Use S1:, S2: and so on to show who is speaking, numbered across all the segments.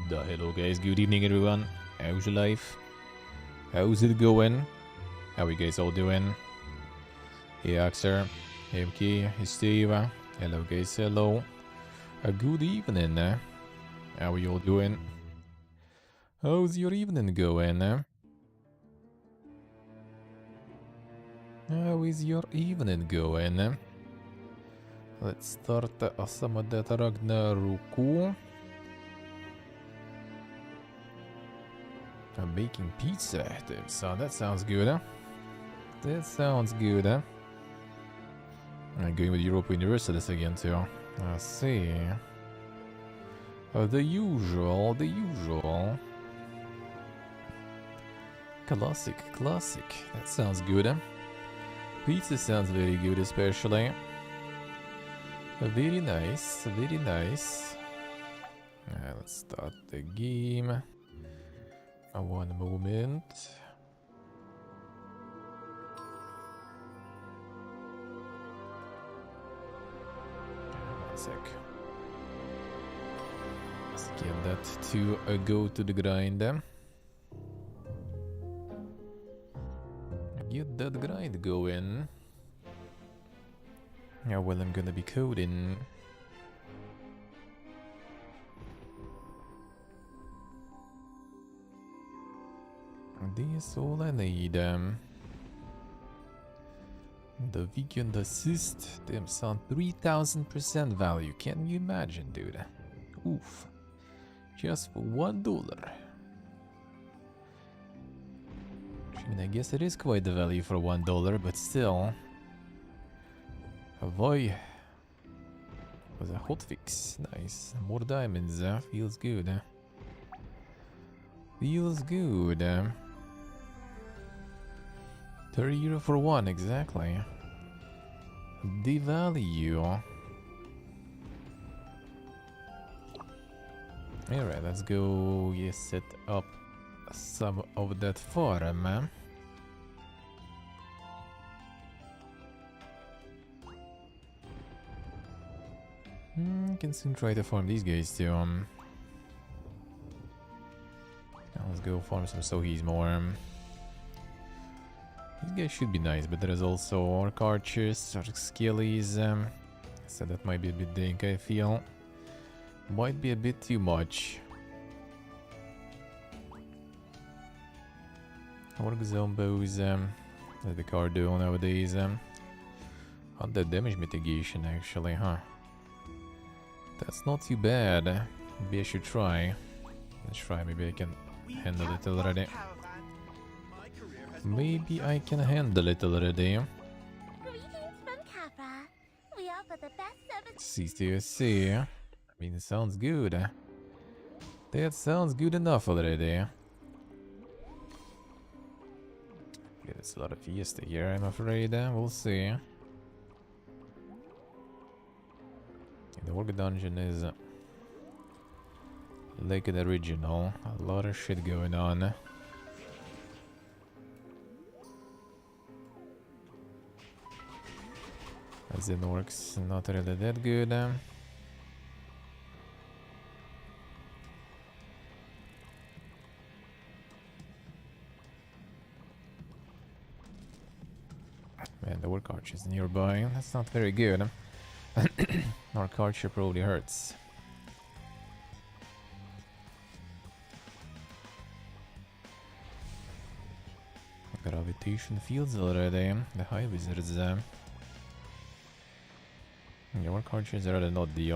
S1: Hello guys, good evening everyone. How's your life? How's it going? How you guys all doing? Hey Axer, hey MK, hey Steve. Hello guys, hello. Good evening. How are you all doing? How's your evening going? How is your evening going? Let's start some of that Ragnaroku. I'm making pizza, so that sounds good. That sounds good. I'm going with Europa Universalis again too. I see. The usual. Classic. That sounds good. Pizza sounds very good, especially. Very nice. Let's start the game. One moment. One sec. Let's get that to go to the grind. Get that grind going. Yeah, well, I'm gonna be coding. This all I need. The weekend assist. Damn son, 3000% value. Can you imagine, dude? Oof. Just for $1. I mean, I guess it is quite the value for $1, but still. Boy. Was a hotfix. Nice. More diamonds. Feels good. Feels good. 30 euro for one, exactly. The value. Alright, let's go set up some of that farm. Can soon try to farm these guys too. Let's go farm some Sohis more. These guys should be nice, but there is also Orc Archers, Orc Skillies. So that might be a bit dank, I feel. Might be a bit too much. Orc Zombos, that's the card do nowadays. Under damage mitigation, actually, huh? That's not too bad. Maybe I should try. Let's try, maybe I can handle it already. Maybe I can handle it already.
S2: Greetings from Capra. We offer the best service.
S1: CCSC. I mean, it sounds good. That sounds good enough already. Yeah, there's a lot of fiesta here, I'm afraid. We'll see. The Orc Dungeon is like an original. A lot of shit going on. As in Orcs, not really that good. Man, the Orc Archer is nearby. That's not very good. Orc Archer probably hurts. Gravitation fields already. The High Wizards. The Orc Archers are really not the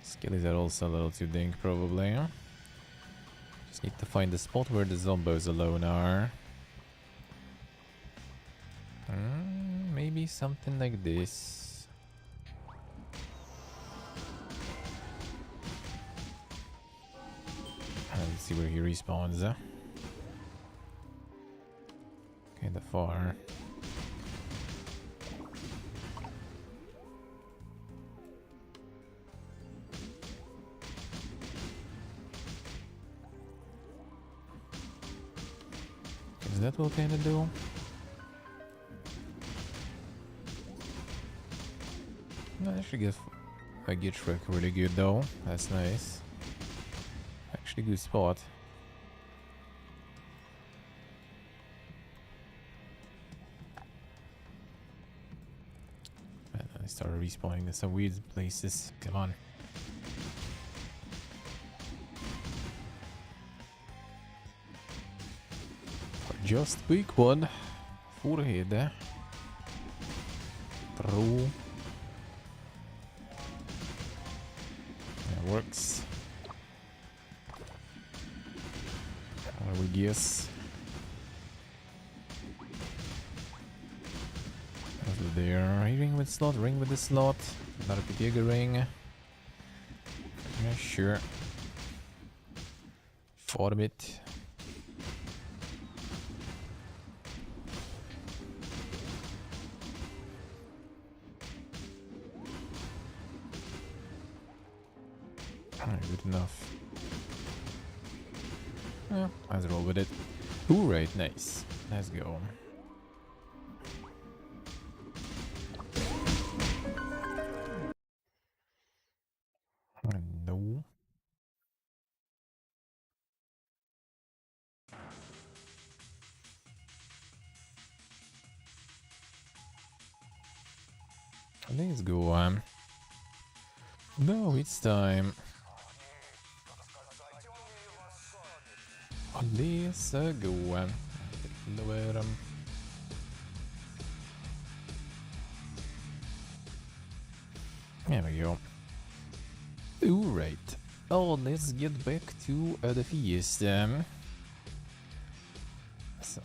S1: Skillies are also a little too dink, probably. Just need to find the spot where the Zombos alone are. Maybe something like this. Let's see where he respawns. Kinda far. Is that what kinda do? No, I should get I get Shrek really good though. That's nice. Actually good spot. And I started respawning in some weird places. Come on. Just pick one. Forehead. Throw. That works. What do we guess? Over there. Ring with slot, ring with the slot. Another bigger ring. Yeah, sure. Fought a bit. Good enough. Yeah, let's roll with it. Ooh, right, nice. Let's go. No. Let's go. No, it's time. Let's go. Lower them. There we go. Alright. Oh, let's get back to the feast. So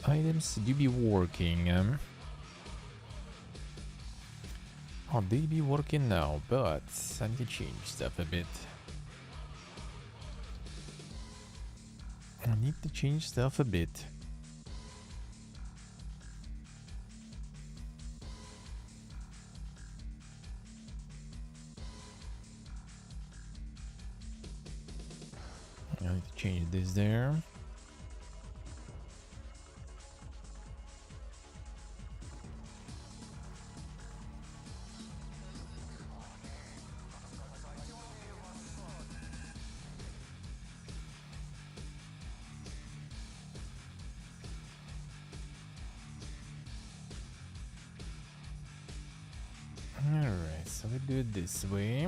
S1: items do be working. Oh, they be working now, but I need to change stuff a bit. I need to change stuff a bit. I need to change this there. Alright, so we do it this way.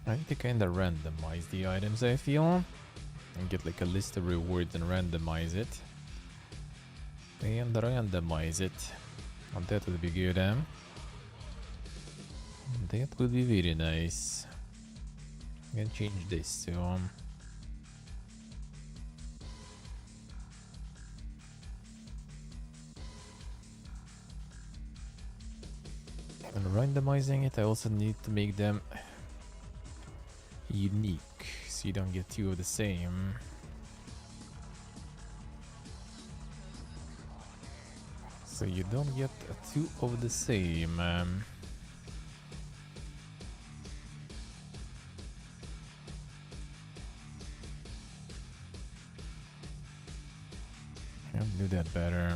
S1: I need to kinda randomize the items, I feel. And get like a list of rewards and randomize it. And randomize it. And that would be good, That would be very nice. I'm gonna change this to and randomizing it, I also need to make them unique, so you don't get two of the same. So you don't get two of the same. I'll do that better.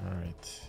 S1: Alright.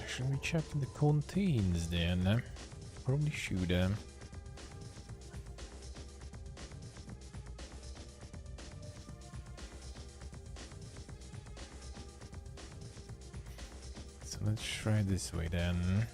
S1: Should we check the contains then? Probably should. So let's try this way then.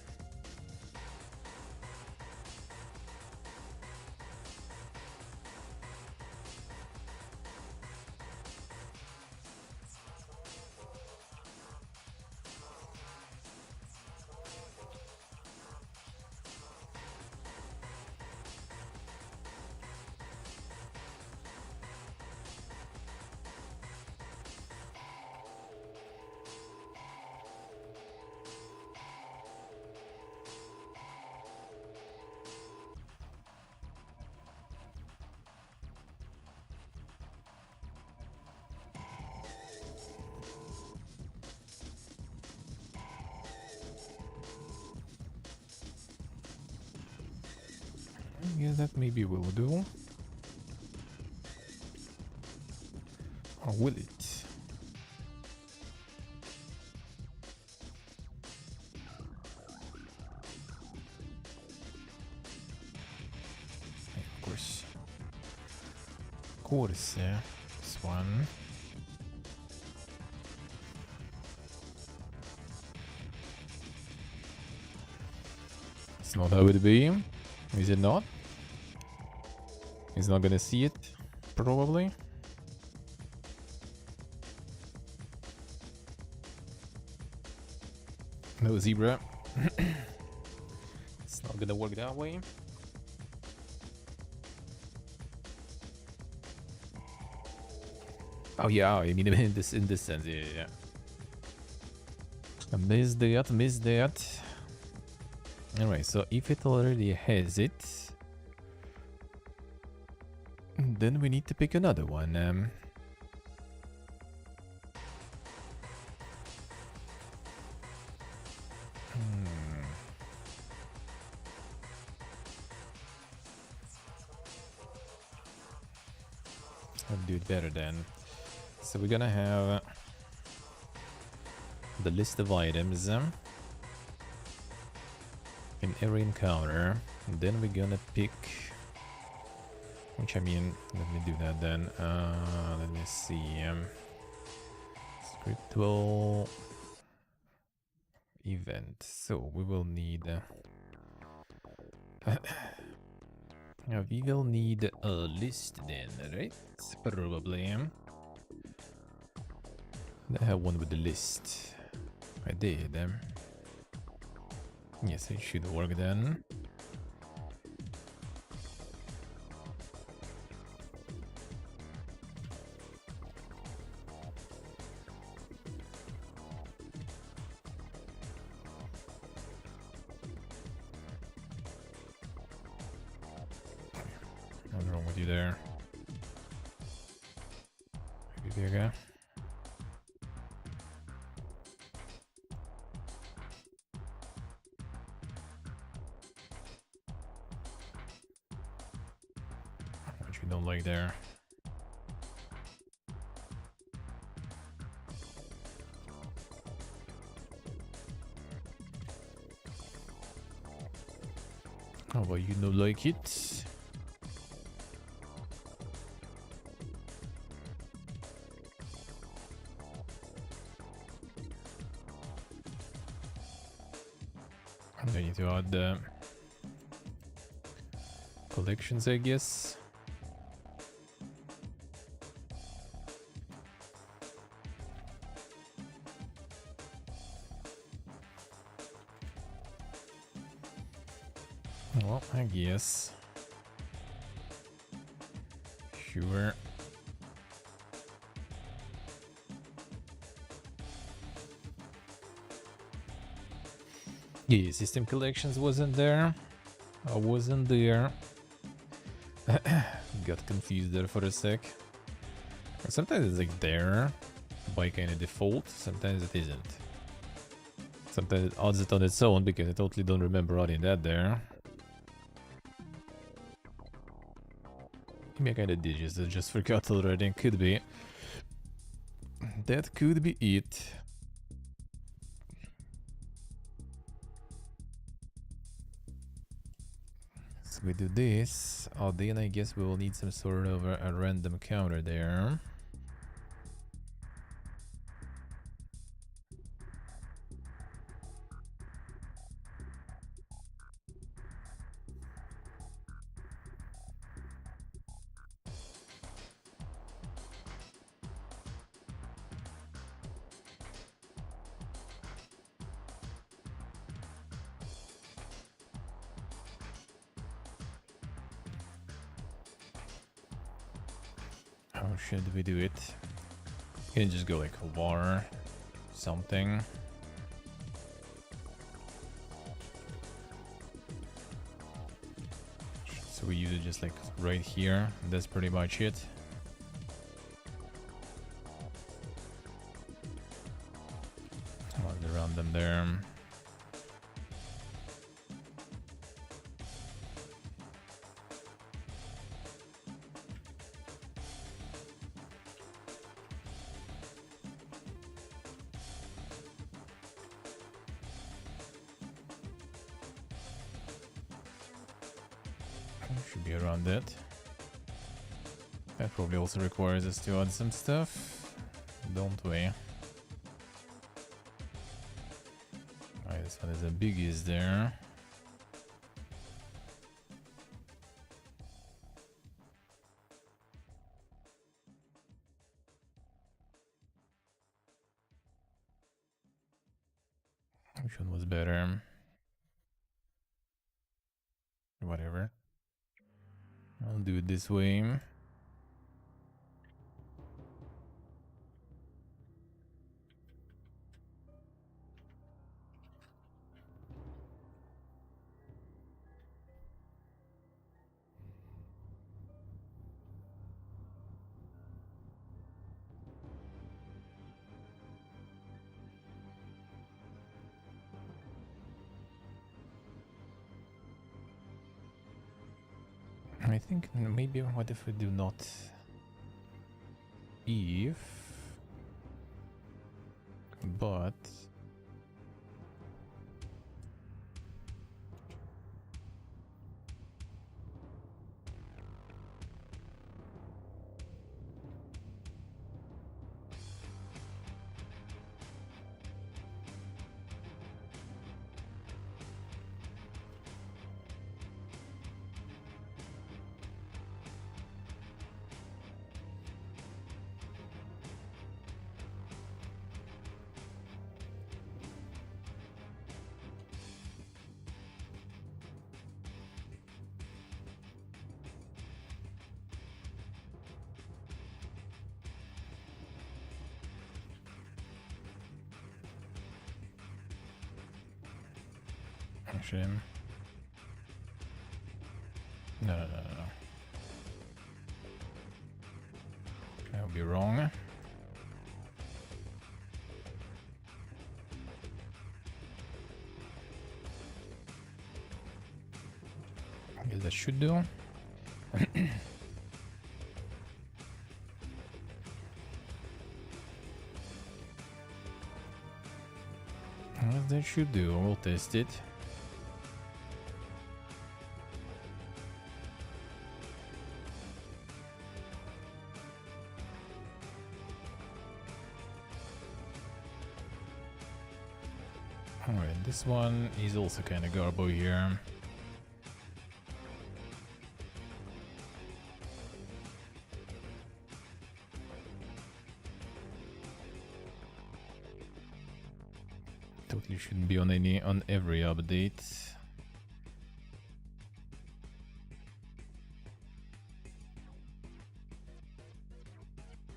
S1: Yeah, that maybe will do. Or will it? Yeah, of course. Of course, yeah. This one. It's not how it be. Is it not? He's not gonna see it, probably. No zebra. It's not gonna work that way. Oh yeah, I mean in this sense, yeah. I missed that. Anyway, so if it already has it, then we need to pick another one. I'll do it better then. So we're gonna have the list of items in every encounter, and then we're gonna pick. Which I mean, let me do that then. Let me see. Spiritual event. So we will need. We will need a list then, right? Probably. I have one with the list. I did. Yes, it should work then. What's wrong with you there? Maybe bigger. What you don't like there? How about you don't like it? I need to add the collections, I guess. Well, I guess. Sure. Yeah, system collections wasn't there. I wasn't there. Got confused there for a sec. Sometimes it's like there by kind of default, sometimes it isn't. Sometimes it adds it on its own because I totally don't remember adding that there. Maybe I kind of did, just forgot already. Could be. That could be it. once we do this, then I guess we will need some sort of a random counter there. How should we do it? Can just go like war, something. So we use it just like right here. That's pretty much it. Around them there. Should be around it. That probably also requires us to add some stuff, don't we? Alright, this one is a biggies there. Which one was better? Whatever. I'll do it this way. I think maybe what if we do not if, but actually, no. I would be wrong. I guess that should do. That should do. We'll test it. Alright, this one is also kind of garbo here. Totally shouldn't be on every update.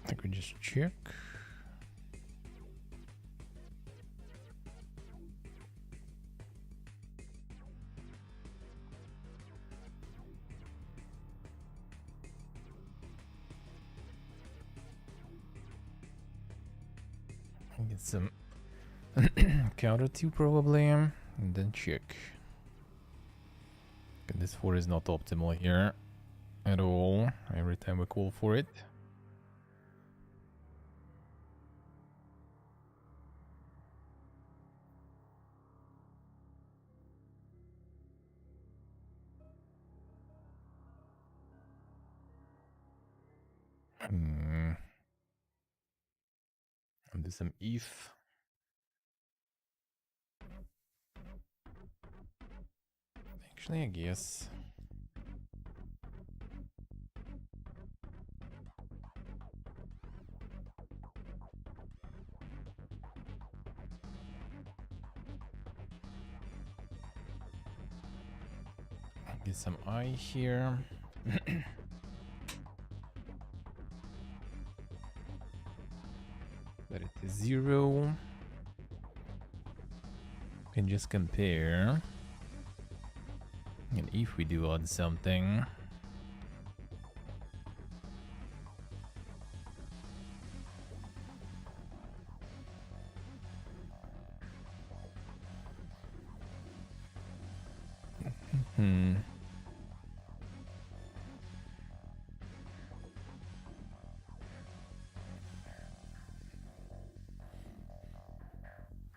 S1: I think we just check. Get some counter 2 probably, and then check. Okay, this 4 is not optimal here at all, every time we call for it. And do some Eve. Actually, I guess. Get some I here. Let it to 0. Can just compare. And if we do add something.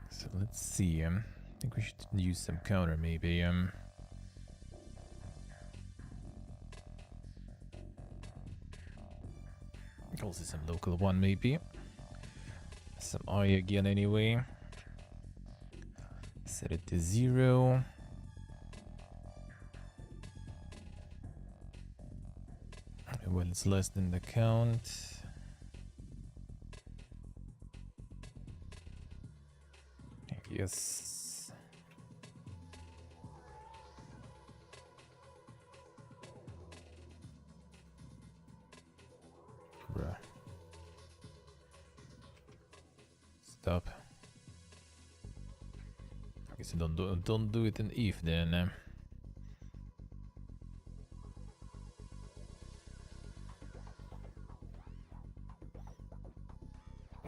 S1: So let's see. I think we should use some counter maybe. Also some local one maybe. Some I again anyway. Set it to 0. When it's less than the count. Yes. Bruh. Stop. I guess don't do it in if then.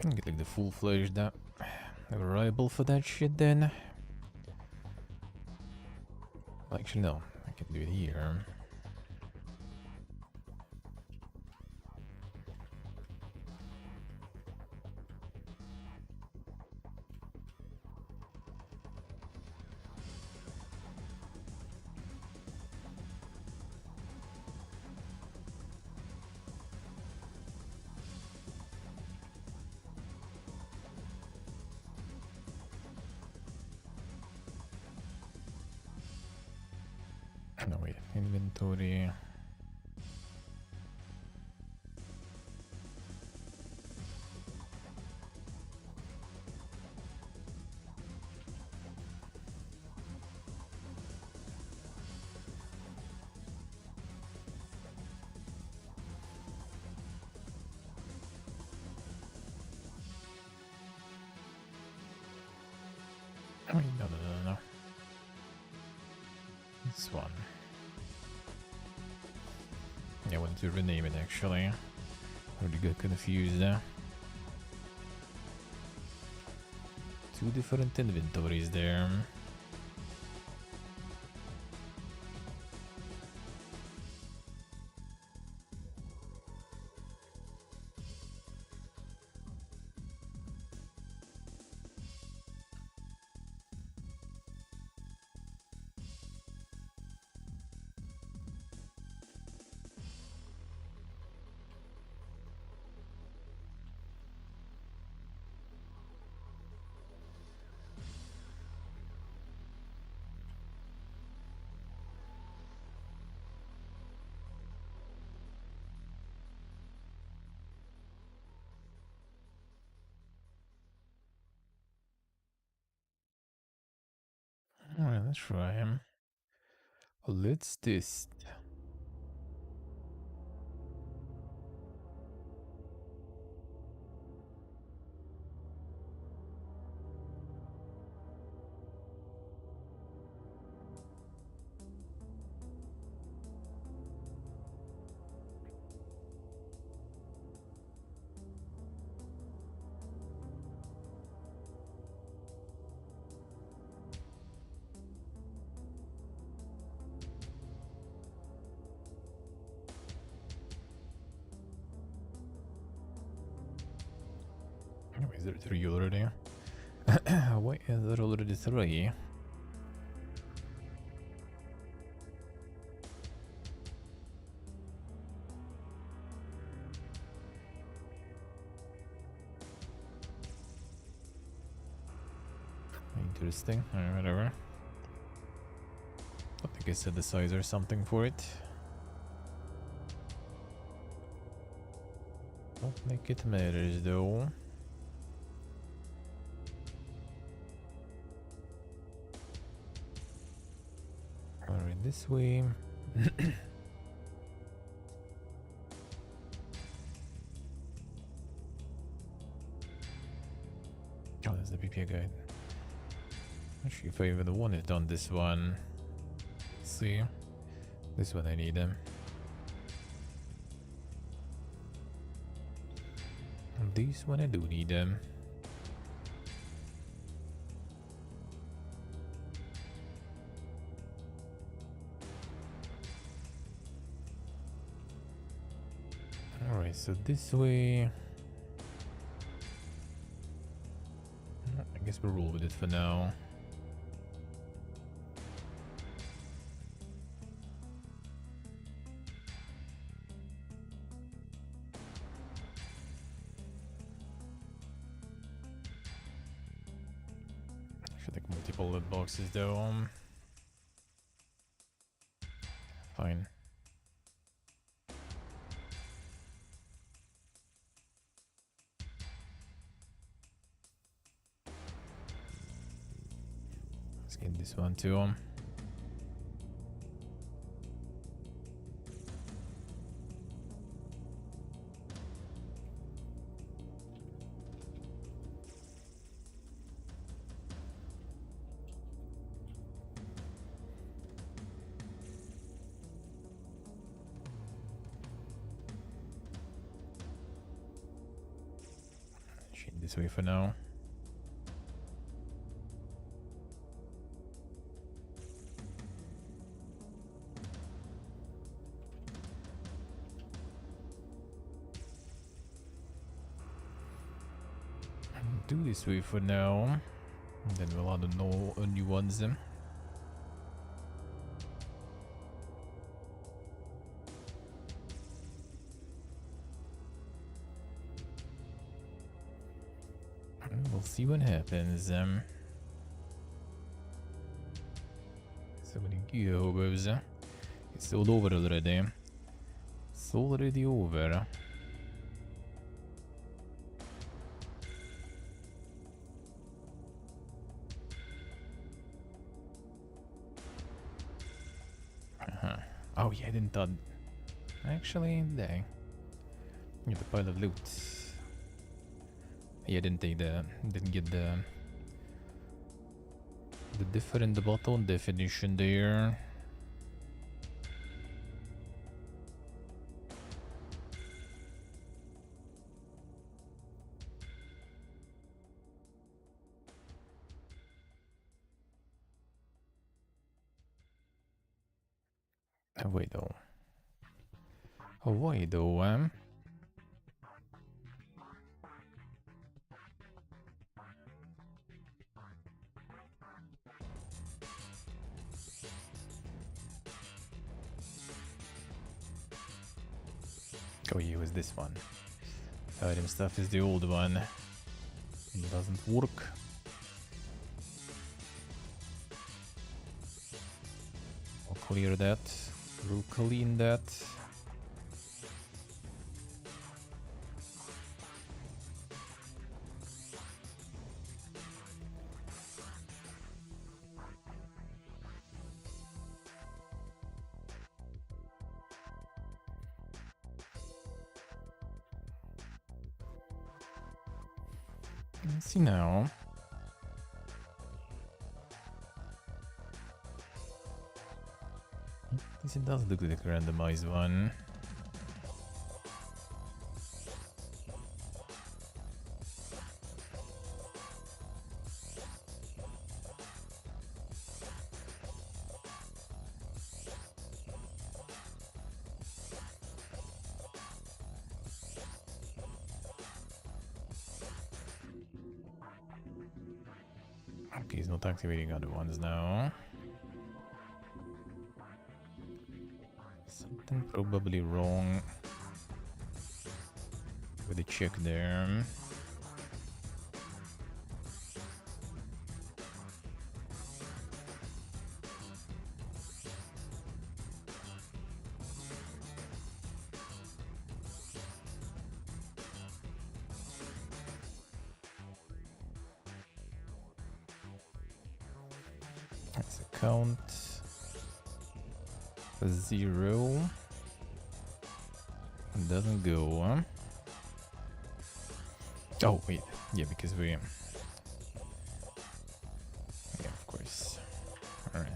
S1: Get like the full-fledged variable for that shit then. Actually no, I can do it here. No wait, inventory. Wait, no. This one. Yeah, I wanted to rename it actually. I already got confused there. Two different inventories there. Alright, let's try him. Let's test. Oh, is there 3 already? Why is there already 3? Interesting. Alright, whatever. I think I set the size or something for it. Don't make it matters though. Alright, this way. Oh, there's the PPA guide. Actually, if I even wanted on this one. Let's see. This one I need them. This one I do need them. Alright, so this way. I guess we'll roll with it for now. Should take multiple loot boxes though. Fine. Let's get this one too. This way for now. Do this way for now. And then we'll add a new ones. We'll see what happens. So many gear hobos. It's all over already. It's already over. Oh yeah, I didn't thought. Actually, dang. You have a pile of loot. Yeah, didn't get the different bottle definition there. Oh wait though. Oh wait though, Oh, yeah, it was this one. Item stuff is the old one. It doesn't work. I'll clear that. We'll clean that. Let's see now. This it does look like a randomized one. Okay, he's not activating other ones now. Something probably wrong with the check there. Count 0 doesn't go, huh? Oh wait, yeah, because we, yeah, of course. All right.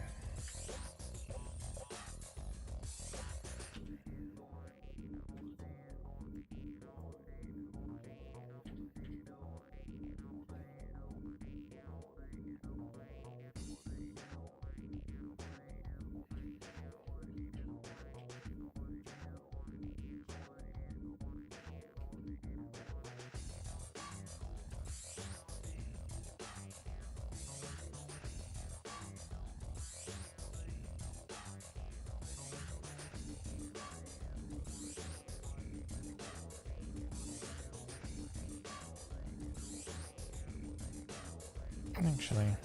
S1: Actually,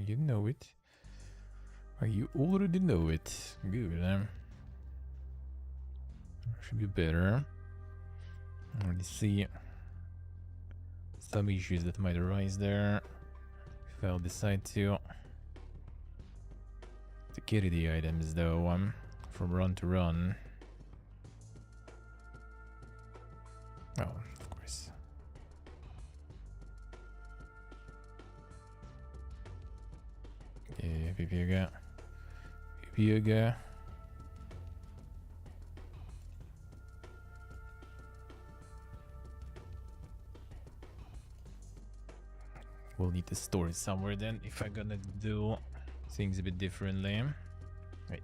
S1: you know it. Or you already know it. Good, should be better. Already see some issues that might arise there. If I'll decide to carry the items though, from run to run. Oh, of course. Yeah, Pipiaga. Pipiaga. We'll need to store it somewhere then if I'm gonna do things a bit differently. Wait,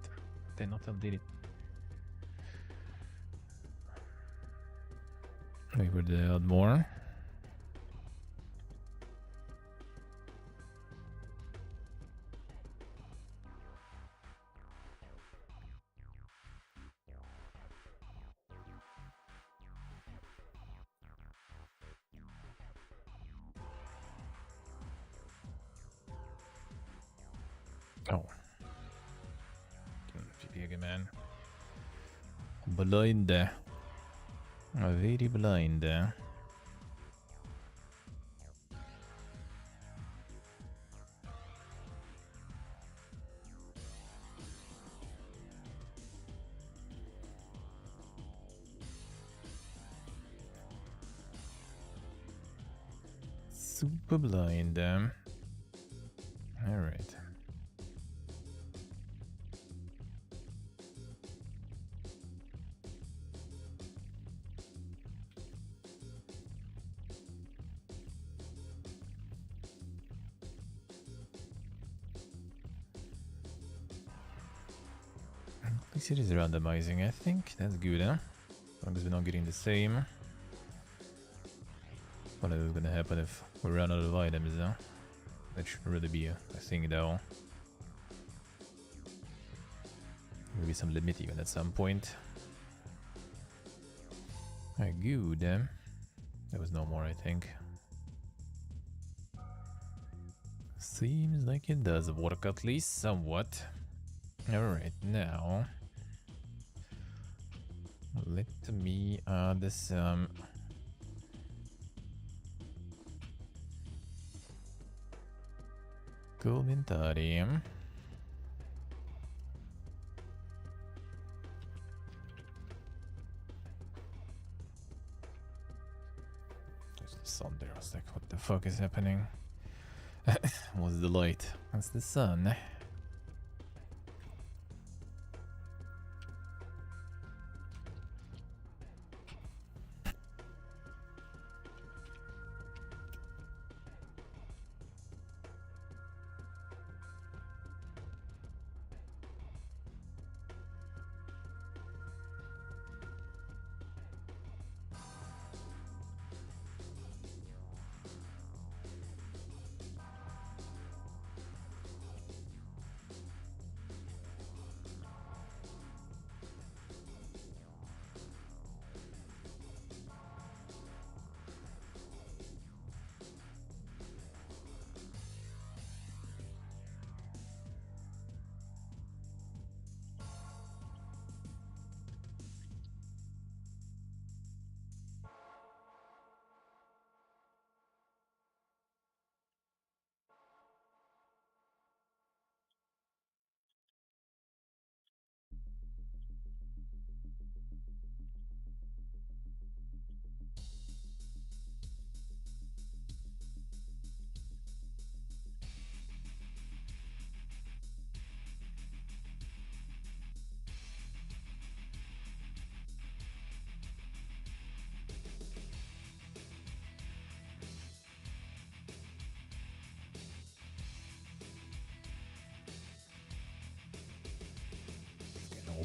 S1: did not update it. We would add more. Oh. Pipiaga man. Blind. Very blind. Super blind. All right. At least it is randomizing, I think. That's good, huh? As long as we're not getting the same. What is gonna happen if we run out of items, huh? That should really be a thing, though. Maybe some limit even at some point. Alright, good. There was no more, I think. Seems like it does work at least somewhat. Alright, now let me add some commentarium. There's the sun there. I was like, what the fuck is happening? What's the light? That's the sun.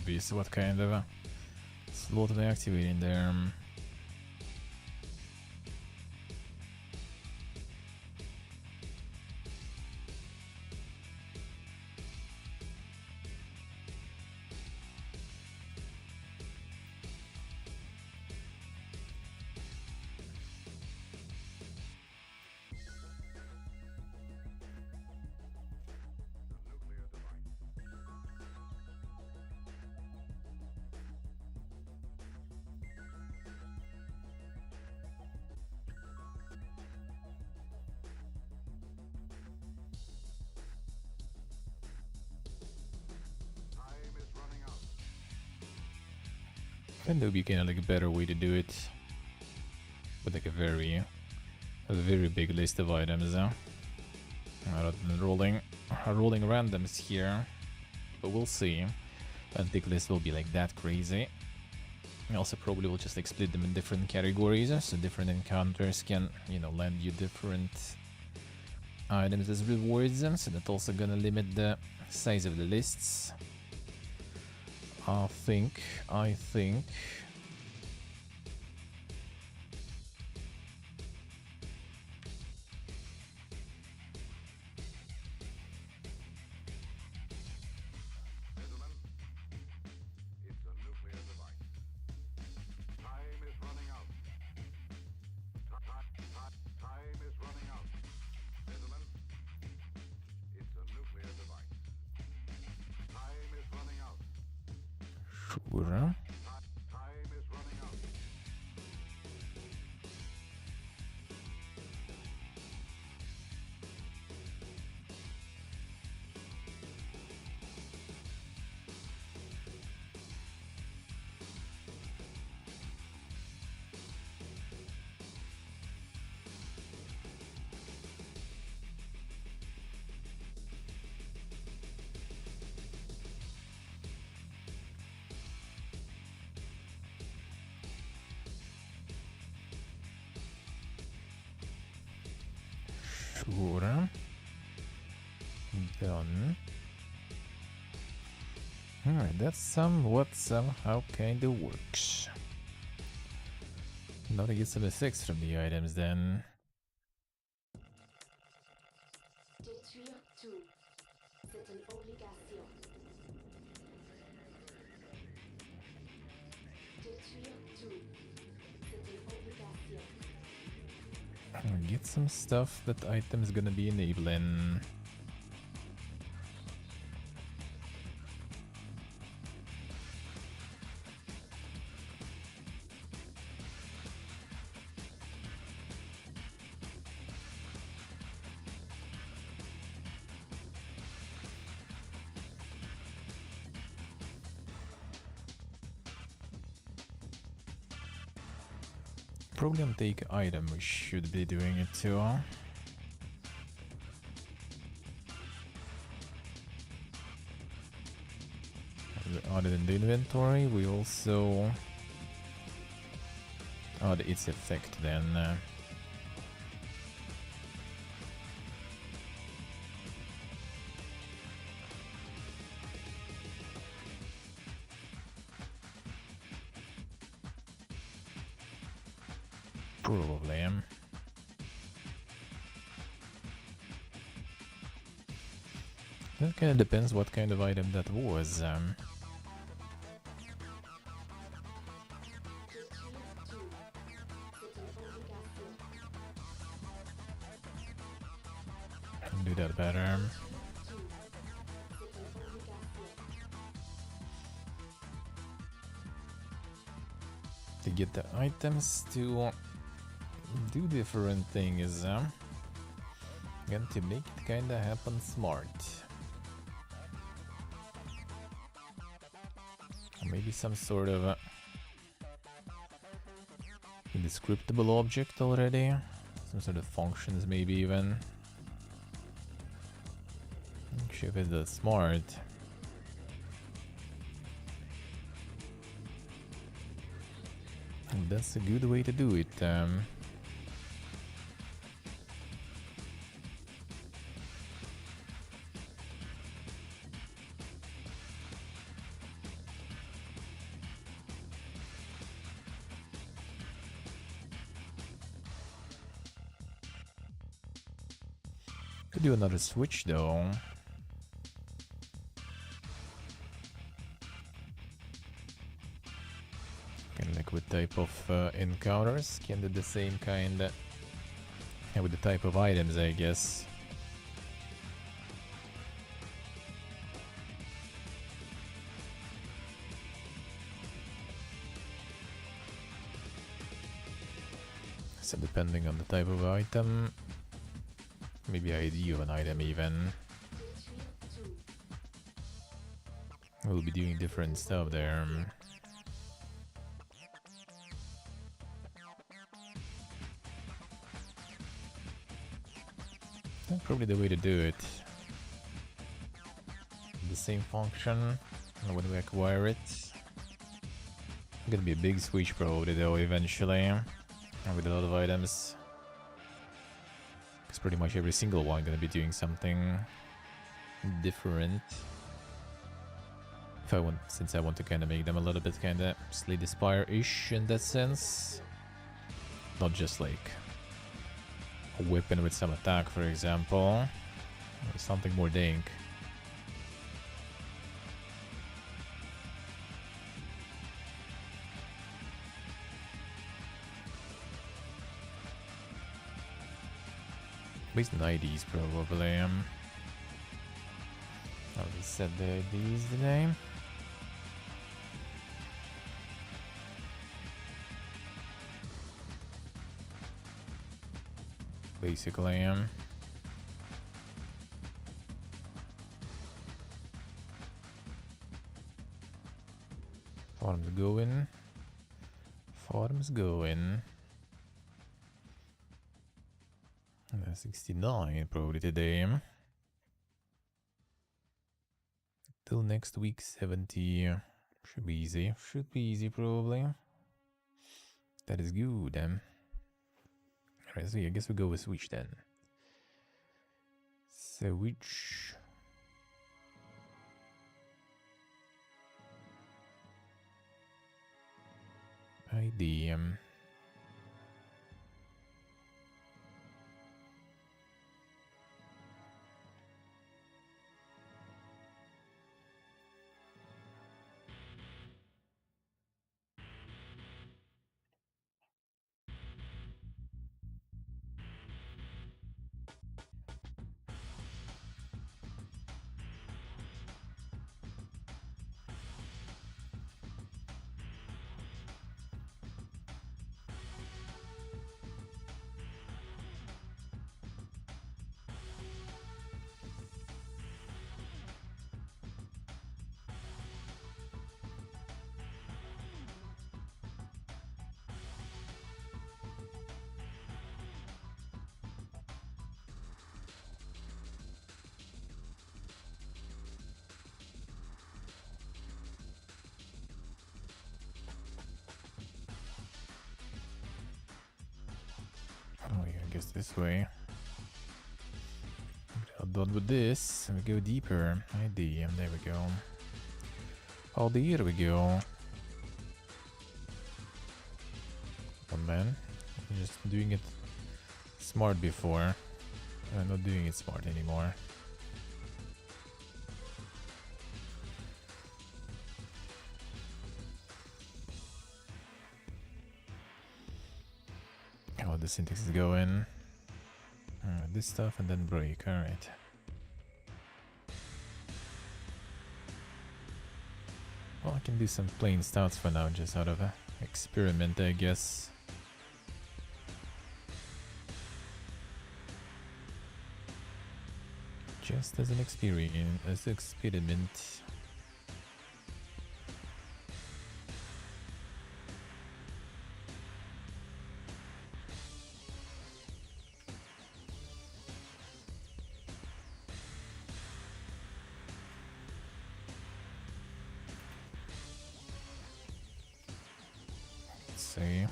S1: obvious what kind of a slot we're activating there. And there would be kind of like a better way to do it, with like a very big list of items, rather than rolling randoms here. But we'll see. I don't think list will be like that crazy. I also probably will just like split them in different categories, so different encounters can, you know, land you different items as rewards. So that's also gonna limit the size of the lists. I think sure. Sure. Done. Alright, that somehow kinda works. Now to get some effects from the items then.
S3: Détruire tout. C'est une obligation. Détruire tout. C'est une obligation.
S1: Get some stuff that item is gonna be enabling. Probably on take item we should be doing it too. Add it in the inventory, we also add its effect then. Probably. That kind of depends what kind of item that was. Can do that better. To get the items to do different things, and to make it kinda happen smart. Or maybe some sort of indescribable object already. Some sort of functions maybe even. Actually, if it's that smart. And that's a good way to do it. Could do another switch though. Kind of like with type of encounters. Can do the same kind with the type of items, I guess. So depending on the type of item, maybe ID of an item even, we'll be doing different stuff there. Probably the way to do it. The same function when we acquire it. Gonna be a big switch probably though eventually, with a lot of items. Because pretty much every single one gonna be doing something different. If I want, since I want to kind of make them a little bit kind of Slay the Spire-ish in that sense. Not just like a weapon with some attack, for example. Something more dank. At least 90s probably. Already said the IDs today. Basically, farms going. Farms going. 69 probably today. Till next week 70. Should be easy. Should be easy probably. That is good. Alright, so yeah, I guess we go with switch then. Switch. ID. Oh yeah, I guess this way. Done with this, we go deeper. ID, there we go. Oh, here we go. Oh man, I'm just doing it smart before. I'm not doing it smart anymore. Oh, the syntax is going. This stuff and then break, alright. Well, I can do some plain stouts for now, just out of an experiment, I guess. Just as an experiment. Let's see.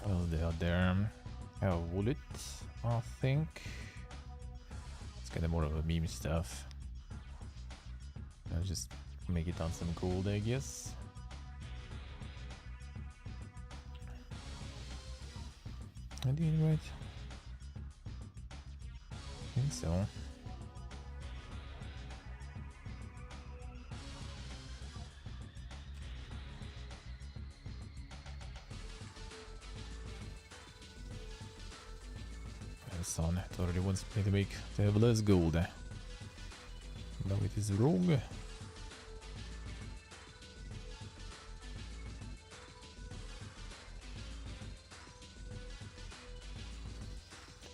S1: Well, they are there. A wallet, I think. It's kind of more of a meme stuff. I'll just make it on some gold, I guess. I did right. I think so. Son, it already wants me to make to have less gold. No, it is wrong.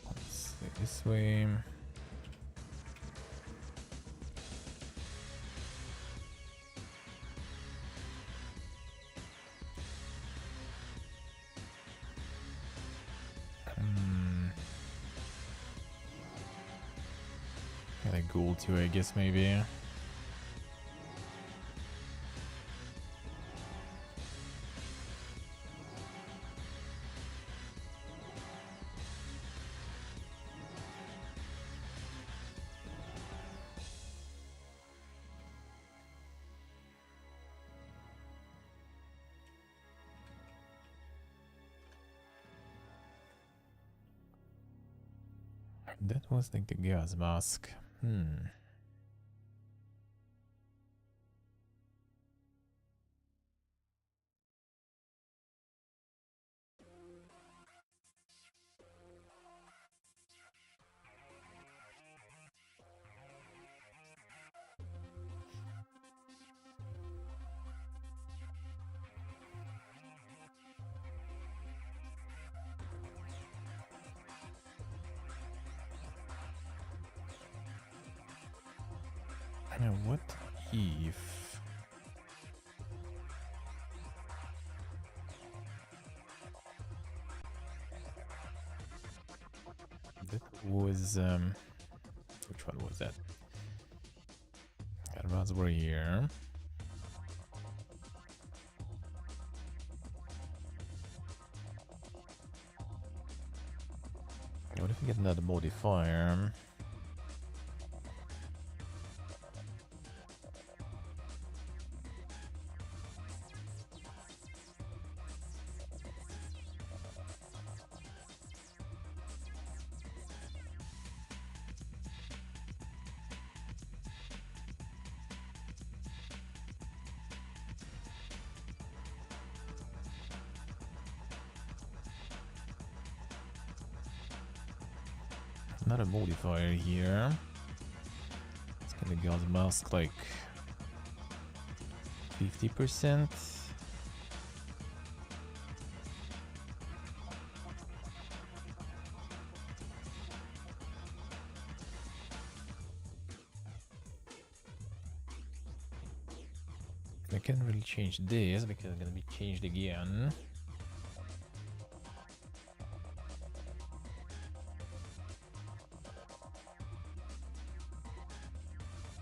S1: Let's see this way. Gold too, I guess, maybe. That was like the gas mask. Now what if that was which one was that? Advance were here. What if we get another modifier? Another modifier here. It's gonna gas mask like 50%. I can't really change this because it's gonna be changed again.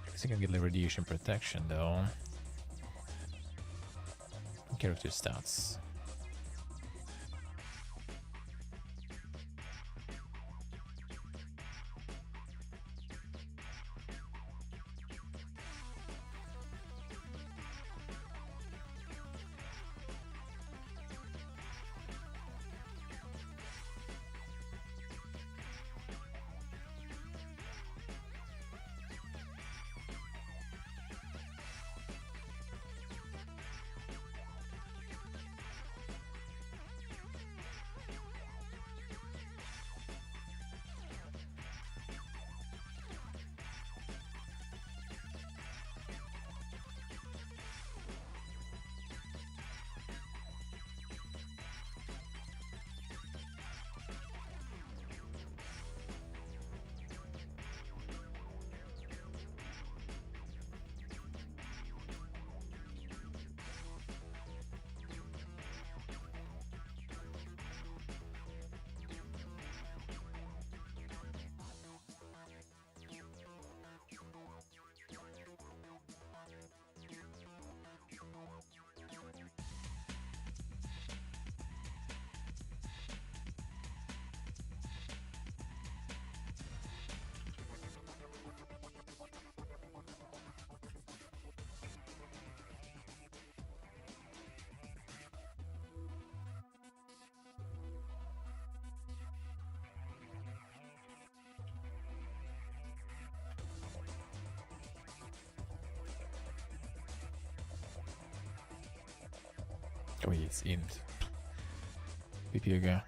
S1: I think I get the radiation protection though. Character stats. Oh, it's int. PPG.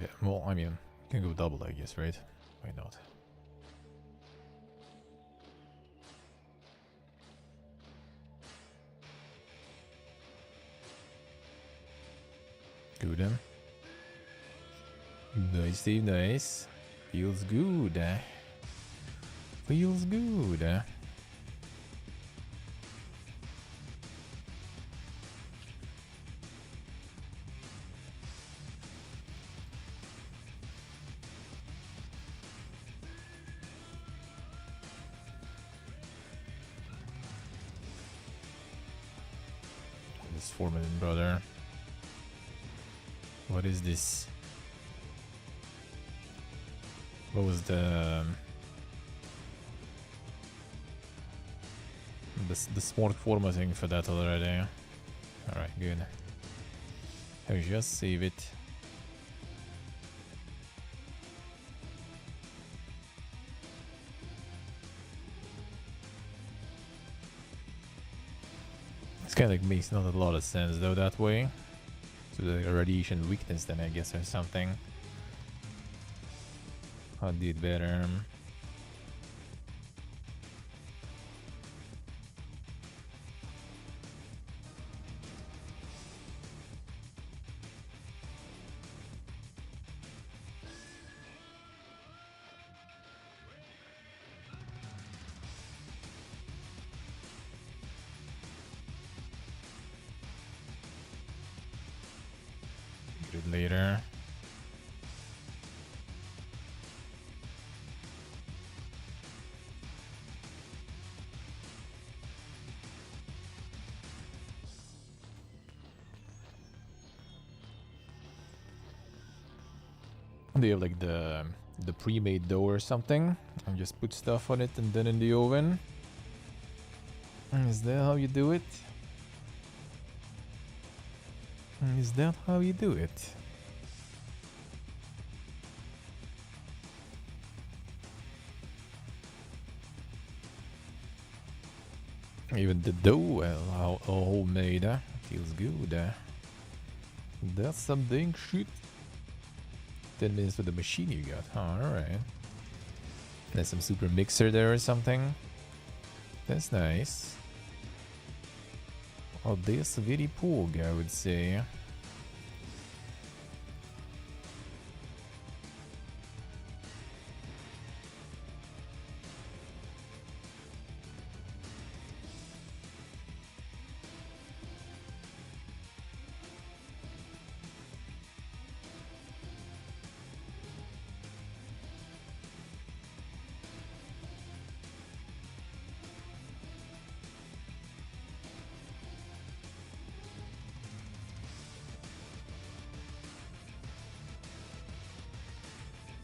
S1: Yeah, well, I mean, you can go double, I guess, right? Why not? Good, Nice, Steve, nice. Feels good, Feels good, This 4 minute brother. What is this? What was the smart formatting for that already? Alright, good. I just save it. This kind of like makes not a lot of sense though that way. So the radiation weakness then I guess or something. I'll do it better. Get it later. They have like the pre-made dough or something, and just put stuff on it and then in the oven. Is that how you do it? Is that how you do it? Even the dough, well, homemade, feels good. That's some dang shit. 10 minutes with the machine you got. Oh, alright. There's some super mixer there or something. That's nice. Oh, this very poor, I would say.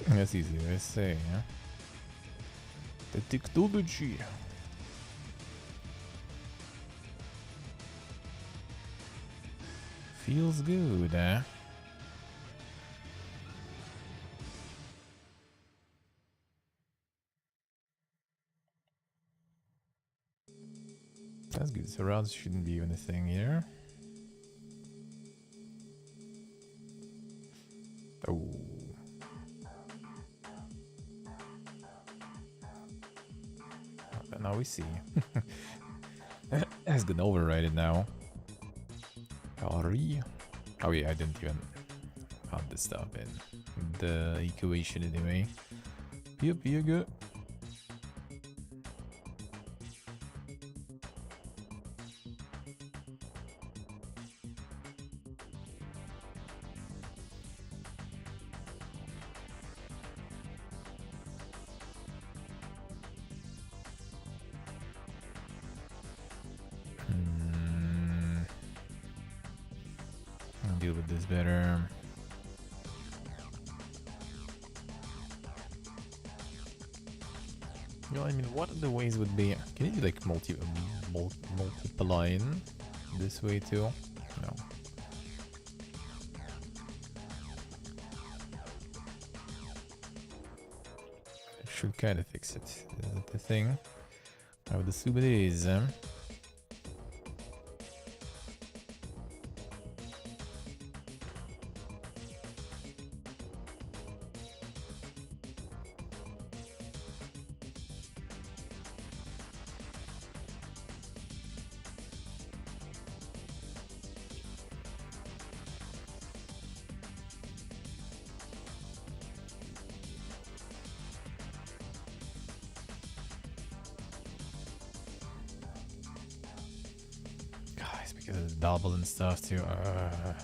S1: That's easy to say, yeah? The technology. Feels good, eh? That's good. Surrounds shouldn't be anything here. Oh. Now we see. It's gonna override it now. Ari. Oh yeah, I didn't even have this stuff in the equation anyway. Yep, you're good. I'll deal with this better. You know, I mean, what the ways would be? Can you do like multiplying this way too? No. Should kind of fix it. Is that the thing? I would assume it is. Because it's double and stuff too. Yeah,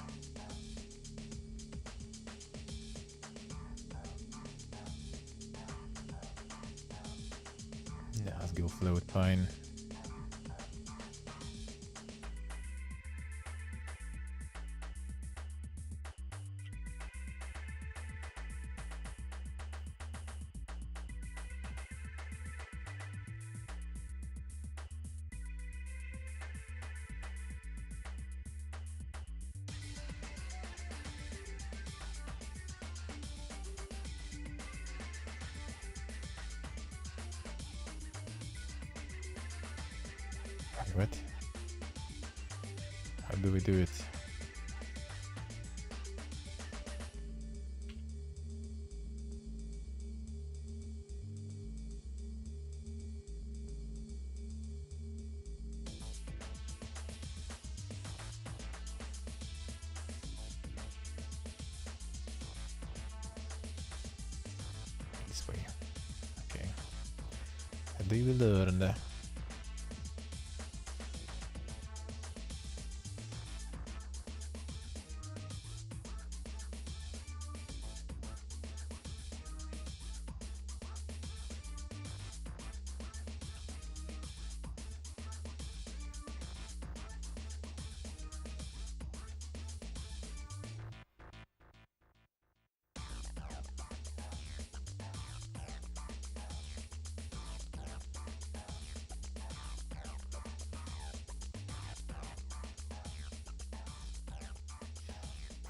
S1: let's go float fine. What? How do we do it? This way. Okay. How do we learn that?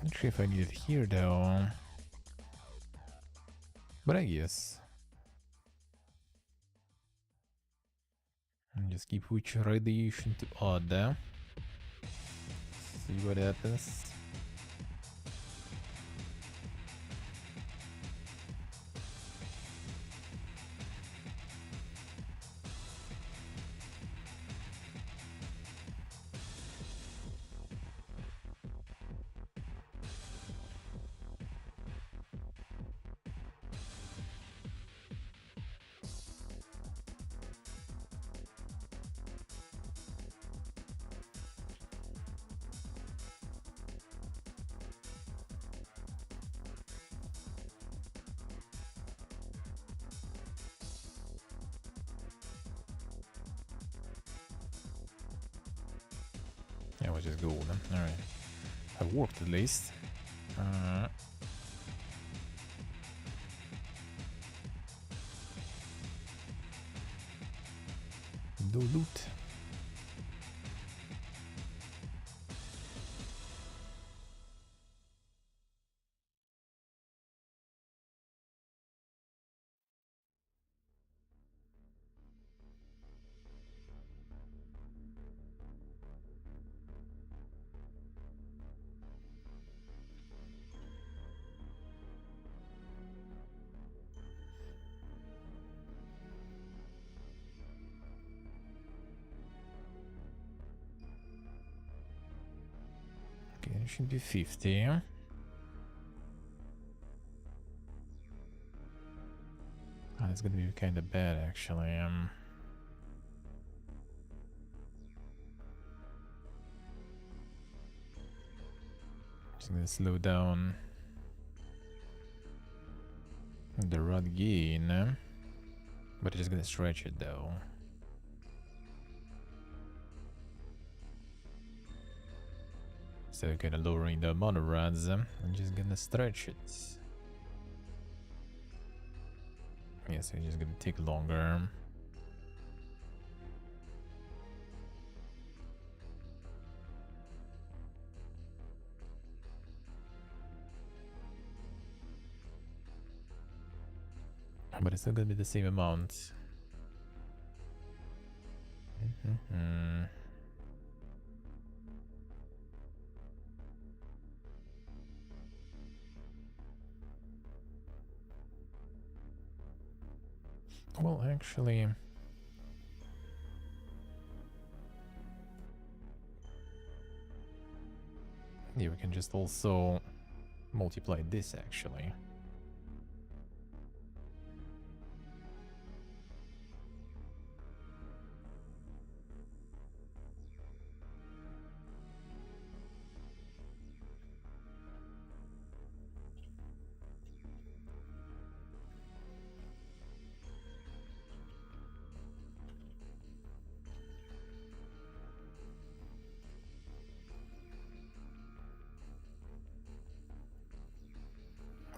S1: Not sure if I need it here though. But I guess. And just keep which radiation to odd there. See what happens. Yeah, we'll just go then. Alright. I worked at least. No loot. Okay, it should be 50. It's gonna be kind of bad actually. Just gonna slow down the rod gain, but it's just gonna stretch it though. So kind of lowering the amount of rods, I'm just gonna stretch it. Yeah, so it's just gonna take longer. But it's still gonna be the same amount. Mm-hmm. Well, actually, yeah, we can just also multiply this actually.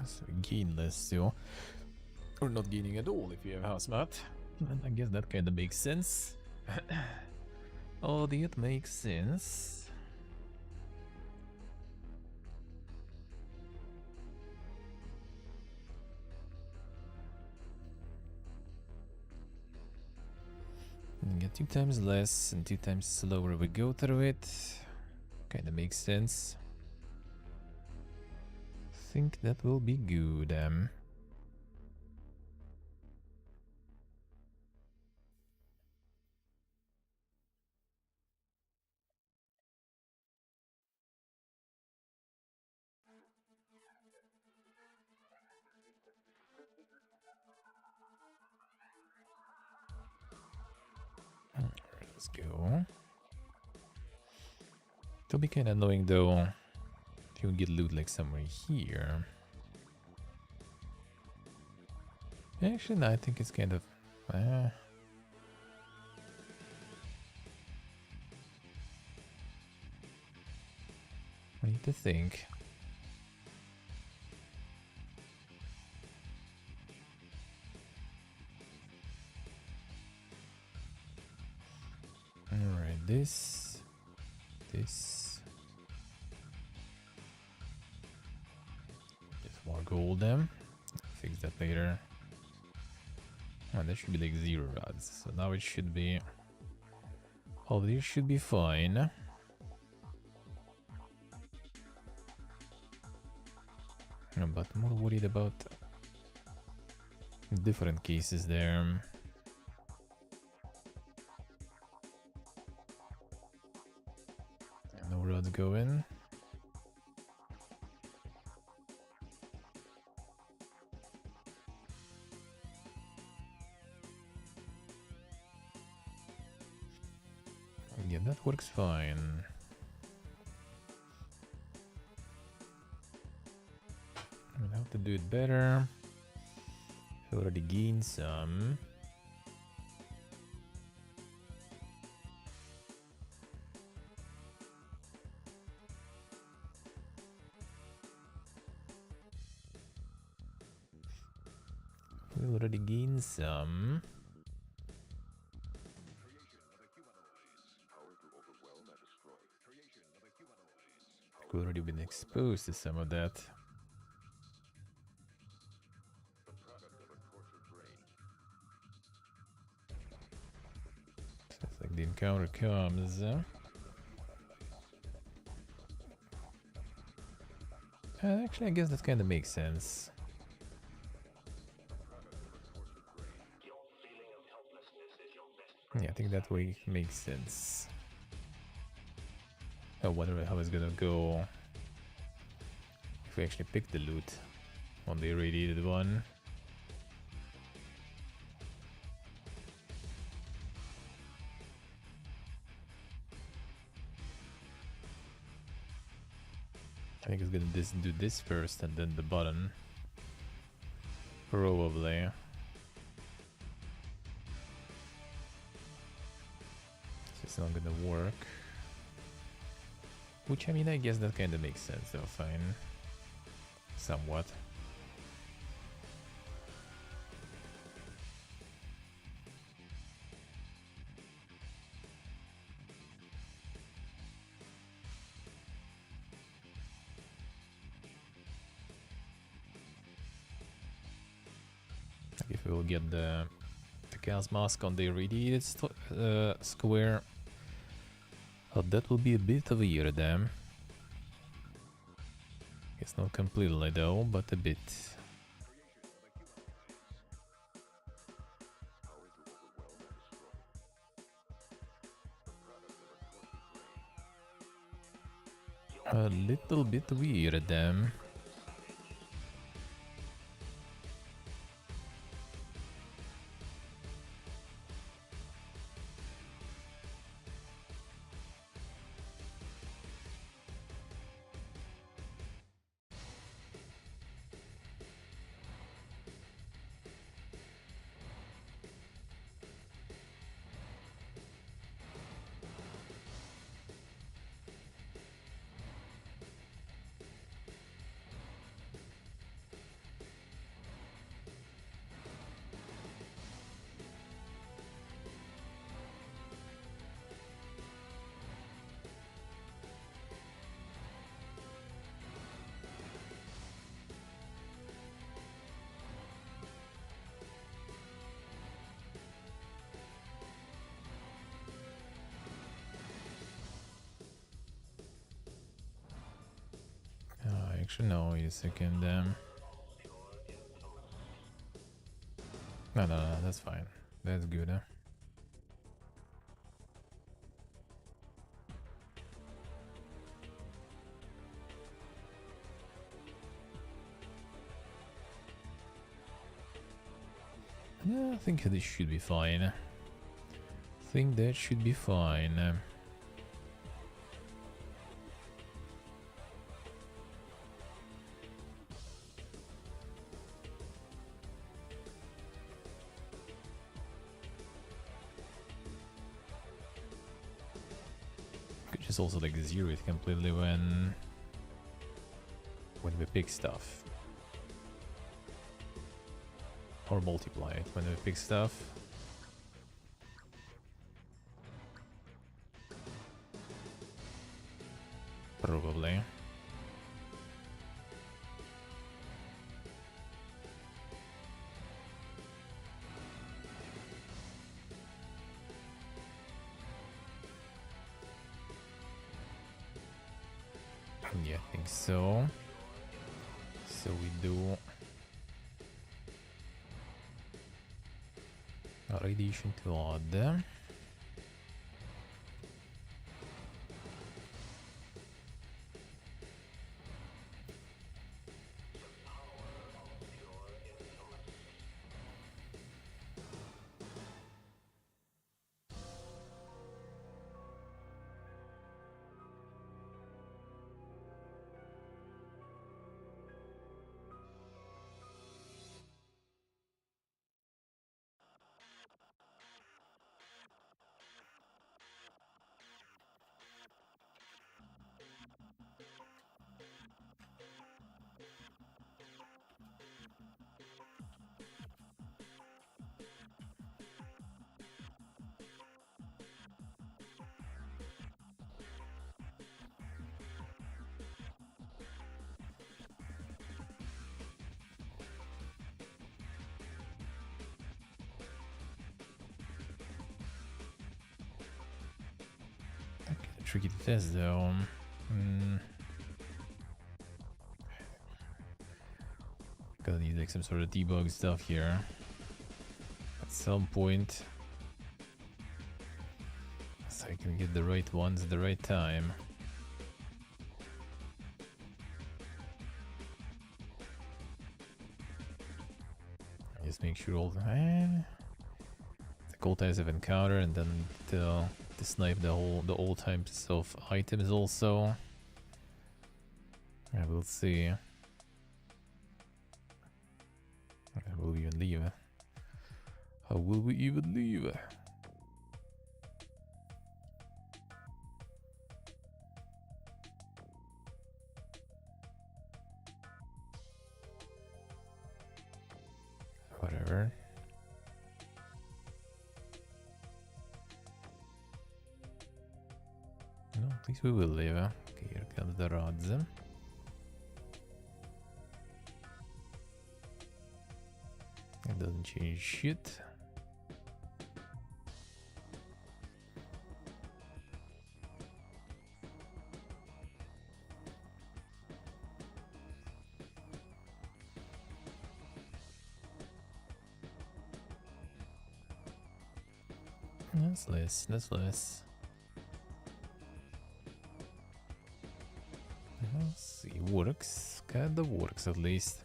S1: So we gain less still. Or not gaining at all if you have house mat. And I guess that kind of makes sense. Oh, it makes sense. And get 2 times less and 2 times slower we go through it. Kind of makes sense. Think that will be good. Let's go. It'll be kind of annoying though if you get loot like somewhere here. Actually, no, I think it's kind of. I need to think. Alright, this. Just more gold them. Fix that later. Oh, that should be like 0 rods. So now it should be. All these should be fine. But more worried about different cases there. No rods going. Yeah, that works fine. We'll have to do it better. We already gained some. We already gained some. We've already been exposed to some of that. It's like the encounter comes. Actually, I guess that kind of makes sense. Yeah, I think that way makes sense. I wonder how it's gonna go if we actually pick the loot on the irradiated one. I think it's gonna do this first and then the button. Probably. It's not gonna work. Which, I mean, I guess that kind of makes sense though, fine. Somewhat. If we will get the gas mask on the irradiated square, that will be a bit weird. It's not completely though, but a bit. A little bit weird. Actually, no, wait a second. No, that's fine. That's good, huh? Yeah, I think this should be fine. I think that should be fine. Could just also like zero it completely when we pick stuff. Or multiply it when we pick stuff. Probably. Yeah, I think so. So we do radiation to odd. Tricky to test though. Gonna need like some sort of debug stuff here at some point, so I can get the right ones at the right time. Just make sure all the gold types have encounter, and then to snipe the all types of items also. Yeah, we'll see. How will we even leave? How will we even leave? Whatever. No, at least we will leave. Okay, here comes the rods. It doesn't change shit. That's less, that's less. Let's see, works. Kinda works at least.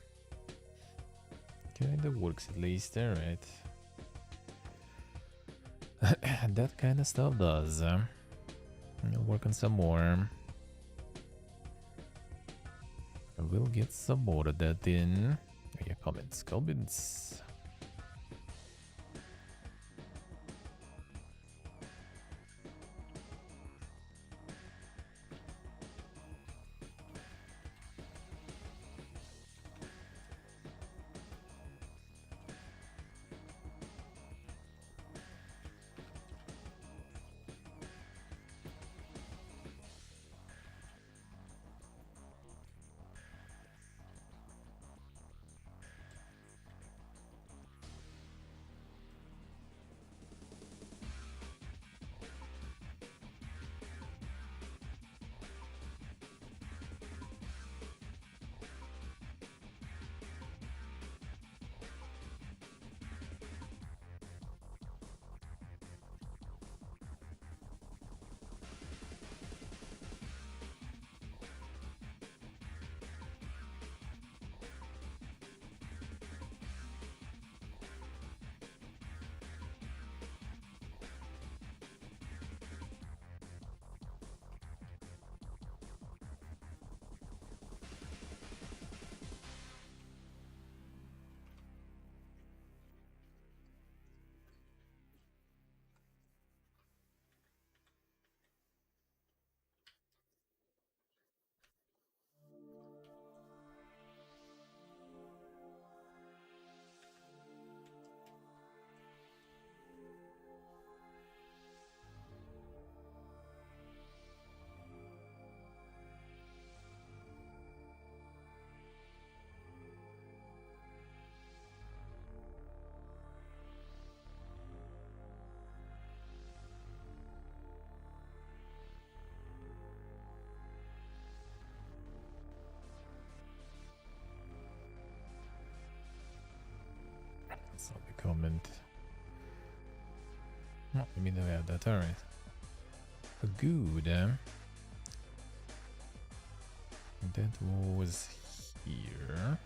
S1: Kinda works at least, alright. That kind of stuff does. I'll work on some more. I will get some more of that in. Oh, yeah, comments, comments. That's not the comment. Oh, I mean, I have that, alright. Good, that was here.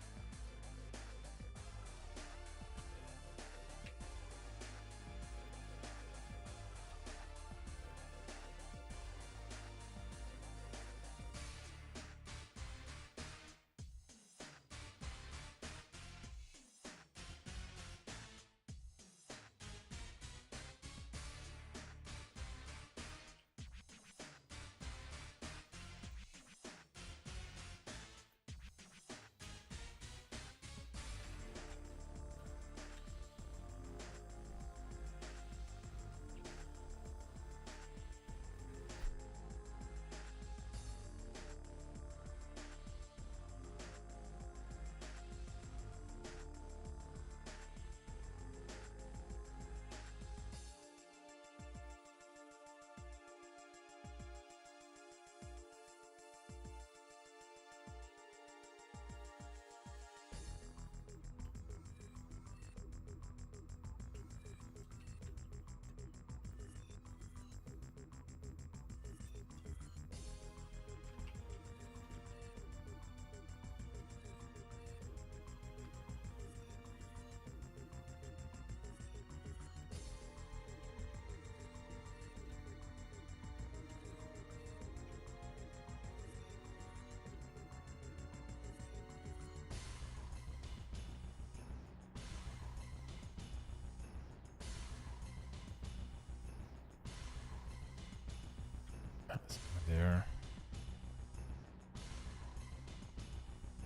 S1: There.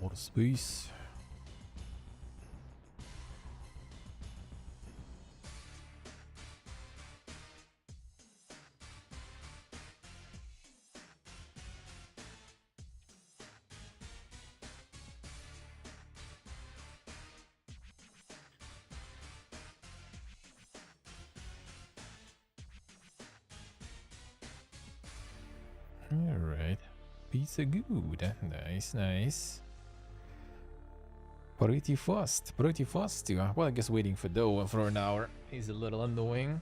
S1: More space. Alright. Pizza good. Nice, nice. Pretty fast. Pretty fast, too. Well, I guess waiting for dough for an hour is a little annoying.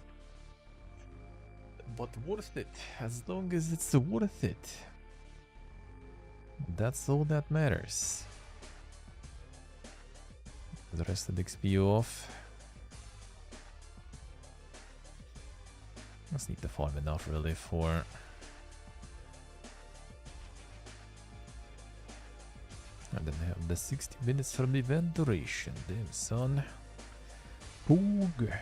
S1: But worth it. As long as it's worth it. That's all that matters. The rest of the XP off. Just need to farm enough really for... And then have the 60 minutes from the event duration. Damn, son. Poog.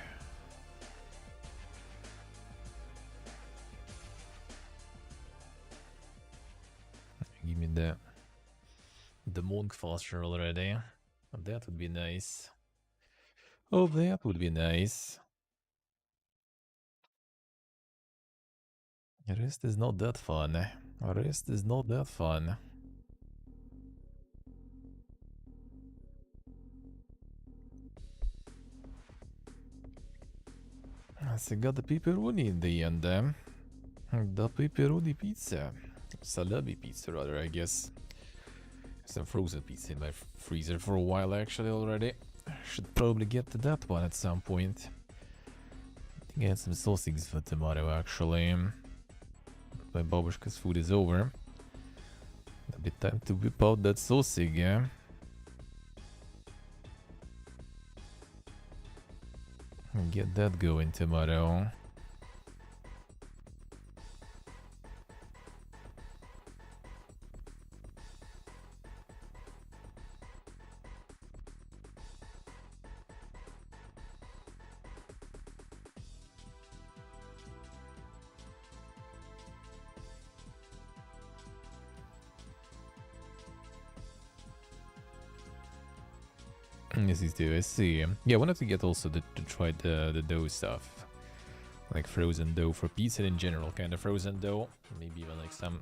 S1: Give me the monk faster already. Oh, that would be nice. Oh, that would be nice. The rest is not that fun. The rest is not that fun. So I got the pepperoni in the end. The pepperoni pizza. Salami pizza, rather, I guess. Some frozen pizza in my freezer for a while, actually, already. Should probably get to that one at some point. I think I had some sausages for tomorrow, actually. My babushka's food is over. A bit time to whip out that sausage, yeah? And get that going tomorrow. Yes, he's do. I see. Yeah, I wanted to get also to try the dough stuff. Like frozen dough for pizza in general, kind of frozen dough. Maybe even like some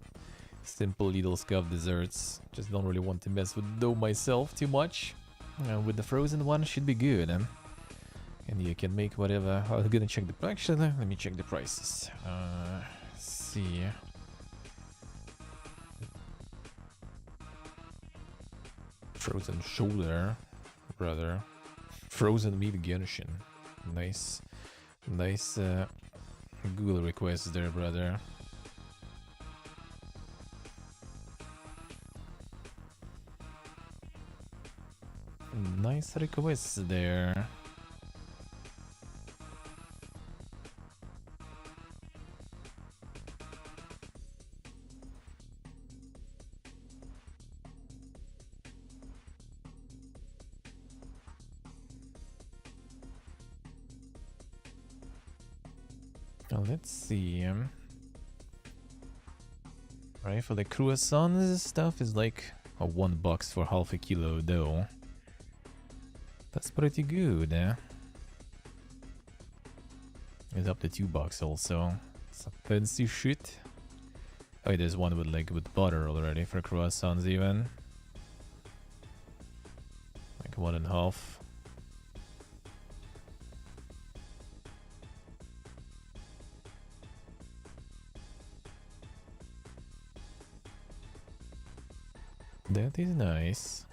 S1: simple little scuff desserts. Just don't really want to mess with dough myself too much. With the frozen one, should be good. And you can make whatever. I'm gonna check the... Actually, let me check the prices. See. Frozen shoulder. Brother. Frozen meat Genshin. Nice. Nice Google request there, brother. Nice requests there. Let's see. Right, for the croissants stuff is like a $1 for half a kilo dough. That's pretty good, eh? It's up to $2 also. Some fancy shit. Oh, there's one with like with butter already for croissants even. Like 1.5. That is nice.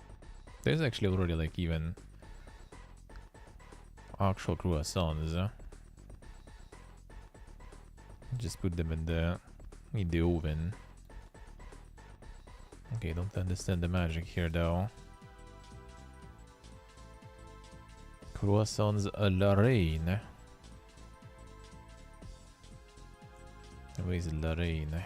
S1: There's actually already like even actual croissants. Just put them in the oven. Okay, don't understand the magic here though. Croissants à la reine. Where is la reine?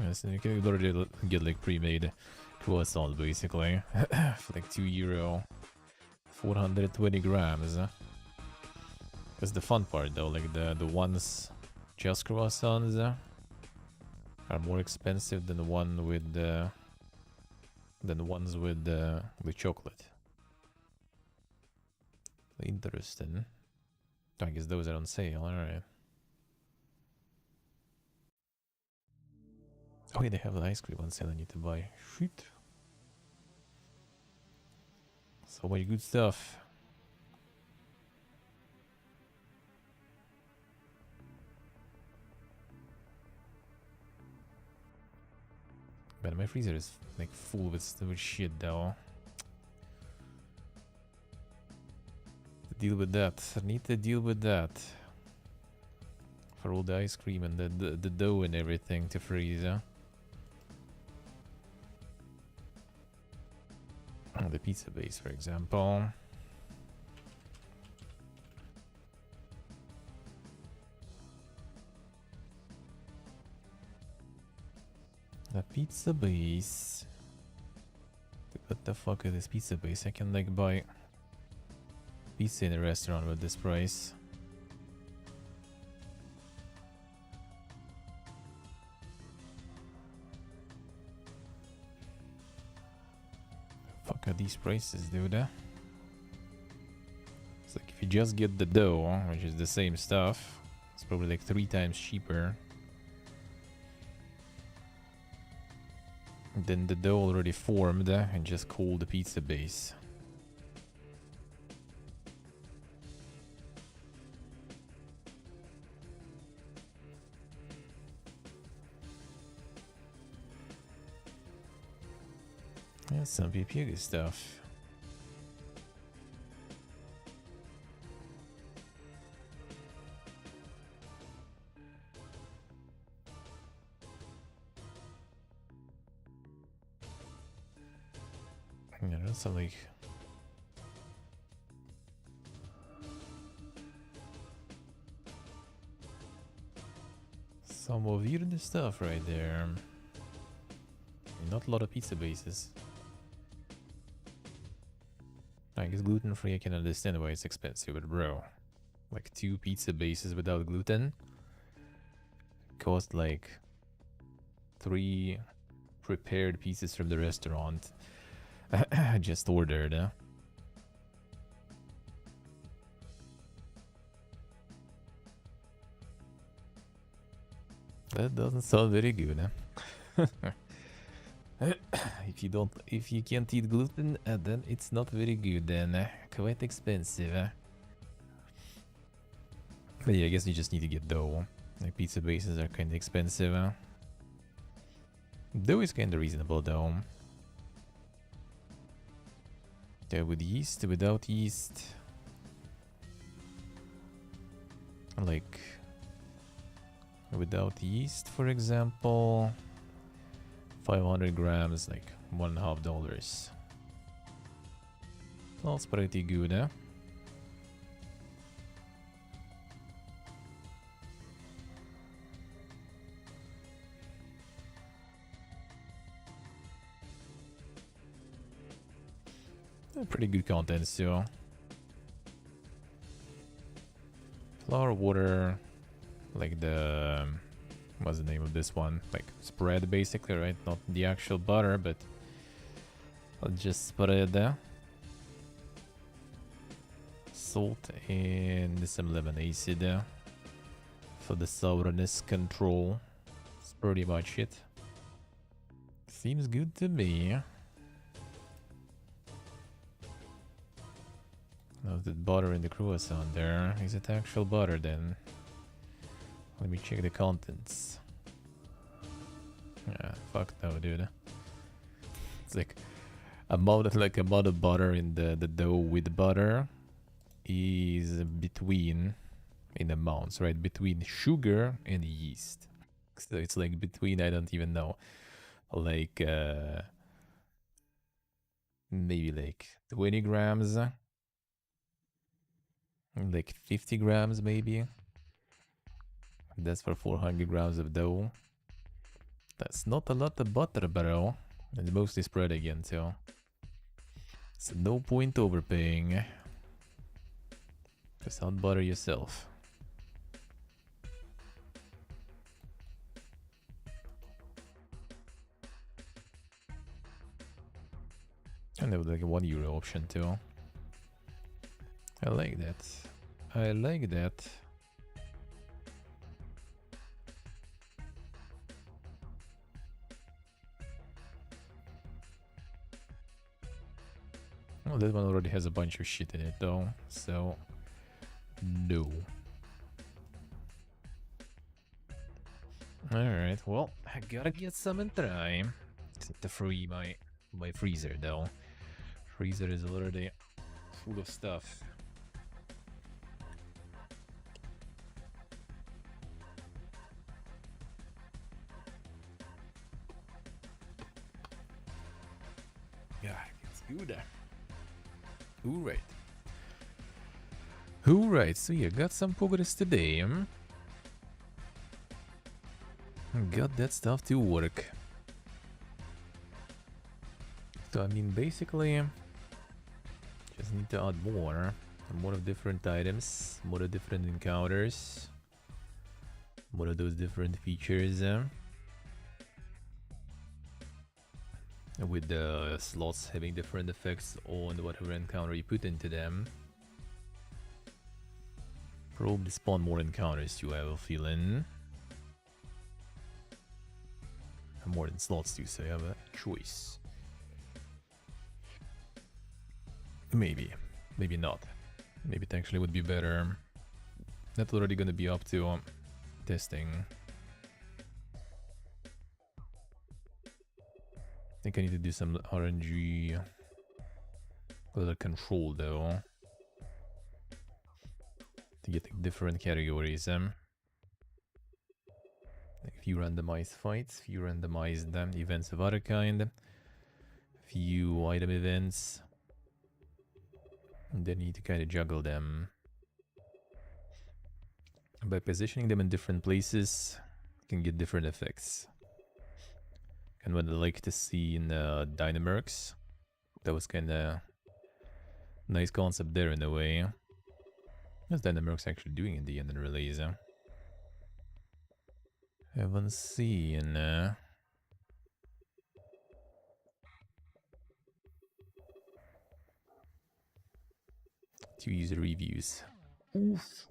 S1: Yes, and you can already get like pre-made croissants basically for like €2, 420 grams. That's the fun part though, like the ones just croissants. are more expensive than the one with the ones with the chocolate. Interesting. I guess those are on sale. All right. Oh, yeah, they have the ice cream on sale. I need to buy. Shit. So much good stuff. Man, my freezer is like full with shit though. To deal with that. I need to deal with that. For all the ice cream and the dough and everything to freeze, huh? Oh, the pizza base, for example. The pizza base. What the fuck is this pizza base? I can like buy pizza in a restaurant with this price. Fuck are these prices, dude? It's like if you just get the dough, which is the same stuff, it's probably like 3 times cheaper. Then the dough already formed and just cool the pizza base. Yeah, some PPG stuff. Yeah, that's some like some weird stuff right there. Not a lot of pizza bases. I guess gluten-free, I can understand why it's expensive, but bro, like 2 pizza bases without gluten cost like 3 prepared pieces from the restaurant I just ordered. That doesn't sound very good, huh? If you can't eat gluten, then it's not very good. Then quite expensive. But yeah, I guess you just need to get dough. Like pizza bases are kind of expensive. Dough is kind of reasonable though. Yeah, with yeast, without yeast, like without yeast, for example. 500 grams, like $1.50. That's pretty good, huh? Pretty good contents too. Flour, water, like the what's the name of this one? Like spread basically, right? Not the actual butter, but I'll just spread there. Salt and some lemon acid for the sourness control. That's pretty much it. Seems good to me. Now the butter in the croissant there. Is it actual butter then? Let me check the contents. Yeah, fuck no, dude. It's like amount of butter in the dough with butter is between in amounts, right? Between sugar and yeast. So it's like between, I don't even know, like maybe like 20 grams, like 50 grams maybe. That's for 400 grams of dough. That's not a lot of butter, bro. And mostly spread again, too. So no point overpaying. Just don't butter yourself. And there was like a €1 option too. I like that. I like that. Well, that one already has a bunch of shit in it though, so no. Alright, well, I gotta get some and try. To free my freezer though. Freezer is already full of stuff. Yeah, it's good. Alright. Alright, so yeah, got some progress today. Got that stuff to work. So I mean, basically, just need to add more of different items, more of different encounters, more of those different features. With the slots having different effects on whatever encounter you put into them. Probably spawn more encounters too, I have a feeling. More than slots too, so you have a choice. Maybe. Maybe not. Maybe it actually would be better. That's already gonna be up to testing. I think I need to do some RNG color control though. To get like, different categories. Like few randomized fights, few randomized events of other kind, few item events. And then you need to kind of juggle them. By positioning them in different places, you can get different effects. And what I like to see in Dynamercs, that was kind of nice concept there in a way. What's Dynamercs actually doing in the end and release? Haven't seen. To user reviews. Oof.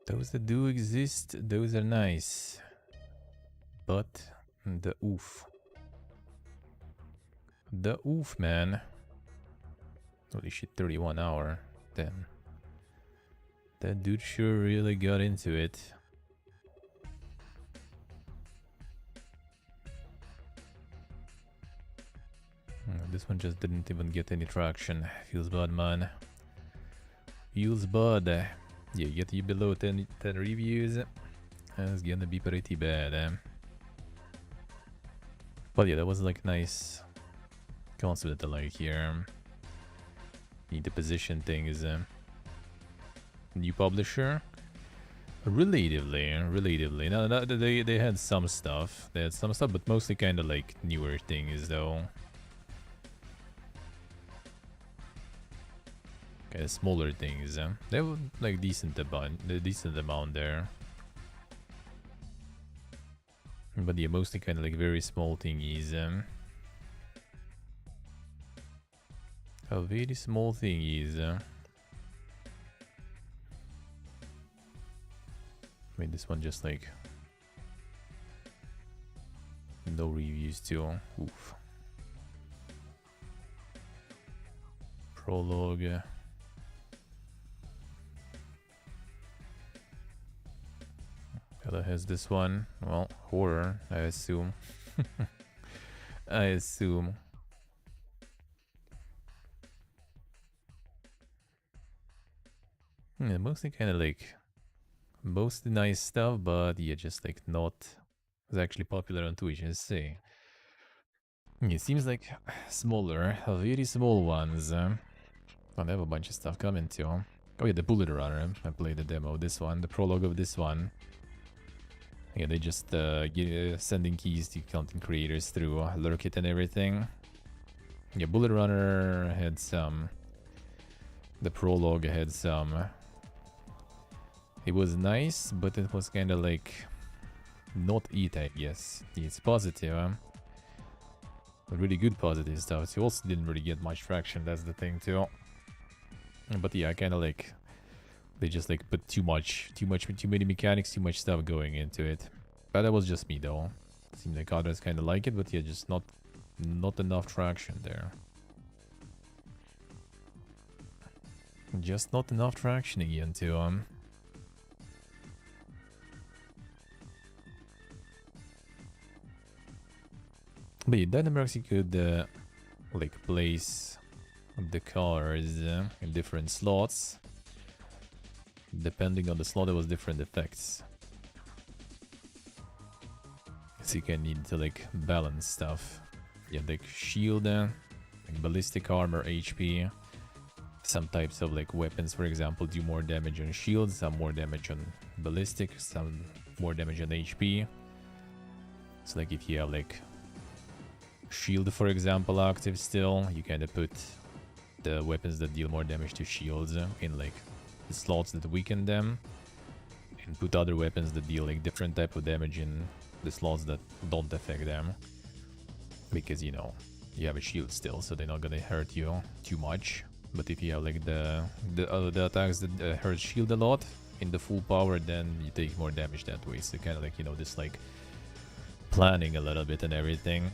S1: Those that do exist, those are nice. But the oof. The oof, man. Holy shit, 31 hour. Damn. That dude sure really got into it. This one just didn't even get any traction. Feels bad, man. Feels bad. Yeah, get you below 10 reviews. That's gonna be pretty bad. But yeah, that was like nice concept that I like here. Need to position things. New publisher. Relatively. No, they had some stuff. They had some stuff, but mostly kind of like newer things though. Kind of smaller things. They were like decent amount there. But yeah, mostly kind of like very small thingies. A very small thingies. I mean, this one just like no reviews too. Oof. Prologue. Other has this one. Well, horror, I assume. I assume. Yeah, mostly kind of like mostly nice stuff, but yeah, just like not was actually popular on Twitch. Let's see. It seems like smaller, very small ones. I have a bunch of stuff coming too. Oh yeah, the Bullet Runner. I played the demo of this one, the prologue of this one. Yeah, they just sending keys to content creators through Lurkit and everything. Yeah, Bullet Runner had some. The prologue had some. It was nice, but it was kind of like Not eat, I guess. It's positive, really good positive stuff. So also didn't really get much traction, that's the thing too. But yeah, I kind of like, they just like put too many mechanics, too much stuff going into it. But that was just me though. Seemed like others kind of like it, but yeah, just not enough traction there. Just not enough traction again to But yeah, Dynamax you could like place the cars in different slots. Depending on the slot, there was different effects. So you can need to like balance stuff. Yeah, like shield, like ballistic armor, HP. Some types of like weapons, for example, do more damage on shield, some more damage on ballistic, some more damage on HP. So like if you have like shield, for example, active still, you kind of put the weapons that deal more damage to shields in like the slots that weaken them, and put other weapons that deal like different type of damage in the slots that don't affect them, because you know you have a shield still, so they're not gonna hurt you too much. But if you have like the attacks that hurt shield a lot in the full power, then you take more damage that way. So kind of like, you know, this like planning a little bit and everything.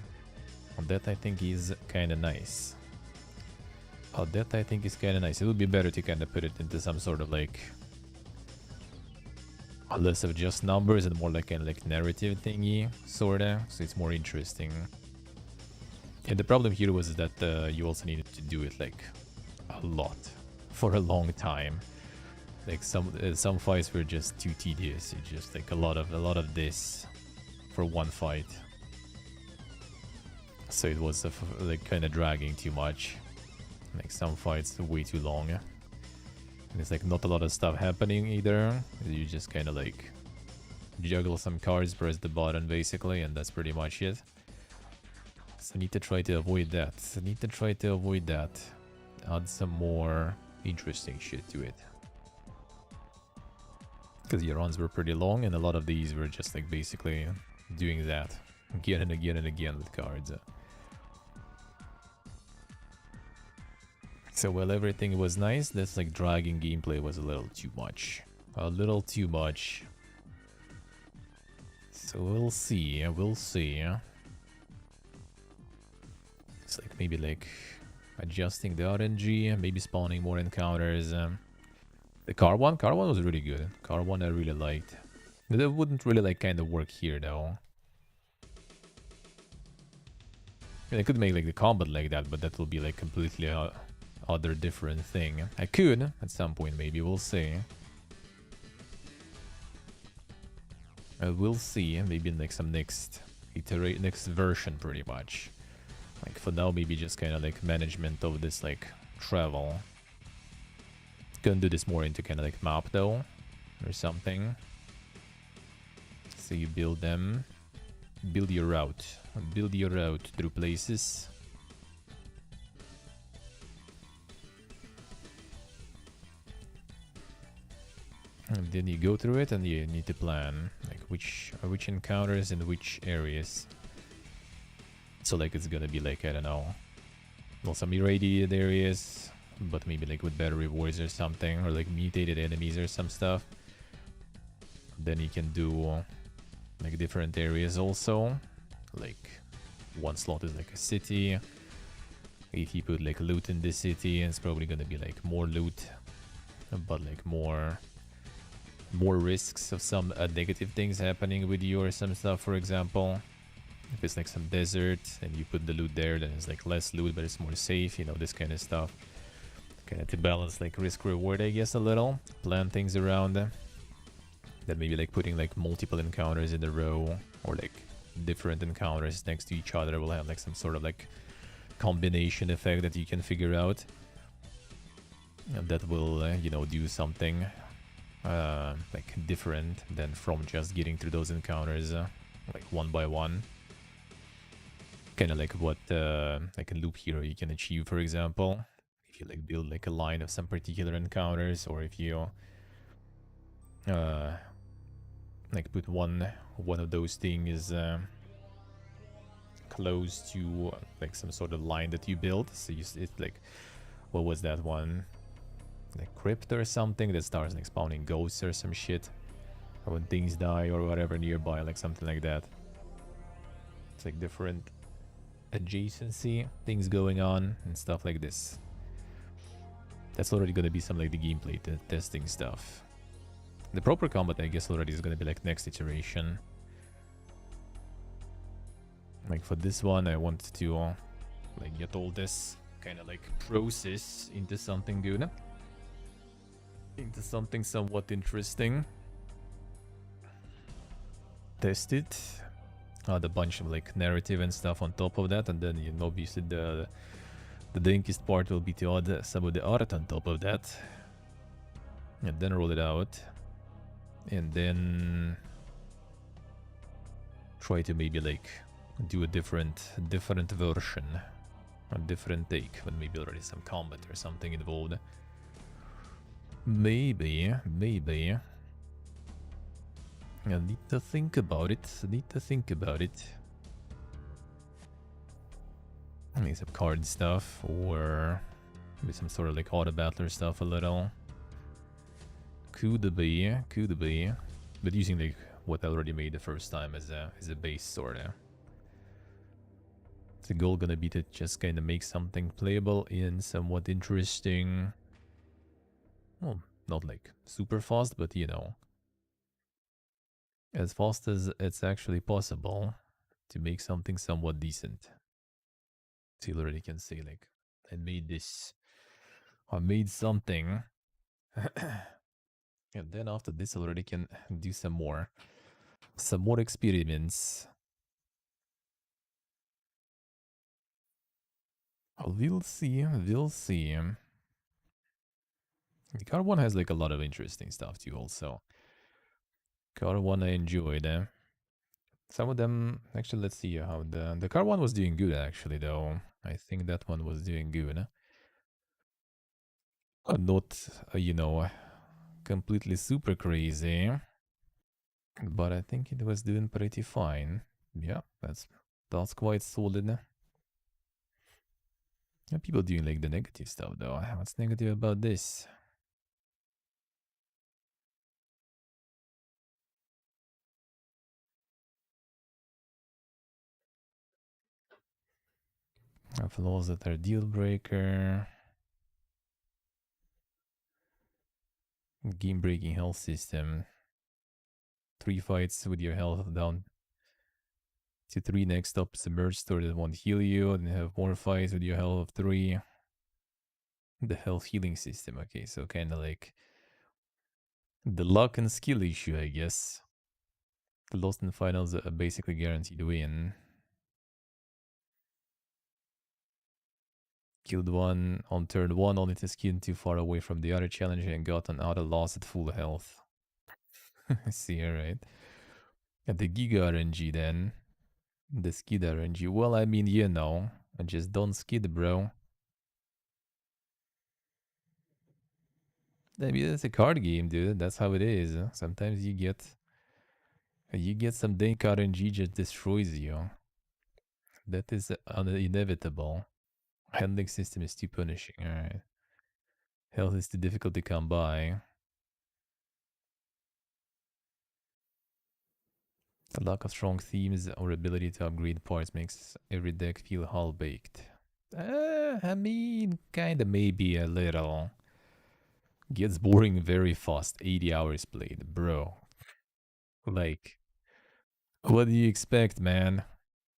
S1: That I think is kind of nice. That I think is kind of nice. It would be better to kind of put it into some sort of like less of just numbers and more like kind of like narrative thingy, sorta. So it's more interesting. And the problem here was that you also needed to do it like a lot for a long time. Like some fights were just too tedious. It's just like a lot of this for one fight. So it was like kind of dragging too much. Like some fights way too long. And it's like not a lot of stuff happening either. You just kind of like juggle some cards, press the button basically, and that's pretty much it. So I need to try to avoid that. Add some more interesting shit to it. Because your runs were pretty long, and a lot of these were just like basically doing that again and again and again with cards. So while everything was nice, this like dragging gameplay was a little too much. So we'll see. It's like maybe like adjusting the RNG, maybe spawning more encounters. The car one was really good. Car one I really liked. That wouldn't really like kind of work here though. I mean, I could make like the combat like that, but that will be like completely other different thing. I could at some point, maybe we'll see. We'll see. Maybe in like some next version, pretty much. Like for now, maybe just kind of like management of this like travel. Gonna do this more into kind of like map though, or something. So you build them, build your route through places. And then you go through it, and you need to plan like which encounters in which areas. So like it's gonna be like, I don't know, well, some irradiated areas, but maybe like with better rewards or something, or like mutated enemies or some stuff. Then you can do like different areas also. Like one slot is like a city. If you put like loot in this city, it's probably gonna be like more loot, but like more risks of some negative things happening with you or some stuff, for example. If it's like some desert and you put the loot there, then it's like less loot, but it's more safe, you know, this kind of stuff. Kind of to balance like risk reward, I guess, a little. Plan things around. Then maybe like putting like multiple encounters in a row, or like different encounters next to each other will have like some sort of like combination effect that you can figure out. And that will, you know, do something like different than from just getting through those encounters like one by one. Kind of like what like a loop hero you can achieve, for example, if you like build like a line of some particular encounters, or if you like put one of those things close to like some sort of line that you build. So it's like, what was that one? Like crypt or something that starts like spawning ghosts or some shit. Or when things die or whatever nearby, like something like that. It's like different adjacency things going on and stuff like this. That's already gonna be some like the gameplay testing stuff. The proper combat, I guess, already is gonna be like next iteration. Like for this one, I wanted to like get all this kind of like process into something good, into something somewhat interesting. Test it, add a bunch of like narrative and stuff on top of that, and then you know, obviously the dankest part will be to add some of the art on top of that, and then roll it out, and then try to maybe like do a different version, a different take, when maybe already some combat or something involved. Maybe. I need to think about it. Maybe some card stuff, or maybe some sort of like auto battler stuff a little. Could be. But using like what I already made the first time as a base sorta. The goal gonna be to just kind of make something playable and somewhat interesting. Well, not like super fast, but you know, as fast as it's actually possible to make something somewhat decent. So you already can say like, I made this, I made something. And then after this I already can do some more experiments. We'll see. The car one has like a lot of interesting stuff too also. Car one I enjoyed. Some of them, actually, let's see how the car one was doing good actually though. I think that one was doing good. Not, you know, completely super crazy, but I think it was doing pretty fine. Yeah, that's quite solid. Yeah, people doing like the negative stuff though. What's negative about this? Flaws that are deal breaker. Game breaking health system. 3 fights with your health down to 3 next up. Submerged store that won't heal you. Then have more fights with your health of 3. The health healing system. Okay, so kind of like the luck and skill issue, I guess. The lost in finals are basically guaranteed win. Killed one on turn 1, only to skin too far away from the other challenger and got an auto loss at full health. I see, alright. At the Giga RNG then. The skid RNG. Well, I mean, you know, I just don't skid, bro. I mean, it's a card game, dude. That's how it is. Sometimes you get some dank RNG just destroys you. That is inevitable. Handling system is too punishing. Alright. Health is too difficult to come by. The lack of strong themes or ability to upgrade parts makes every deck feel half-baked. I mean, kinda maybe a little. Gets boring very fast. 80 hours played, bro. Like, what do you expect, man?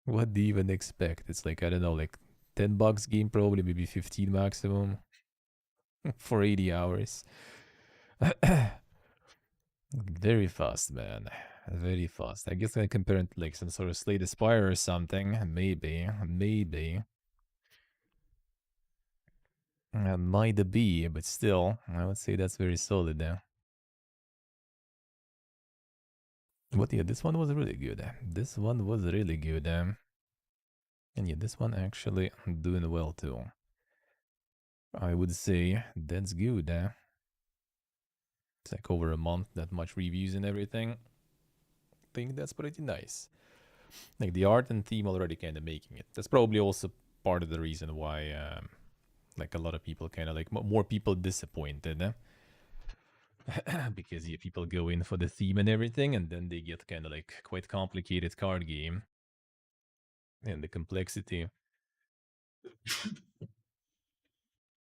S1: What do you even expect? It's like, I don't know, like $10 game probably, maybe 15 maximum for 80 hours. Very fast, man. Very fast. I guess I compare it to like some sort of Slay the Spire or something. Maybe. Might be, but still, I would say that's very solid there. But yeah, this one was really good. This one was really good. And yeah, this one actually doing well too. I would say that's good. It's like over a month, that much reviews and everything. think that's pretty nice. Like the art and theme already kind of making it. That's probably also part of the reason why like a lot of people kind of like more people disappointed. Because yeah, people go in for the theme and everything, and then they get kind of like quite complicated card game, and the complexity,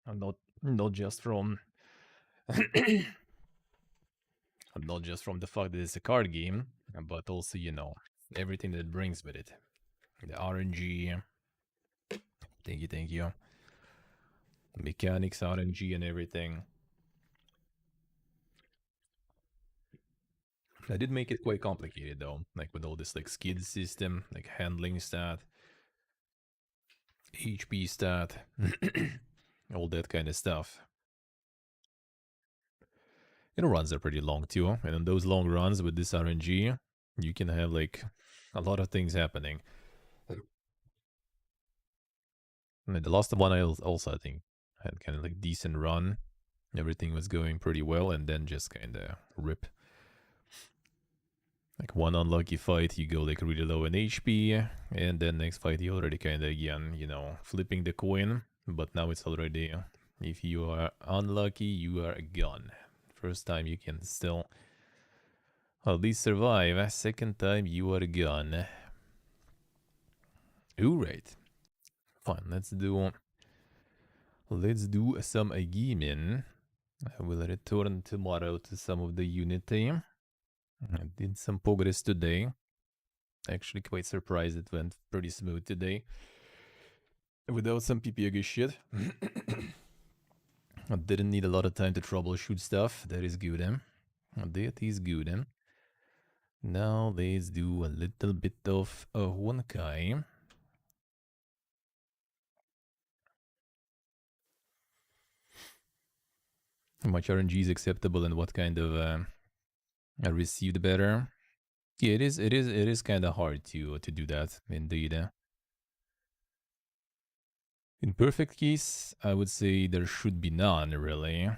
S1: and not just from not just from the fact that it's a card game, but also everything that it brings with it, the RNG. Thank you. Mechanics, RNG, and everything. I did make it quite complicated though, like with all this like skid system, like handling stat, HP stat, all that kind of stuff. And runs are pretty long too, and in those long runs with this RNG, you can have like a lot of things happening. And the last one I also, I think, had kind of like decent run. Everything was going pretty well, and then just kind of rip. Like one unlucky fight, you go like really low in HP, and then next fight you already kind of again, flipping the coin. But now it's already, if you are unlucky, you are gone. First time you can still at least survive. Second time you are gone. Alright. Fine, let's do some gaming. I will return tomorrow to some of the Unity. I did some progress today. Actually quite surprised it went pretty smooth today. Without some PPG shit. I didn't need a lot of time to troubleshoot stuff. That is good, eh? That is good, eh? Now let's do a little bit of Honkai. How much RNG is acceptable and what kind of I received better. Yeah, it is kind of hard to do that indeed. In perfect case, I would say there should be none really.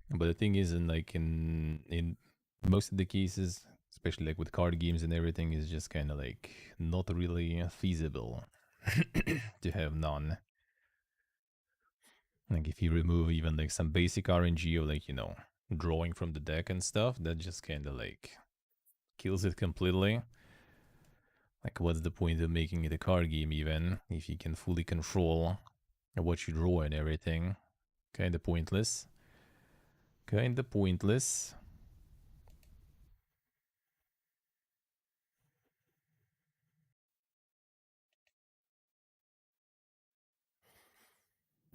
S1: But the thing is, in most of the cases, especially like with card games and everything, is just kind of like not really feasible to have none. Like if you remove even like some basic RNG or like drawing from the deck and stuff, that just kind of like kills it completely. Like what's the point of making it a card game even if you can fully control what you draw and everything? Kinda pointless. Kinda pointless.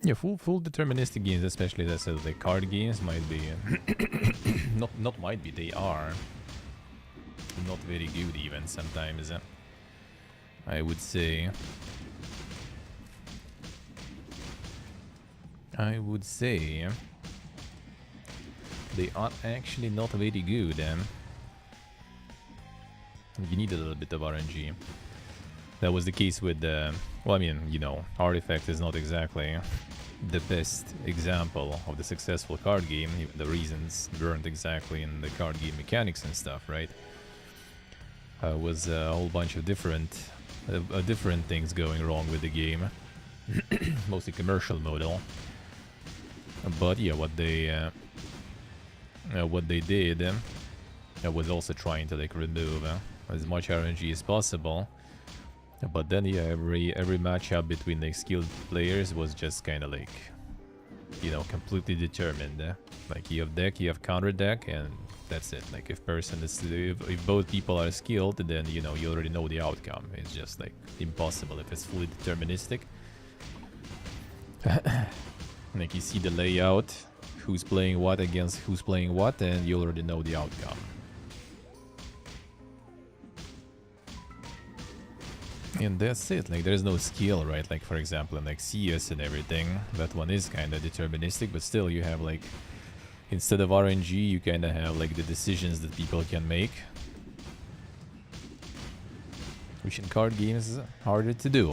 S1: Yeah, full deterministic games, especially that says like card games, might be not might be, they are not very good even sometimes. I would say. They are actually not very good. You need a little bit of RNG. That was the case with well, I mean, Artifact is not exactly the best example of the successful card game. Even the reasons weren't exactly in the card game mechanics and stuff, right? Was a whole bunch of different things going wrong with the game. Mostly commercial model. But yeah, what they did was also trying to like remove as much RNG as possible. But then yeah, every matchup between like skilled players was just kind of like, completely determined. Like you have deck, you have counter deck, and that's it. Like if both people are skilled, then you already know the outcome. It's just like impossible if it's fully deterministic. Like you see the layout, who's playing what against who's playing what, and you already know the outcome. And that's it. Like there's no skill, right? Like for example in like CS and everything, that one is kind of deterministic, but still you have like, instead of RNG, you kind of have like the decisions that people can make, which in card games is harder to do.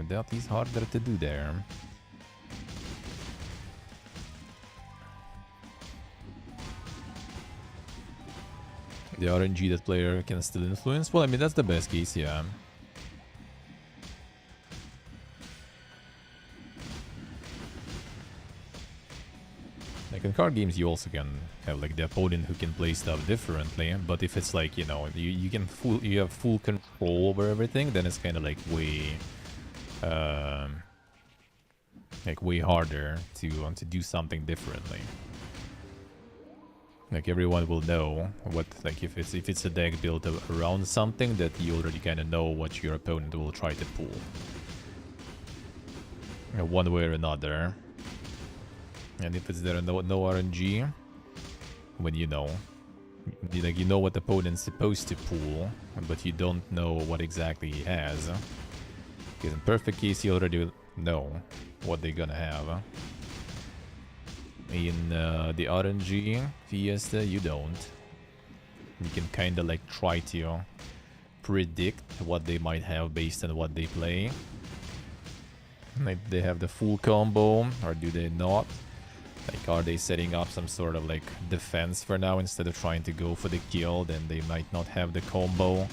S1: That is harder to do there. The RNG that player can still influence. Well, I mean, that's the best case, yeah. Like in card games, you also can have like the opponent who can play stuff differently. But if it's like, you know, you have full control over everything, then it's kind of like way harder to do something differently. Like everyone will know what, like if it's a deck built around something, that you already kind of know what your opponent will try to pull, one way or another. And if it's there no RNG, when you know what the opponent's supposed to pull, but you don't know what exactly he has. Because in perfect case, you already know what they're gonna have. In the RNG Fiesta, you don't. You can kind of like try to predict what they might have based on what they play. Like, they have the full combo, or do they not? Like, are they setting up some sort of like defense for now instead of trying to go for the kill? Then they might not have the combo,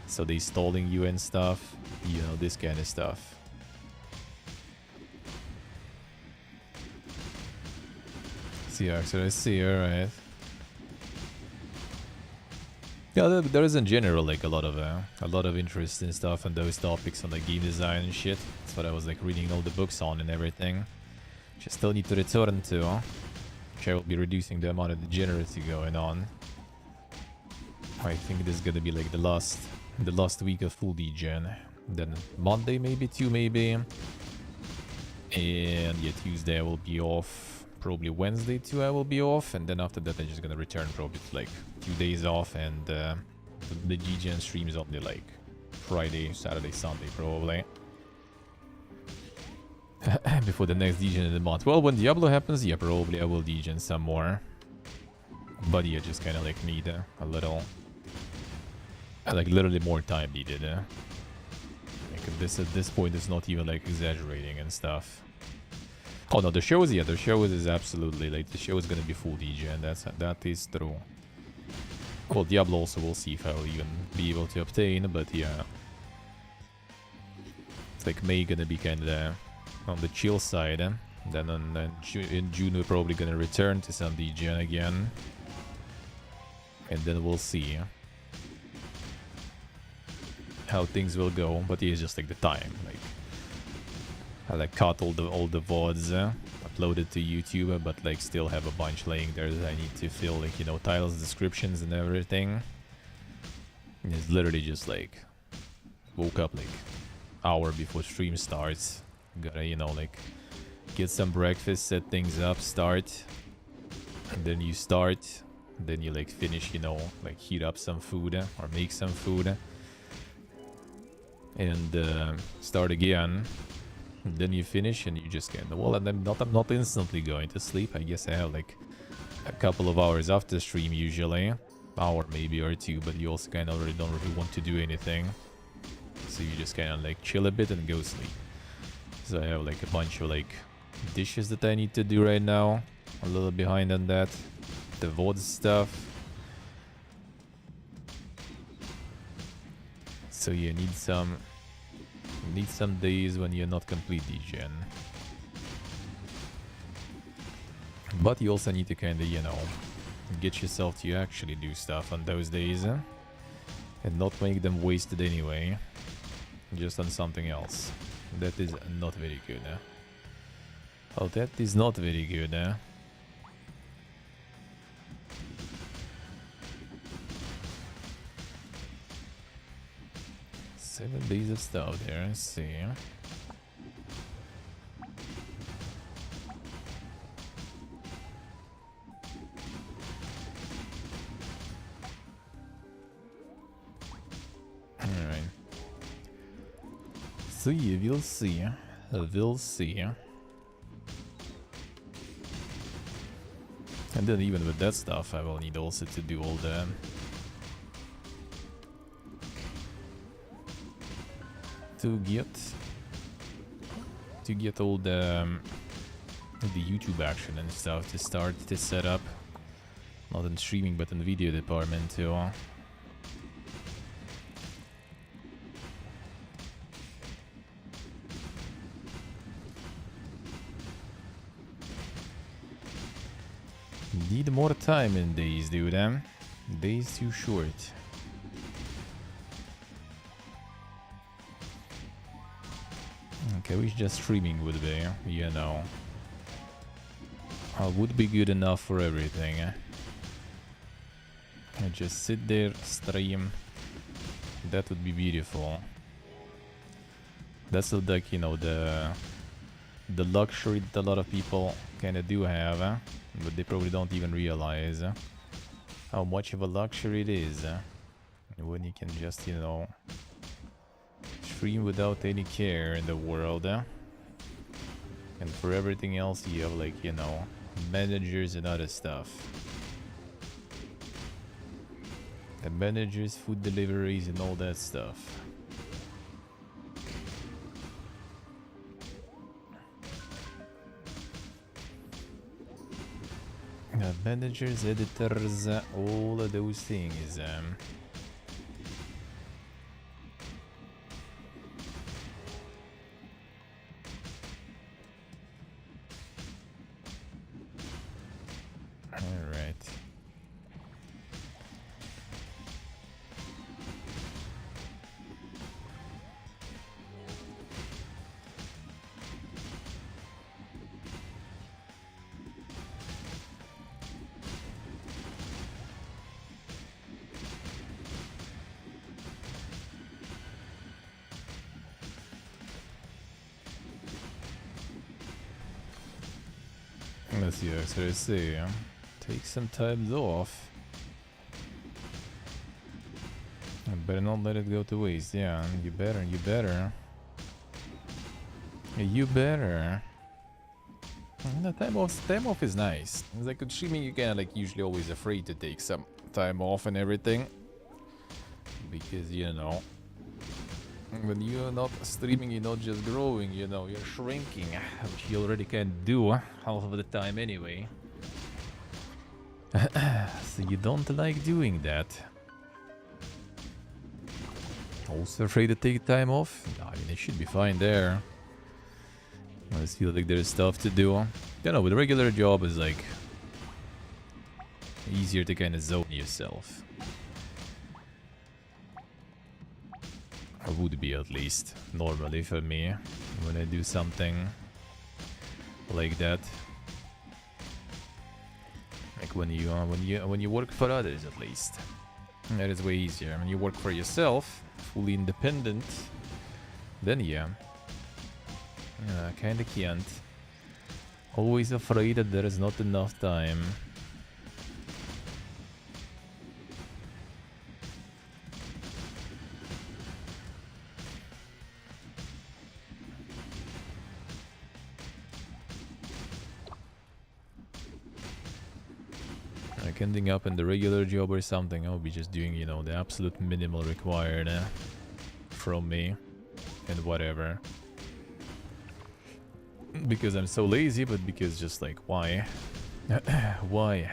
S1: so they stalling you and stuff. You know, this kind of stuff. So I see, alright. Yeah, there is in general like a lot of interest in stuff and those topics on like game design and shit. That's what I was like reading all the books on and everything. Which I still need to return to. Which I will be reducing the amount of degeneracy going on. I think this is gonna be like the last week of full degen. Then Monday maybe, maybe. And yeah, Tuesday I will be off. Probably Wednesday too I will be off. And then after that I'm just gonna return probably to like 2 days off. And the degen streams on the like Friday, Saturday, Sunday probably. Before the next degen in the month. Well, when Diablo happens, yeah, probably I will degen some more. But yeah, just kind of like need a little... like literally more time needed. Like this point is not even like exaggerating and stuff. Oh no, the show is absolutely like, the show is gonna be full degen. That is true. Well, Diablo also, we'll see if I will even be able to obtain, but yeah. It's like May gonna be kind of on the chill side. Then in June we're probably gonna return to some degen again. And then we'll see how things will go. But yeah, it's just like the time. Like, I like cut all the VODs, uploaded to YouTube, but like still have a bunch laying there that I need to fill, like, you know, titles, descriptions and everything. And it's literally just like woke up like hour before stream starts. Gotta, you know, like get some breakfast, set things up, start, and then you start, then you like finish, you know, like heat up some food or make some food, and start again. And then you finish and you just get in the wall, and I'm not instantly going to sleep. I guess I have like a couple of hours after stream usually, hour maybe or two, but you also kind of already don't really want to do anything, so you just kind of like chill a bit and go sleep. So I have like a bunch of like dishes that I need to do right now, a little behind on that, the VOD stuff. So you need some days when you're not complete degen. But you also need to kind of, you know, get yourself to actually do stuff on those days, and not make them wasted anyway, just on something else. That is not very good. Oh, that is not very good. 7 days of stuff there, let's see. Alright. See, we'll see. We'll see. And then even with that stuff, I will need also to do all the... To get all the YouTube action and stuff to start to set up. Not in streaming, but in the video department too. Need more time in days, dude. Days too short. Okay, wish just streaming would be, you know. Would be good enough for everything. I just sit there, stream. That would be beautiful. That's like, you know, the luxury that a lot of people kind of do have, but they probably don't even realize how much of a luxury it is when you can just, you know, stream without any care in the world. And for everything else, you have, like, you know, managers and other stuff. The managers, food deliveries, and all that stuff. Managers, editors, all of those things. All right. Let's see, let's see. Take some time off. I better not let it go to waste. Yeah, you better, you better. You better. No, time off is nice. It's like with streaming, you kind of like usually always afraid to take some time off and everything. Because, you know, when you're not streaming, you're not just growing, you know, you're shrinking, which you already can't do half of the time anyway. So you don't like doing that. Also afraid to take time off? No, I mean, it should be fine there. I just feel like there's stuff to do. You know, with a regular job is like easier to kind of zone yourself. Or would be, at least normally for me when I do something like that. Like when you work for others, at least that is way easier. When you work for yourself, fully independent, then yeah, kinda can't. Always afraid that there is not enough time. Like ending up in the regular job or something, I'll be just doing, you know, the absolute minimal required from me and whatever. Because I'm so lazy, but because just like, why? Why?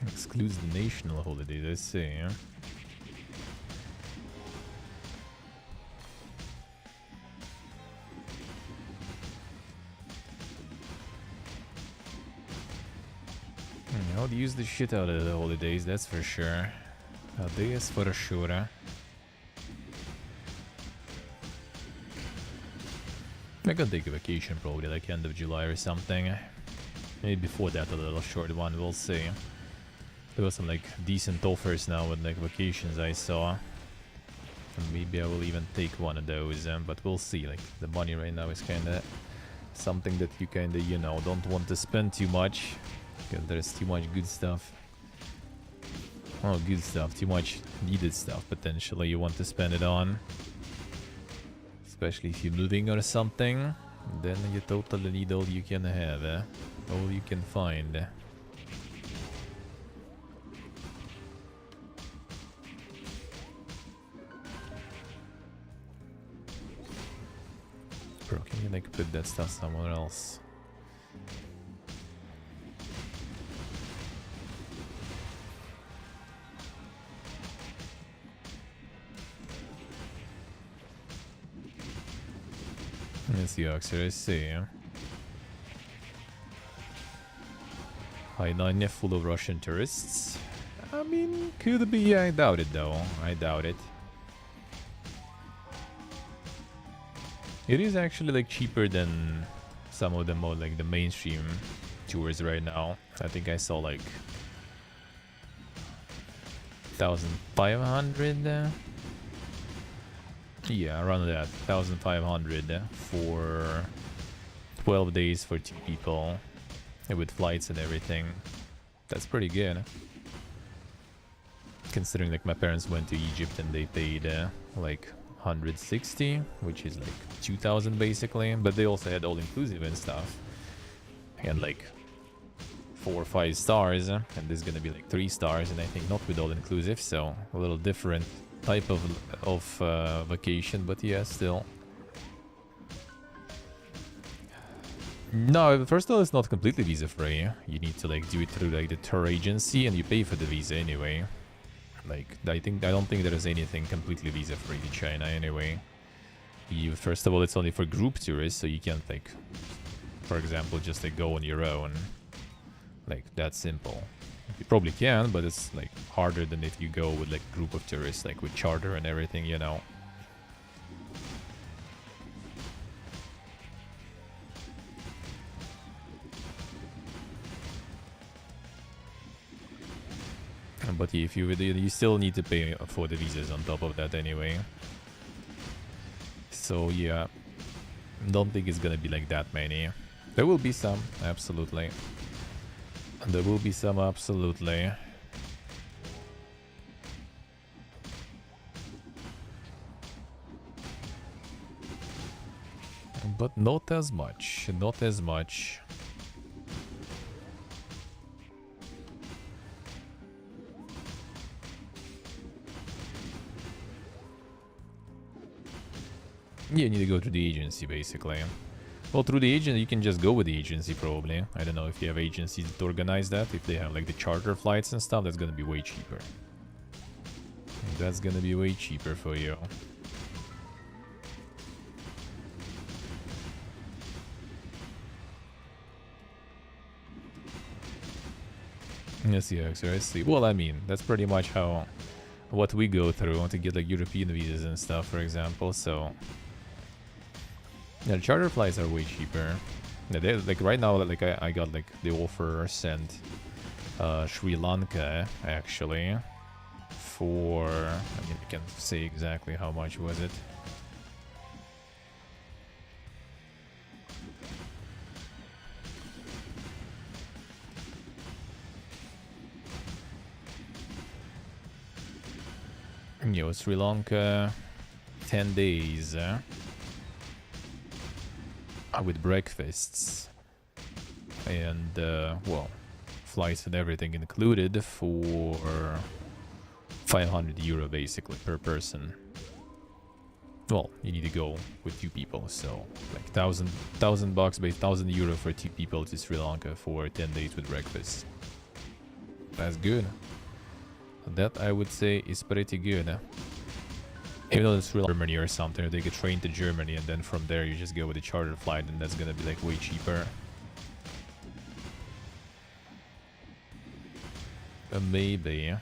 S1: Excludes the national holiday, let's see. I'll use the shit out of the holidays, that's for sure. Days for sure. I can take a vacation probably like end of July or something. Maybe before that a little short one, we'll see. There was some like decent offers now with like vacations I saw. And maybe I will even take one of those, but we'll see. Like the money right now is kinda something that you kinda, you know, don't want to spend too much. Because there's too much good stuff. Oh, good stuff, too much needed stuff potentially you want to spend it on. Especially if you're moving or something, then you totally need all you can have, all you can find. Bro, can you like put that stuff somewhere else? Yes, the Oxer, I see. Hainan full of Russian tourists. I mean, could be. I doubt it, though. I doubt it. It is actually like cheaper than some of the more like the mainstream tours right now. I think I saw like 1,500. Yeah, around that 1,500 for 12 days for 2 people, and with flights and everything. That's pretty good. Considering like my parents went to Egypt and they paid like 160, which is like 2,000 basically, but they also had all inclusive and stuff, and like 4 or 5 stars, and this is gonna be like 3 stars, and I think not with all inclusive, so a little different type of vacation, but yeah, still. No, first of all, it's not completely visa free. You need to like do it through like the tour agency, and you pay for the visa anyway. Like I don't think there is anything completely visa free to China anyway. You first of all, it's only for group tourists, so you can't like, for example, just like go on your own. Like that simple. You probably can, but it's like harder than if you go with like a group of tourists, like with charter and everything, you know. But if you still need to pay for the visas on top of that anyway. So yeah, don't think it's gonna be like that many. There will be some, absolutely. There will be some, absolutely. But not as much, not as much. Yeah, you need to go to the agency, basically. Well, through the agent, you can just go with the agency, probably. I don't know if you have agencies that organize that. If they have, like, the charter flights and stuff, that's gonna be way cheaper. That's gonna be way cheaper for you. Yes, yeah, I see. Well, I mean, that's pretty much how... what we go through to get, like, European visas and stuff, for example, so... Yeah, the charter flights are way cheaper. Yeah, they, like right now, like I got like the offer sent Sri Lanka actually for, I mean, I can say exactly how much was it. Yeah, Sri Lanka, 10 days. With breakfasts and well, flights and everything included for 500 euro basically per person. Well, you need to go with 2 people, so like 1,000 bucks, by 1,000 euro for 2 people to Sri Lanka for 10 days with breakfast. That's good. That I would say is pretty good. Even though it's real Germany or something, or they get trained to Germany and then from there you just go with a charter flight, and that's gonna be like way cheaper. Maybe.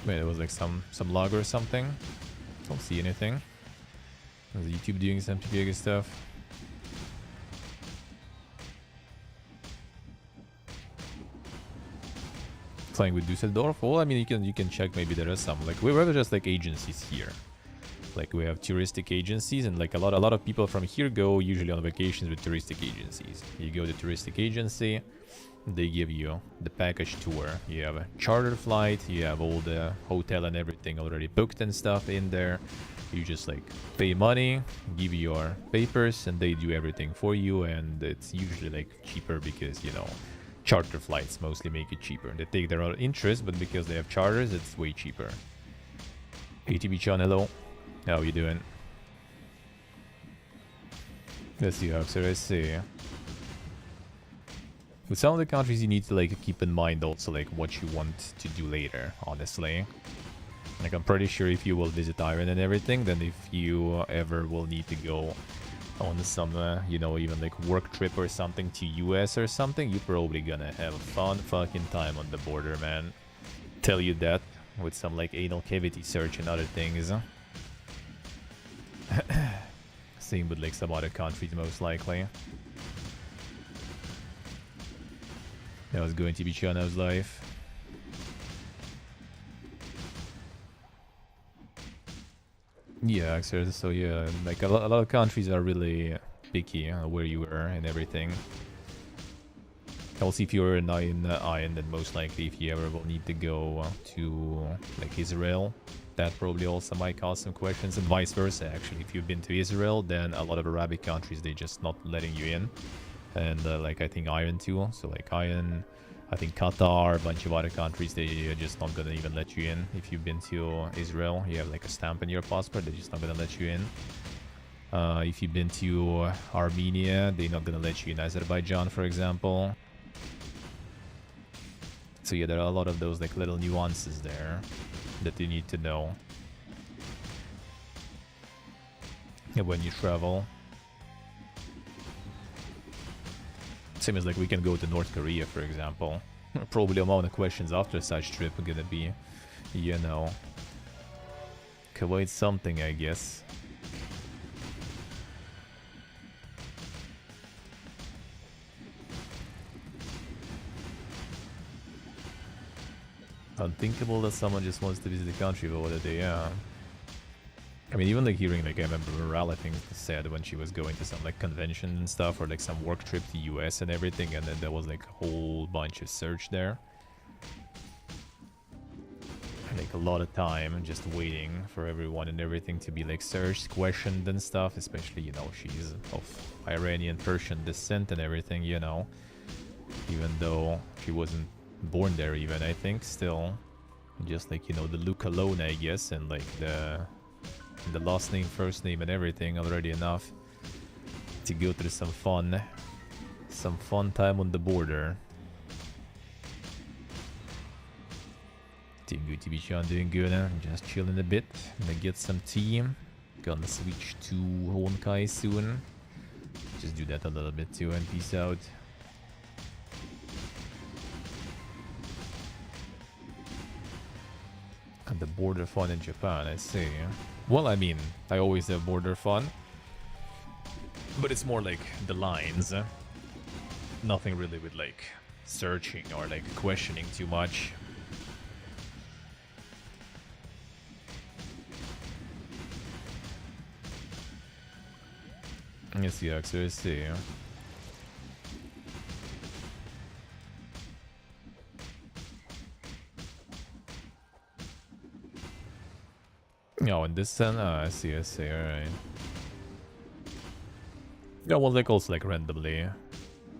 S1: Wait, it was like some log or something. Don't see anything. Was YouTube doing some big stuff? Flying with Dusseldorf. Well, I mean, you can check. Maybe there are some. Like we have just like agencies here. Like we have touristic agencies, and like a lot of people from here go usually on vacations with touristic agencies. You go to touristic agency, they give you the package tour. You have a charter flight, you have all the hotel and everything already booked and stuff in there. You just like pay money, give your papers, and they do everything for you. And it's usually like cheaper because, you know, charter flights mostly make it cheaper. They take their own interest, but because they have charters, it's way cheaper. ATB-chan, hello. How you doing? Let's see, Huxer, let's see. With some of the countries, you need to like keep in mind also like what you want to do later, honestly. Like, I'm pretty sure if you will visit Ireland and everything, then if you ever will need to go on some, you know, even like work trip or something to US or something, you're probably gonna have a fun fucking time on the border, man. Tell you that, with some like anal cavity search and other things. Same with like some other countries, most likely. That was going to be Chana's life. Yeah, so yeah, like a lot of countries are really picky where you are and everything. Also, if you're in Iron, then most likely if you ever will need to go to like Israel, that probably also might cause some questions, and vice versa. Actually, if you've been to Israel, then a lot of Arabic countries, they just not letting you in. And like I think Iron too, so like Iron, I think Qatar, a bunch of other countries, they are just not gonna even let you in. If you've been to Israel, you have like a stamp in your passport, they're just not gonna let you in. If you've been to Armenia, they're not gonna let you in Azerbaijan, for example. So yeah, there are a lot of those like little nuances there that you need to know when you travel. Same as like we can go to North Korea, for example. Probably amount of questions after such trip are gonna be, you know, quite something, I guess. Unthinkable that someone just wants to visit the country, but what a day, yeah. I mean, even like hearing, like, I remember Morale, I think, said when she was going to some like convention and stuff, or like some work trip to US and everything, and then there was like a whole bunch of search there. Like a lot of time just waiting for everyone and everything to be like searched, questioned and stuff, especially, you know, she's of Iranian Persian descent and everything, you know. Even though she wasn't born there even, I think, still. Just like, you know, the look alone, I guess, and like the last name, first name and everything already enough to go through some fun time on the border. Doing good, TB-chan, doing good. Just chilling a bit. Gonna get some tea. Gonna switch to Honkai soon. Just do that a little bit too and peace out. And the border fun in Japan, I see. Well, I mean, I always have border fun. But it's more like the lines. Nothing really with like searching or like questioning too much. Yes, the Axer, I see. Oh, in this sense, I see, alright. Yeah, well, like also like randomly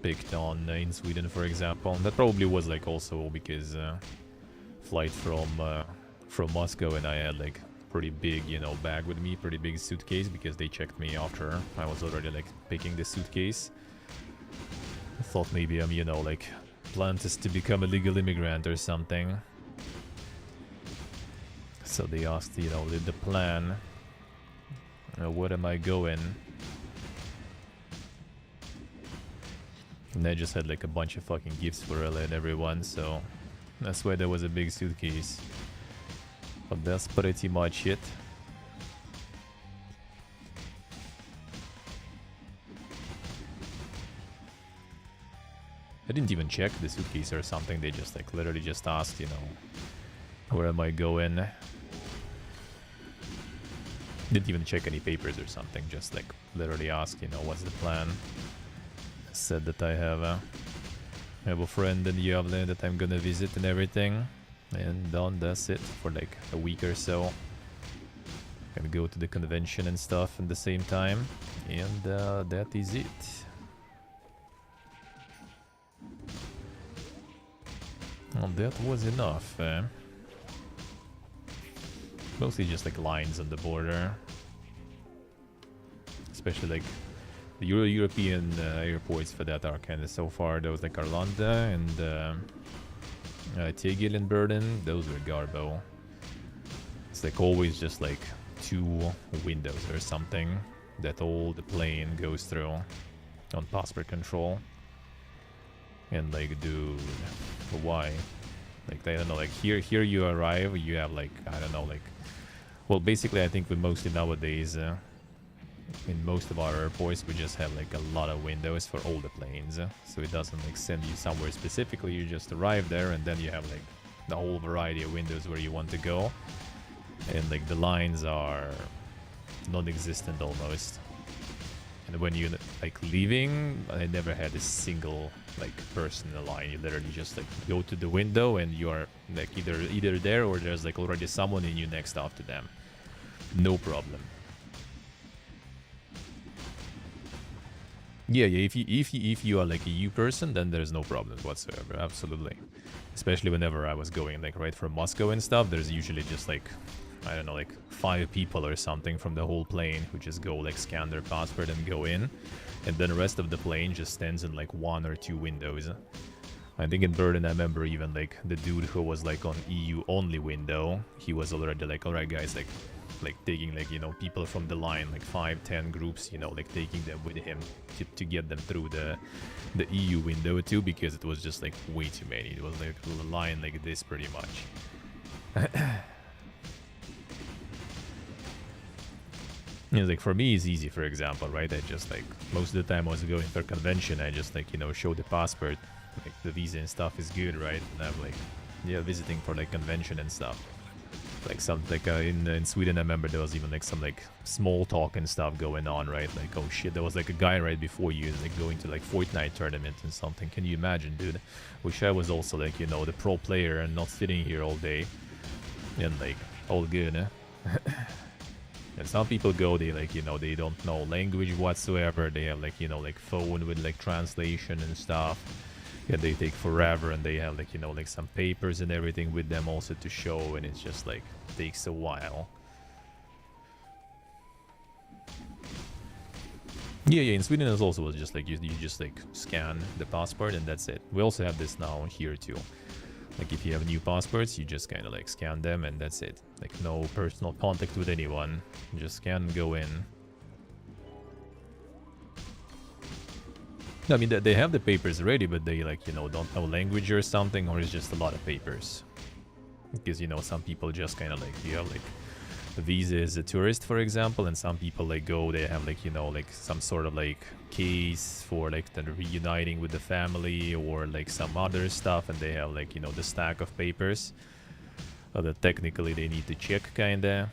S1: picked on in Sweden, for example. That probably was like also because flight from Moscow, and I had like pretty big, you know, bag with me, pretty big suitcase, because they checked me after I was already like picking the suitcase. I thought maybe I'm, you know, like planned to become a legal immigrant or something. So they asked, you know, the plan, where am I going? And I just had like a bunch of fucking gifts for Ella and everyone, so that's why there was a big suitcase. But that's pretty much it. I didn't even check the suitcase or something, they just like literally just asked, you know, where am I going? Didn't even check any papers or something, just like literally asked, you know, what's the plan? Said that I have I have a friend in Diablo that I'm gonna visit and everything. And done, that's it for like a week or so. Gonna go to the convention and stuff at the same time. And that is it. Well, that was enough. Mostly just like lines on the border. Especially like the European airports for that are kind of so far. Those like Arlanda and Tegel and Burden. Those were Garbo. It's like always just like 2 windows or something that all the plane goes through on passport control. And like, dude, why? Like, I don't know, like here you arrive, you have like, I don't know, like, well, basically I think we mostly nowadays, in most of our airports, we just have like a lot of windows for all the planes. So it doesn't like send you somewhere specifically, you just arrive there and then you have like the whole variety of windows where you want to go. And like the lines are non-existent almost. And when you like leaving, I never had a single like person in the line. You literally just like go to the window and you are like either there or there's like already someone in you next after them. No problem. Yeah, if you are like a EU person, then there's no problem whatsoever. Absolutely. Especially whenever I was going like right from Moscow and stuff, there's usually just like, I don't know, like 5 people or something from the whole plane who just go like scan their passport and go in. And then the rest of the plane just stands in like 1 or 2 windows. I think in Berlin I remember even like the dude who was like on EU only window, he was already like, alright guys, like taking like, you know, people from the line, like 5-10 groups, you know, like taking them with him to get them through the EU window too, because it was just like way too many. It was like a line like this pretty much. You know, like for me it's easy, for example, right? I just like most of the time I was going for convention, I just like, you know, show the passport, like the visa and stuff is good, right? And I'm like, yeah, visiting for like convention and stuff. Like some like in Sweden I remember there was even like some like small talk and stuff going on, right? Like, oh shit, there was like a guy right before you like going to like Fortnite tournament and something. Can you imagine, dude? Wish I was also like, you know, the pro player and not sitting here all day and like all good, eh? And some people go, they like, you know, they don't know language whatsoever. They have like, you know, like phone with like translation and stuff. And they take forever, and they have like, you know, like some papers and everything with them also to show, and it's just like takes a while. Yeah, in Sweden it also was just like you just like scan the passport and that's it. We also have this now here too. Like if you have new passports, you just kind of like scan them and that's it. Like no personal contact with anyone. You just scan and go in. I mean, they have the papers ready, but they like, you know, don't know language or something, or it's just a lot of papers. Because, you know, some people just kind of like, you have like a visa as a tourist, for example, and some people like go, they have like, you know, like some sort of like case for like the reuniting with the family or like some other stuff, and they have like, you know, the stack of papers that technically they need to check, kinda.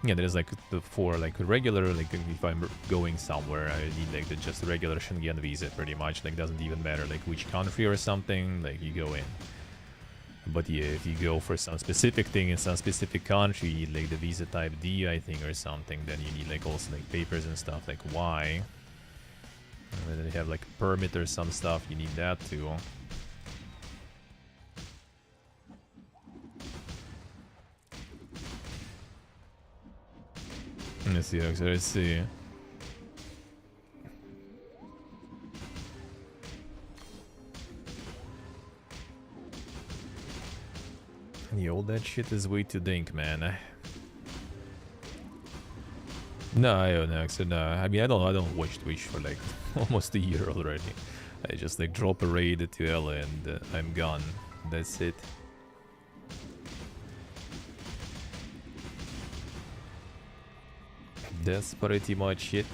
S1: Yeah, there's like for like regular, like if I'm going somewhere, I need like the just regular Schengen visa pretty much. Like doesn't even matter like which country or something, like you go in. But yeah, if you go for some specific thing in some specific country, you need like the visa type D, I think, or something, then you need like also like papers and stuff like Y. And then you have like a permit or some stuff, you need that too. Let's see, let's see. Yo, that shit is way too dink, man. No, I don't know. So no, I mean, I don't watch Twitch for like almost a year already. I just like drop a raid to Ella and I'm gone. That's it. That's pretty much it.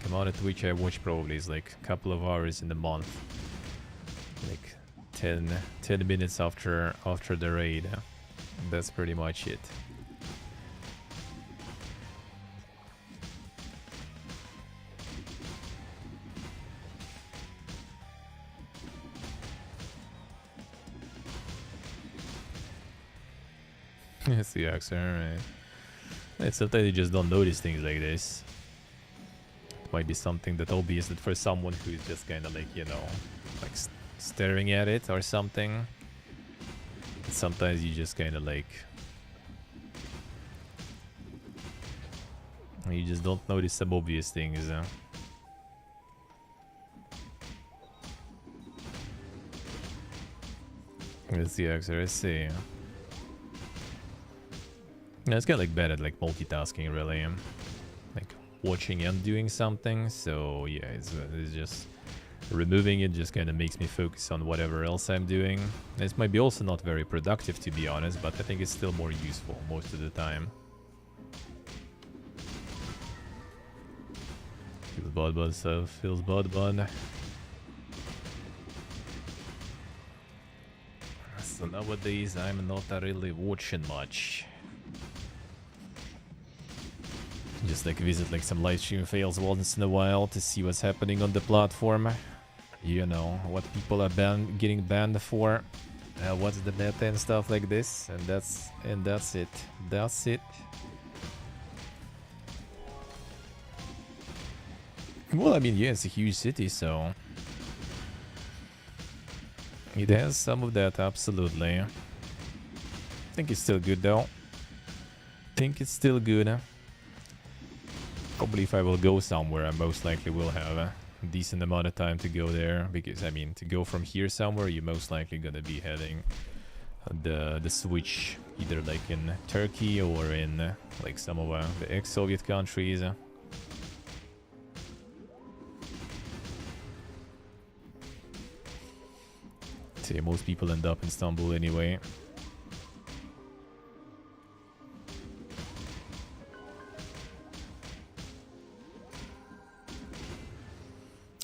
S1: Come on, at Twitch I watch probably is like a couple of hours in a month. Like 10 minutes after the raid. That's pretty much it. It's the Axer, alright. Sometimes you just don't notice things like this. It might be something that obvious that for someone who's just kind of like, you know, like staring at it or something. But sometimes you just kind of like... You just don't notice some obvious things. Let's see, Axer, let's see. Yeah, it's kind of like bad at like multitasking, really. Like watching and doing something. So yeah, it's just removing it just kind of makes me focus on whatever else I'm doing. This might be also not very productive, to be honest, but I think it's still more useful most of the time. Feels bad, bud. So feels bad, bud. So nowadays I'm not really watching much. Just like visit like some live stream fails once in a while to see what's happening on the platform. You know, what people are getting banned for. What's the meta and stuff like this. And that's it. That's it. Well, I mean, yeah, it's a huge city, so... It has some of that, absolutely. I think it's still good, though. Think it's still good. Probably if I will go somewhere, I most likely will have a decent amount of time to go there. Because, I mean, to go from here somewhere, you're most likely gonna be heading the switch. Either like in Turkey or in like some of the ex-Soviet countries. Say most people end up in Istanbul anyway.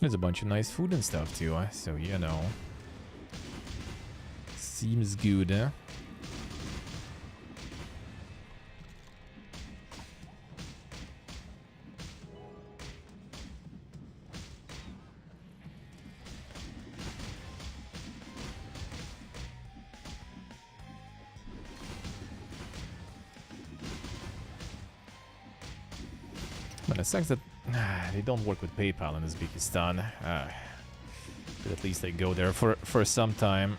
S1: There's a bunch of nice food and stuff too, so you know. Seems good, eh? But it sucks that they don't work with PayPal in Uzbekistan. But at least they go there for some time.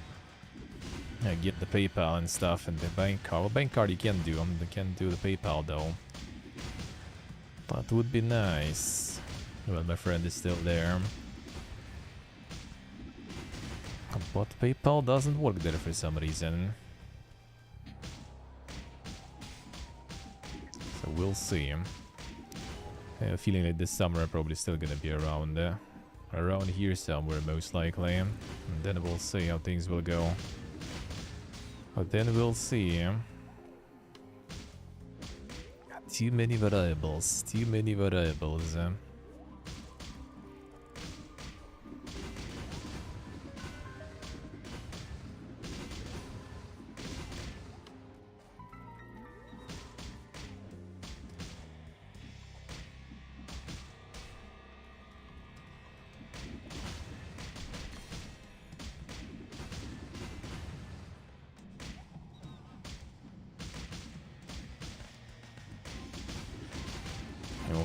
S1: Get the PayPal and stuff and the bank card. Well, bank card you can do. They can't do the PayPal though. But would be nice. Well, my friend is still there. But PayPal doesn't work there for some reason. So we'll see. I have a feeling that this summer I'm probably still gonna be around here somewhere most likely. And then we'll see how things will go. But then we'll see. Too many variables. Too many variables.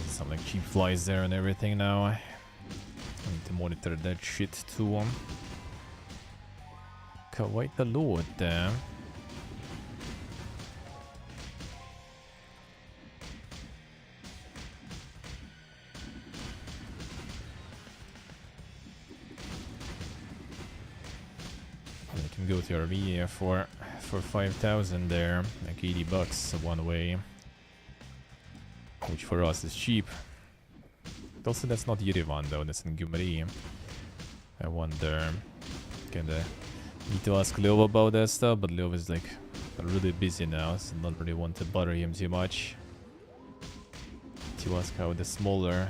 S1: Some like cheap flies there and everything now. I need to monitor that shit too. Quite a lot there. I can go to Armenia for 5,000 there, like 80 bucks one way. Which for us is cheap. But also that's not Yerevan though, that's in Gyumri. I wonder. Kinda need to ask Leo about that stuff, but Leo is like really busy now, so not really want to bother him too much. To ask how the smaller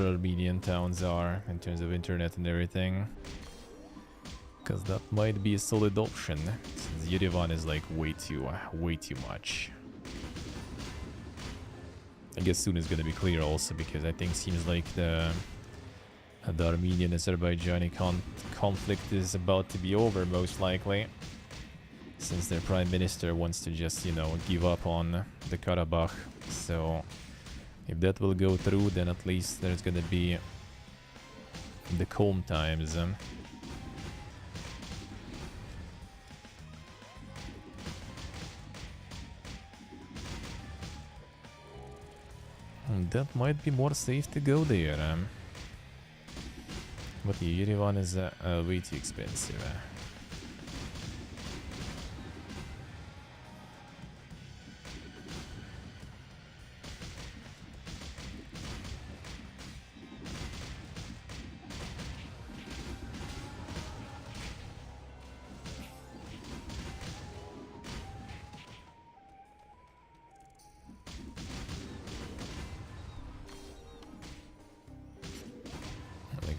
S1: Armenian towns are in terms of internet and everything. Cause that might be a solid option, since Yerevan is like way too much. I guess soon it's gonna be clear also, because I think seems like the Armenian-Azerbaijani conflict is about to be over most likely. since their prime minister wants to just, you know, give up on the Karabakh. So if that will go through, then at least there's gonna be the calm times. That might be more safe to go there. But Yerevan is way too expensive.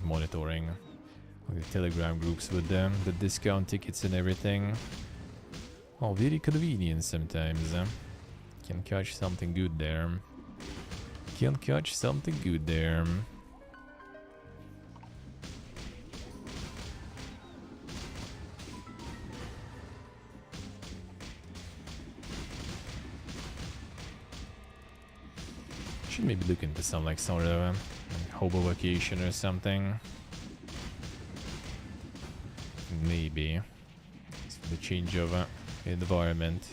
S1: Monitoring the Telegram groups with them, the discount tickets and everything. Oh, very convenient sometimes. Can catch something good there. Can catch something good there. Should maybe look into some like sort of hobo vacation or something. Maybe. It's for the change of environment.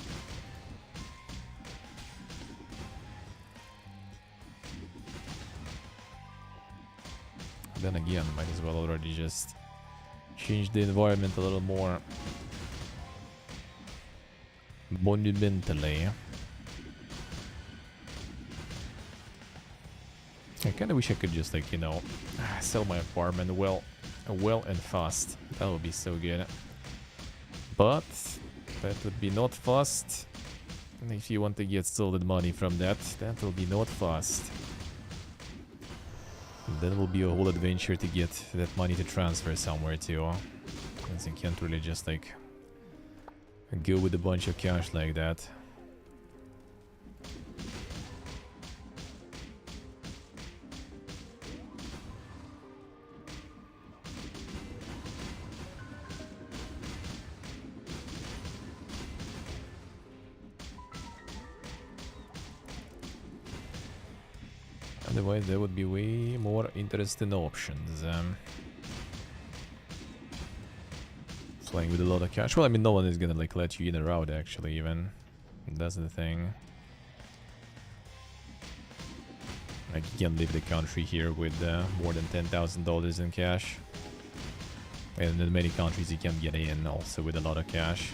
S1: Then again, might as well already just change the environment a little more monumentally. I kinda wish I could just, like, you know, sell my apartment well and fast. That would be so good. But that would be not fast. And if you want to get solid money from that, that will be not fast. That will be a whole adventure to get that money to transfer somewhere to. Because you can't really just, like, go with a bunch of cash like that. Otherwise, there would be way more interesting options. Playing with a lot of cash. Well, I mean, no one is gonna like let you in or out, actually, even. That's the thing. Like, you can leave the country here with more than $10,000 in cash. And in many countries, you can get in also with a lot of cash.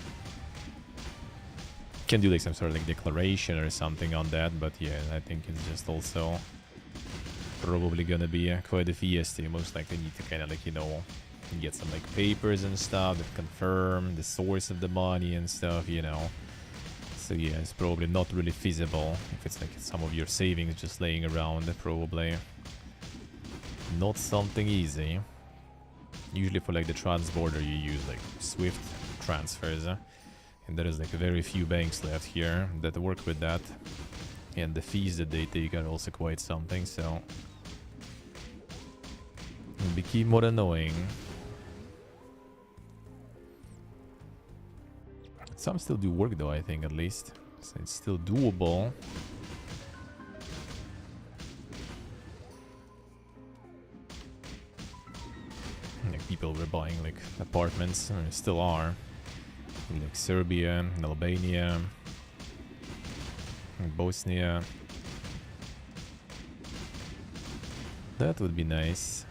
S1: You can do like some sort of like declaration or something on that, but yeah, I think it's just also probably gonna be quite a fiesta. You most likely need to kind of like, you know, get some like papers and stuff that confirm the source of the money and stuff, you know. So yeah, it's probably not really feasible if it's like some of your savings just laying around. Probably not something easy. Usually for like the trans-border you use like Swift transfers, and there is like very few banks left here that work with that, and the fees that they take are also quite something, so it'll become more annoying. Some still do work though, I think, at least, so it's still doable. Like people were buying like apartments, or still are, in like Serbia, and Albania, and Bosnia. That would be nice.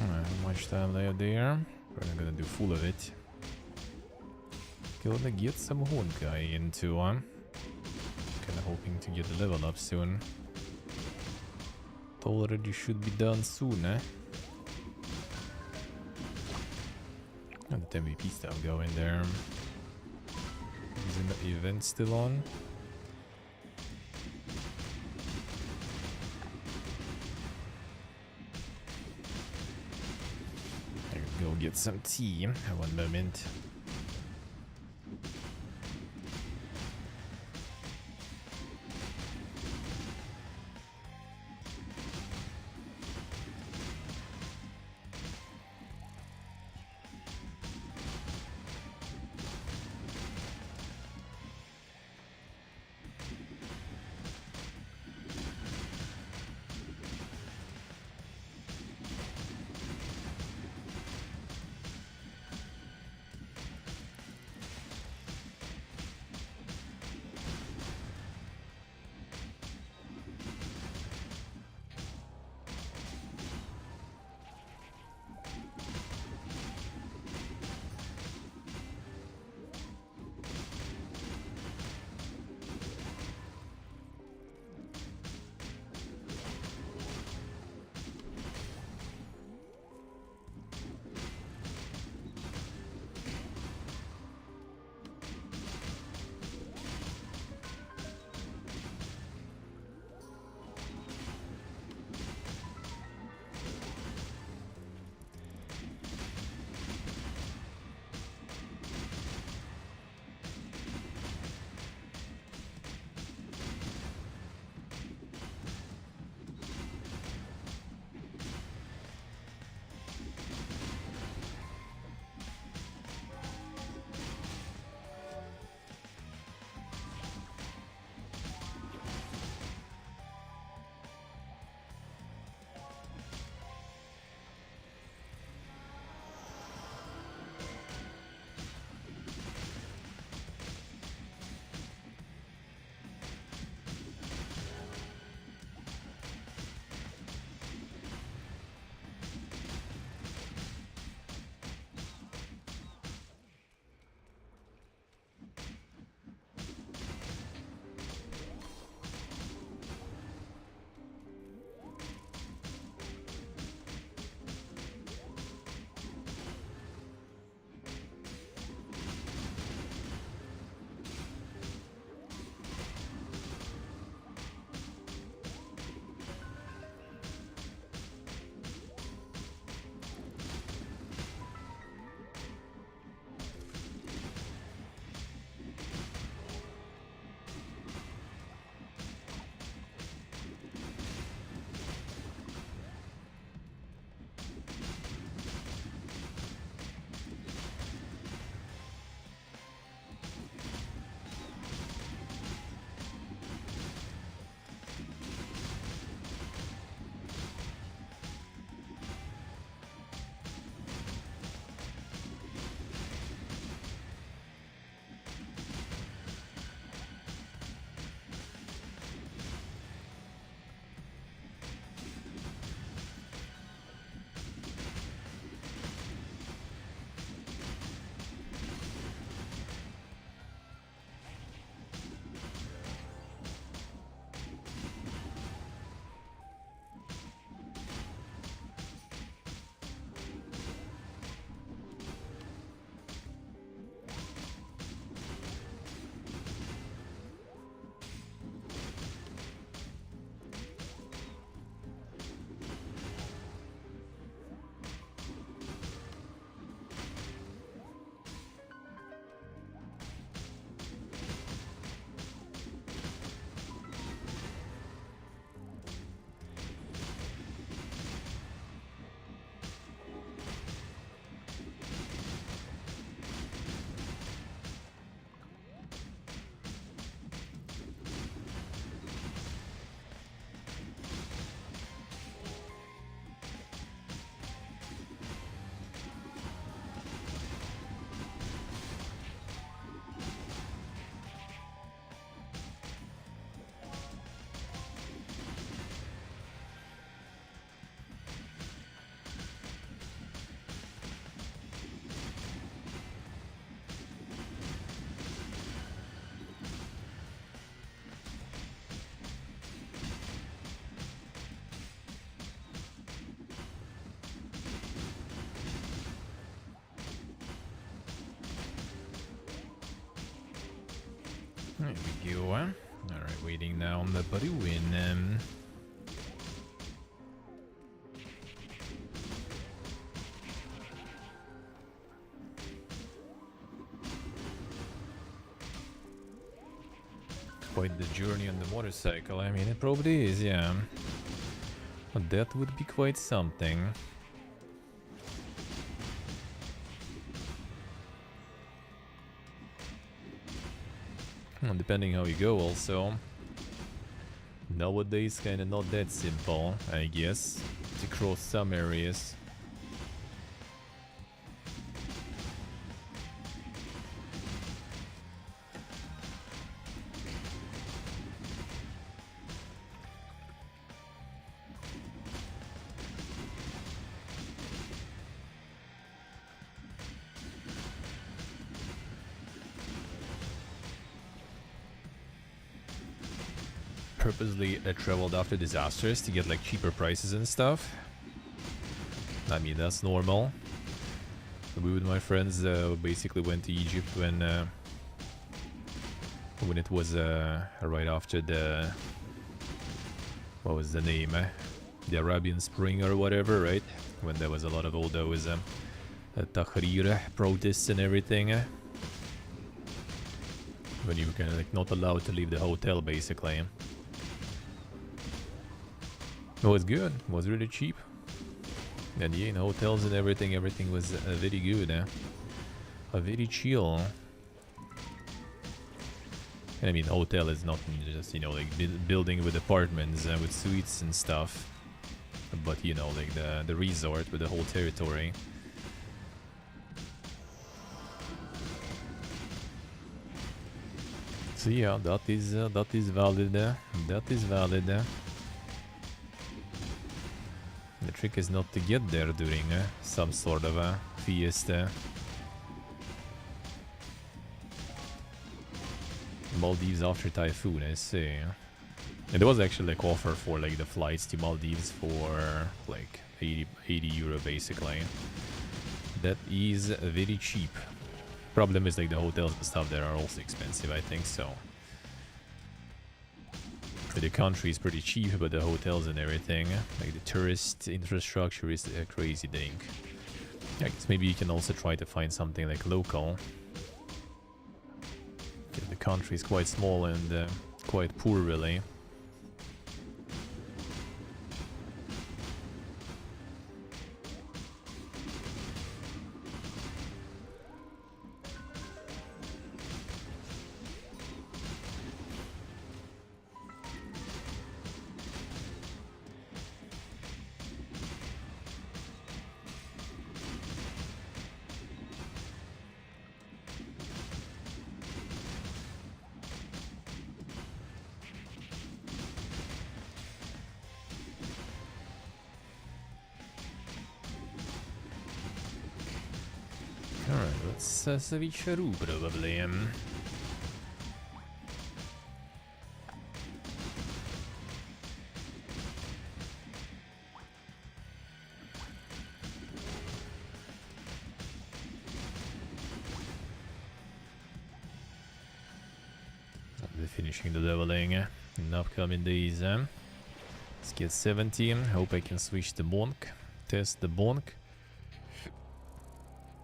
S1: How much time left there? Probably gonna do full of it. Gonna get some Honkai into him. Kinda hoping to get a level up soon. It already should be done soon, eh? And the MVP stuff going there. Isn't the event still on? I'll go get some tea. One moment. There we go. Alright, waiting now on the buddy win. Quite the journey on the motorcycle. I mean, it probably is, yeah. But that would be quite something. Well, depending how you go, also. Nowadays, kinda not that simple, I guess, to cross some areas. Purposely traveled after disasters to get like cheaper prices and stuff. I mean, that's normal. We with my friends basically went to Egypt when it was right after the, what was the name, the Arabian Spring or whatever, right? When there was a lot of all those Tahrir protests and everything. When you were kind of like not allowed to leave the hotel, basically. It was good. It was really cheap. And yeah, in hotels and everything was very good. Very chill. And I mean, hotel is not just, you know, like building with apartments with suites and stuff. But, you know, like the resort with the whole territory. So yeah, that is valid. That is valid. The trick is not to get there during some sort of a fiesta. Maldives after typhoon, I see. And there was actually like offer for like the flights to Maldives for like 80 euro basically. That is very cheap. Problem is like the hotels and stuff there are also expensive, I think so. The country is pretty cheap, but the hotels and everything, like the tourist infrastructure is a crazy thing. I guess maybe you can also try to find something like local. The country is quite small and quite poor, really. Alright, let's switch through probably. I'll be finishing the leveling in upcoming days. Let's get 17. Hope I can switch the Bonk. Test the Bonk.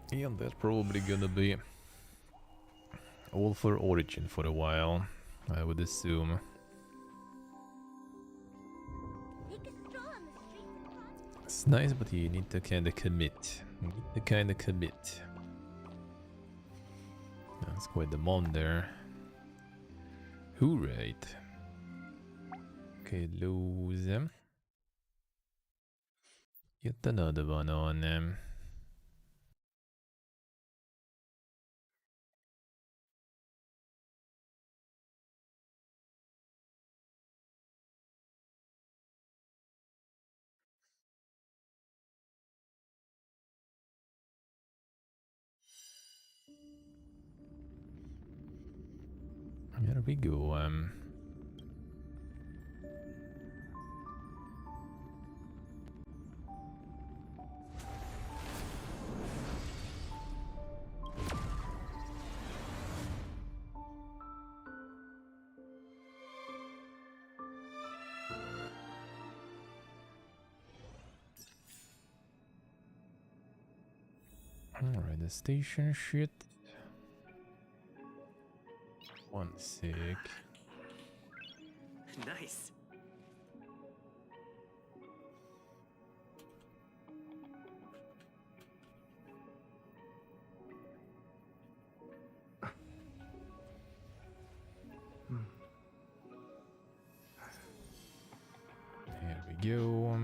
S1: And that's probably gonna be all for Origin for a while, I would assume.
S2: Take a stroll on the streets of Prague.
S1: It's nice, but you need to kinda commit. That's quite the mon there. Who right? Okay, lose them. Get another one on them. There we go. Alright, the station shit. One sec.
S4: Nice.
S1: Here we go.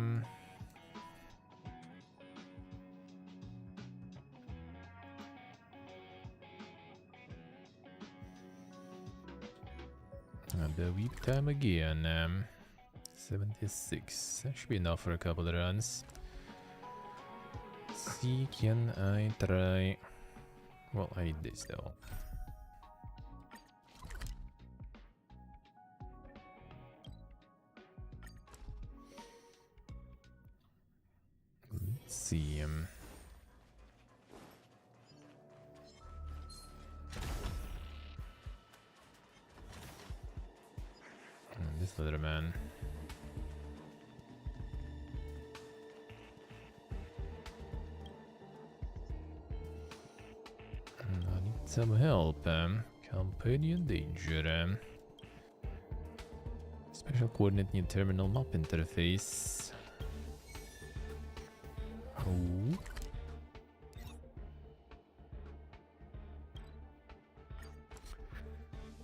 S1: The week time again. 76. That should be enough for a couple of runs. See, can I try? Well, I need this though. Let's see. This little man. I need some help. Companion danger. Special coordinate new terminal map interface. Oh.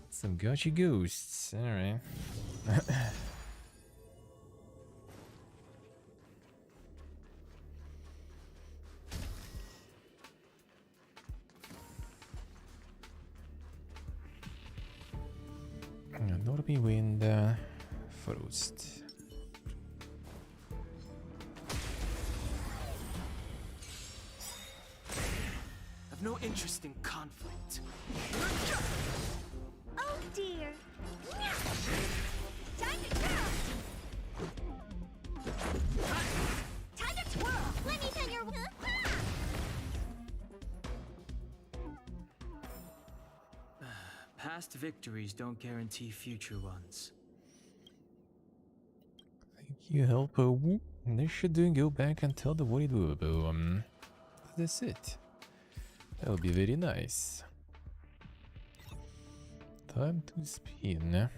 S1: Some gotcha ghosts. Alright. Norby Wind Frost.
S4: I've no interest in conflict.
S2: Oh dear. Time to twirl. Time to twirl. Let me turn your
S4: Past victories don't guarantee future ones.
S1: Thank you, Helpo. This should then go back and tell the Woody Woobo. That's it. That'll be very nice. Time to spin.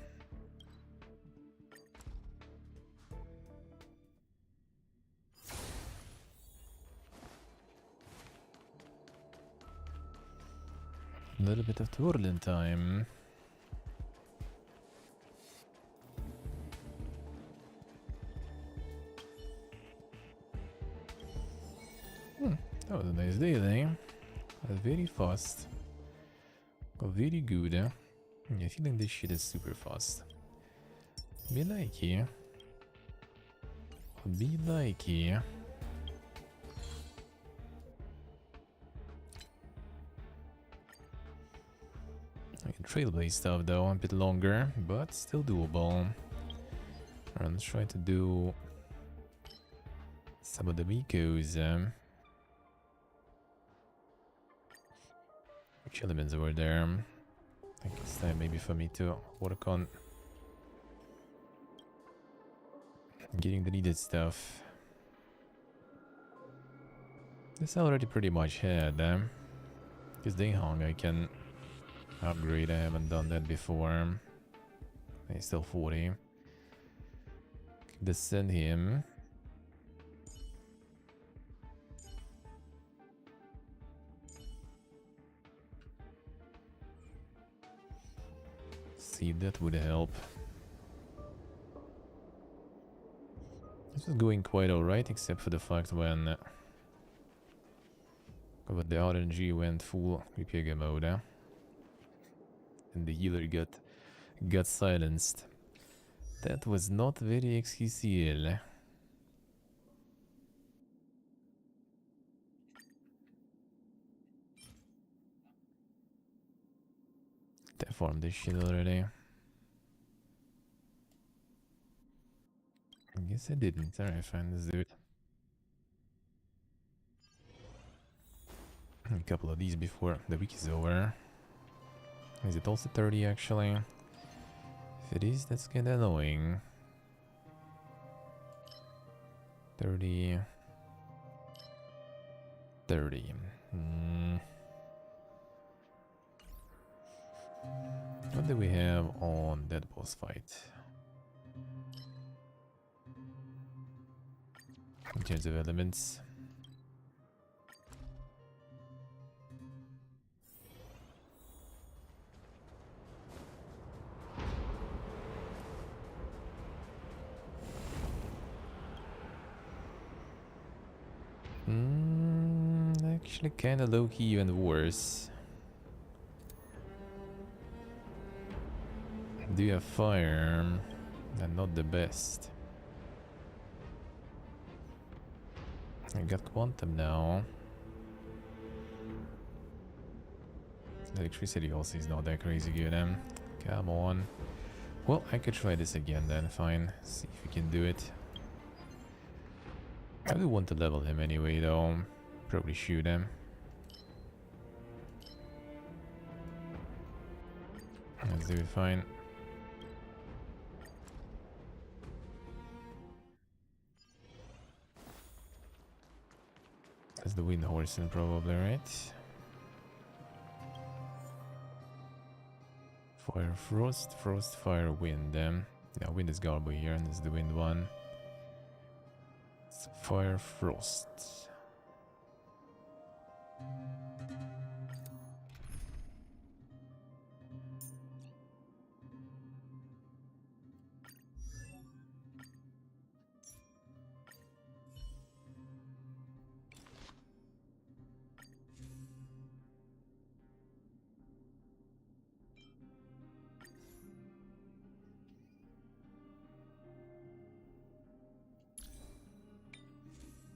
S1: A little bit of twirling time. That was a nice day then. Very fast. Very good. I feel like this shit is super fast. Be likey. Be likey. I can trailblaze stuff though, a bit longer, but still doable. Alright, let's try to do some of the Mikos. Which elements were there? I think it's time maybe for me to work on getting the needed stuff. This I already pretty much had. Because Daehong I can upgrade. I haven't done that before. He's still 40. Descend him. See, that would help. This is going quite alright, except for the fact when the RNG went full Ripyega mode. And the healer got silenced. That was not very XQCL. I farmed this shit already. I guess I didn't. Alright, fine, let's do it. A couple of these before the week is over. Is it also 30 actually? If it is, that's kinda annoying. 30. 30. What do we have on that boss fight? In terms of elements. Actually kinda low-key even worse. Do you have fire? And not the best. I got quantum now. Electricity also is not that crazy good, come on. Well, I could try this again then, fine. See if we can do it. I do want to level him anyway though. Probably shoot him. Let's do it, fine. That's the wind horse then probably, right? Fire, frost, frost, fire, wind. Yeah, wind is Garbo here, and this is the wind one. It's fire, frost.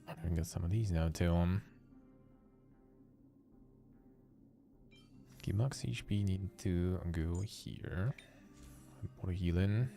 S1: I can get some of these now too. Okay, max HP need to go here. More healing.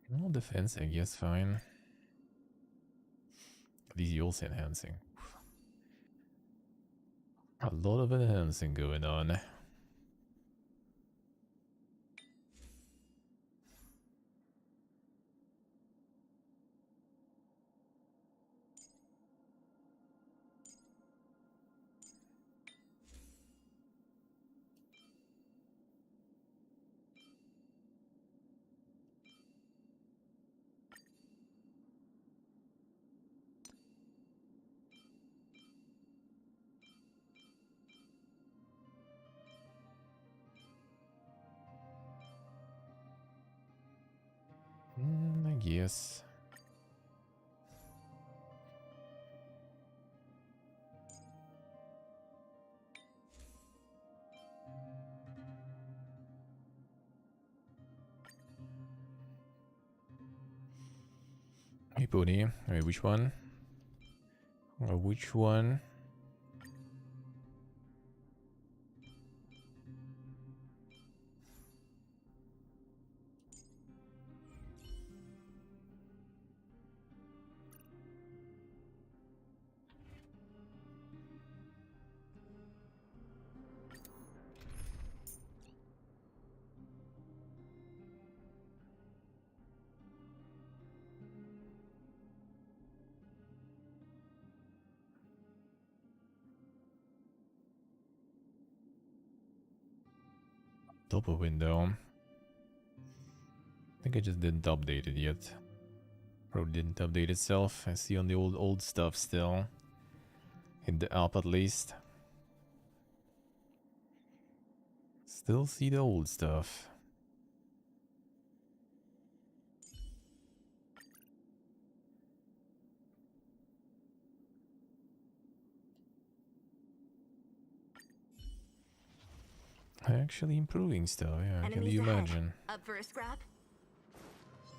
S1: No defense, I guess, fine. These are also enhancing. A lot of enhancing going on. I guess. Hey, Pony. Wait, which one? Which one? Top of window. I think I just didn't update it yet. Probably didn't update itself. I see on the old stuff still. In the app at least. Still see the old stuff. Actually improving stuff, yeah, can
S2: Enemies
S1: you
S2: ahead.
S1: imagine?
S2: Up for a scrap?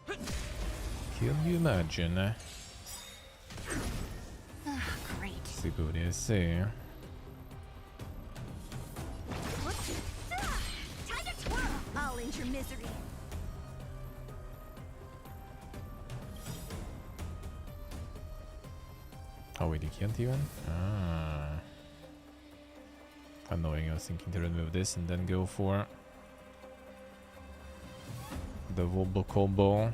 S1: Can you imagine?
S2: Great.
S1: Si può sì.
S2: Time to twirl. I'll end your misery.
S1: Oh wait, you can't even? Ah. Annoying, I was thinking to remove this and then go for the Wobble Combo.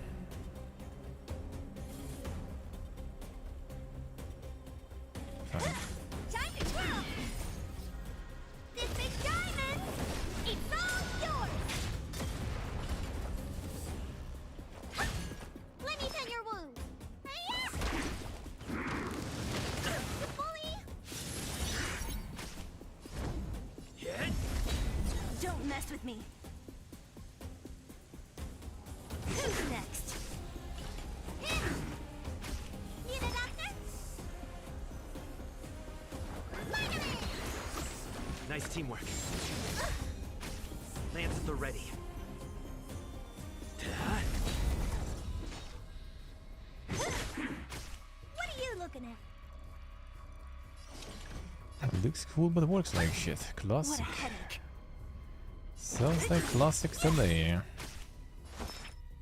S1: Fine.
S2: Time to twirl! This big diamond, it's all yours! Let me tend your wounds. Hey-ya! You bully! Don't mess with me. Who's next? Need a doctor? Finally!
S4: Nice teamwork. Lance at the ready.
S2: What are you looking at?
S1: It looks cool, but works like shit.
S2: What
S1: Classic.
S2: a headache.
S1: Sounds like classic to me.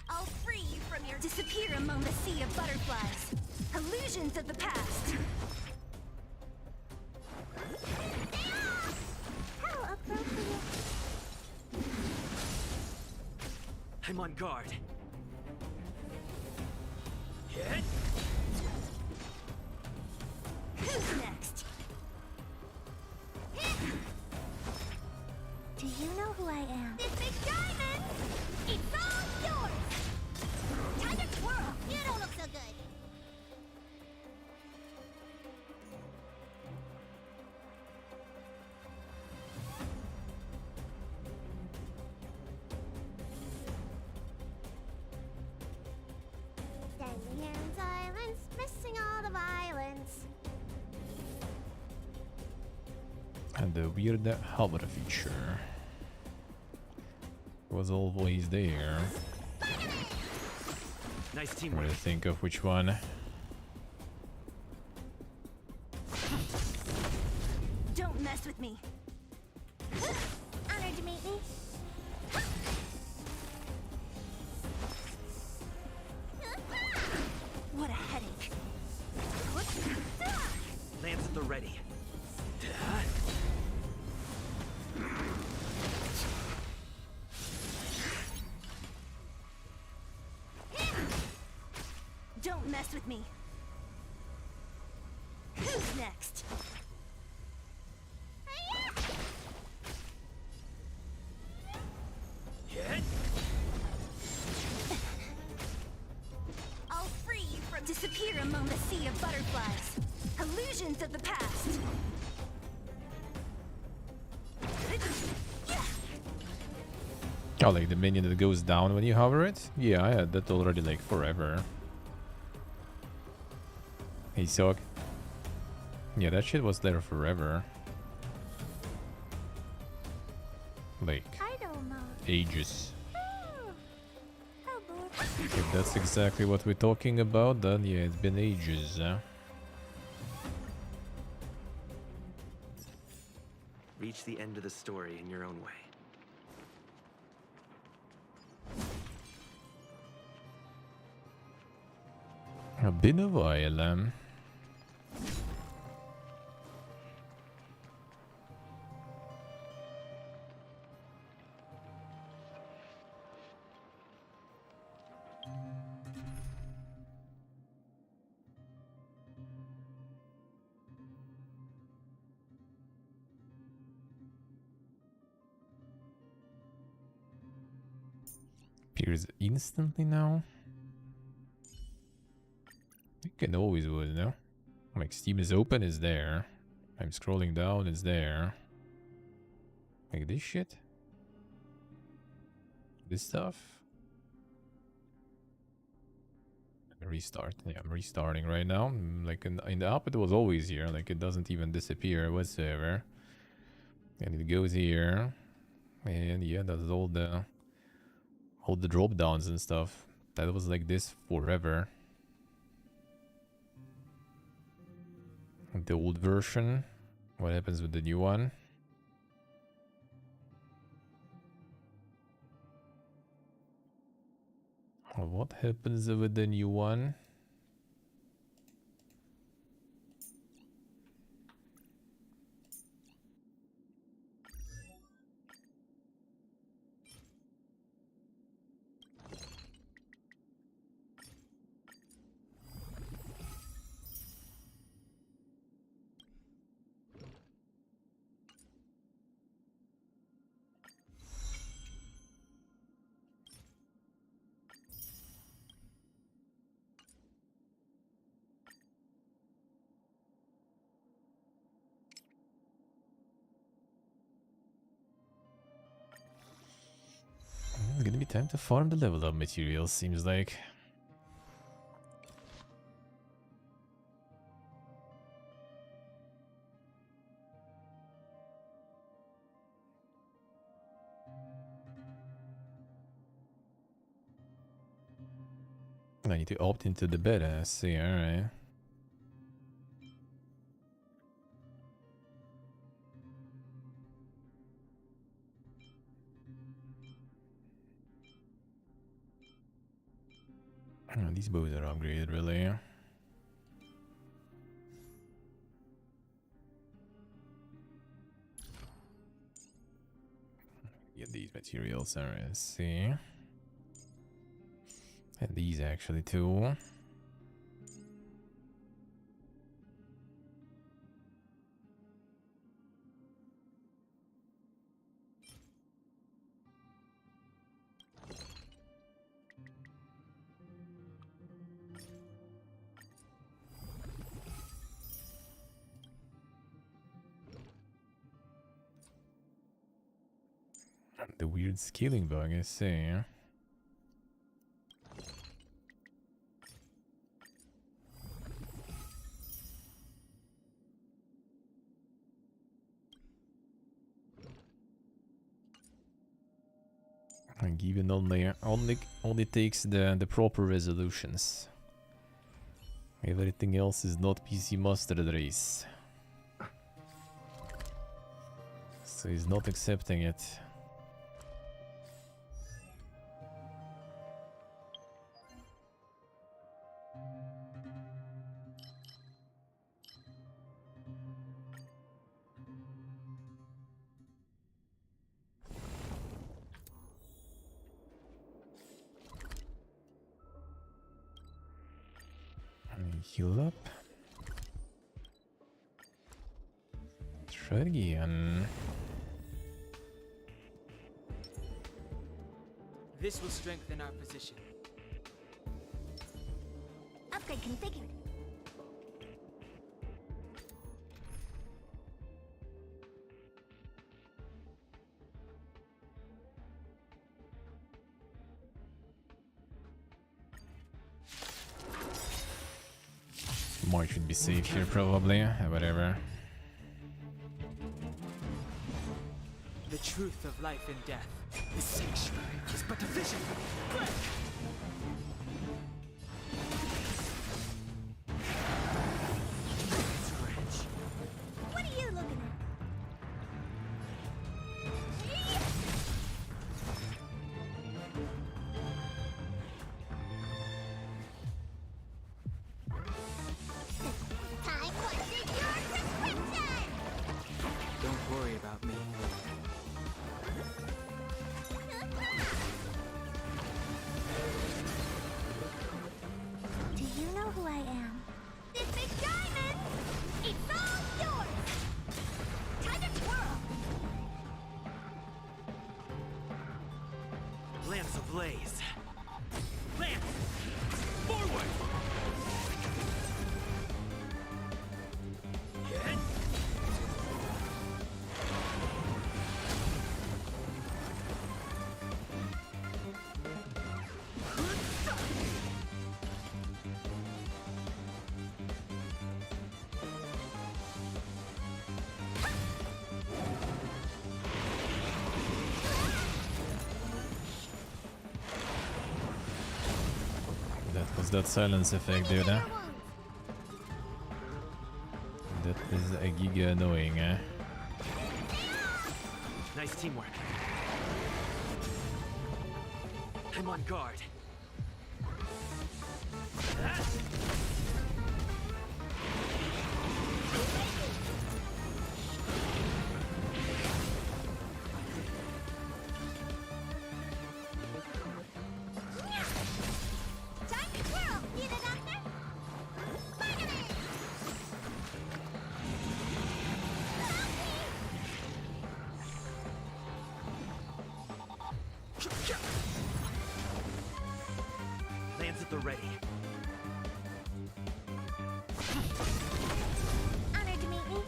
S2: I'll free you from your disappear among the sea of butterflies. Illusions of the past. How appropriate.
S4: I'm on guard.
S2: Who's next? Do you know who I am? This big diamond! It's all yours! Time to twirl! You don't look so good. Standing here in silence, missing all the violence.
S1: And the weird hover feature was always there.
S4: Nice
S1: What
S4: teamwork.
S1: do you think of which one?
S2: Don't mess with me. Honored to meet me. What a headache.
S4: Lance at the ready.
S2: Don't mess with me. Who's next? I'll free you from disappear among the sea of butterflies. Illusions of the past.
S1: Oh, like the minion that goes down when you hover it? Yeah, I had that already like forever. Hey, Sock. Yeah, that shit was there forever. Like,
S2: I don't know.
S1: ages.
S2: Oh boy.
S1: If that's exactly what we're talking about, then yeah, it's been ages.
S4: Reach the end of the story in your own way.
S1: Been a while. Appears instantly now. It can always would, you know? Like Steam is open, it's there. I'm scrolling down, it's there. Like this shit. This stuff. Restart. Yeah, I'm restarting right now. Like in the app, it was always here. Like it doesn't even disappear whatsoever. And it goes here. And yeah, that's all the drop downs and stuff. That was like this forever. The old version. What happens with the new one? What happens with the new one? time to farm the level up materials, seems like. I need to opt into the beta, I see, alright. Oh, these bows are upgraded, really. Get these materials, alright, let's see. And these actually too. The weird scaling bug, I see. And given only takes the proper resolutions. Everything else is not PC Mastered Race. So he's not accepting it. Heal up. Try it again.
S5: This will strengthen our position.
S2: Upgrade configured.
S1: More should be safe here, probably. Whatever.
S5: The truth of life and death. The sanctuary is but a vision.
S2: What are you looking at? Time for your prescription!
S5: Don't worry about me.
S2: Do you know who I am? This big diamond! It's all yours! Time to twirl!
S4: Lance ablaze. Lance! Forward!
S1: That was that silence effect, dude. That is a giga annoying, eh?
S4: Nice teamwork. I'm on guard.
S2: Time to twirl! Need a doctor? Spider-Man!
S4: Lance at the ready.
S2: Honored to meet me.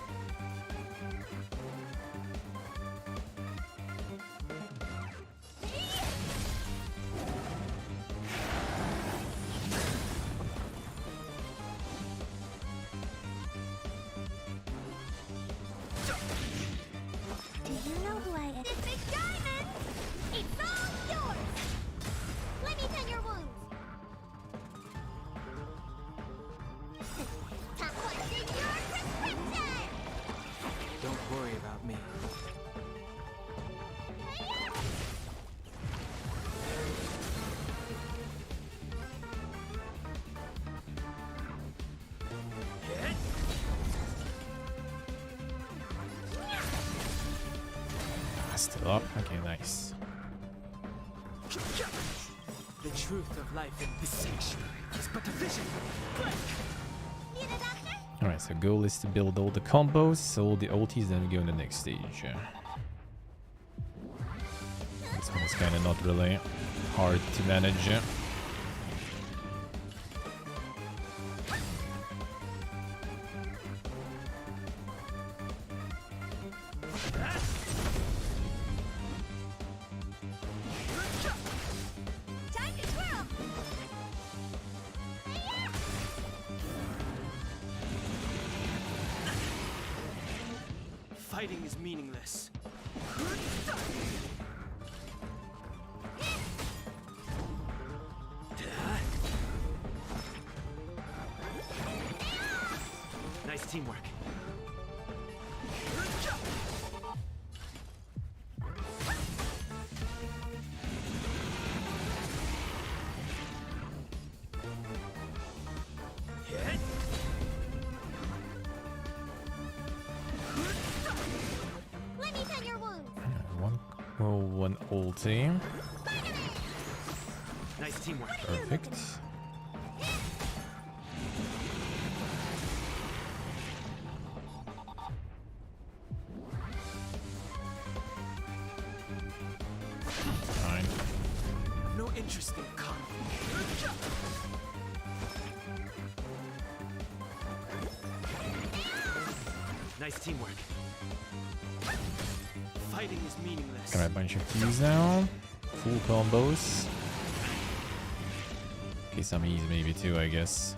S1: still up. Okay, nice.
S5: The truth of life in this sanctuary is but a vision. Break!
S2: Need a doctor?
S1: Alright, so goal is to build all the combos, all the ultis, then we go in the next stage. This one is kind of not really hard to manage.
S2: Time to twirl!
S5: Fighting is meaningless.
S4: Nice teamwork.
S2: Let me tend your wounds.
S1: One ulti.
S4: Nice teamwork.
S1: Perfect. Fine.
S5: No interest in conflict.
S4: Nice teamwork.
S5: Fighting is meaningless.
S1: Got a bunch of keys now. Full combos. Okay, some ease maybe too, I guess.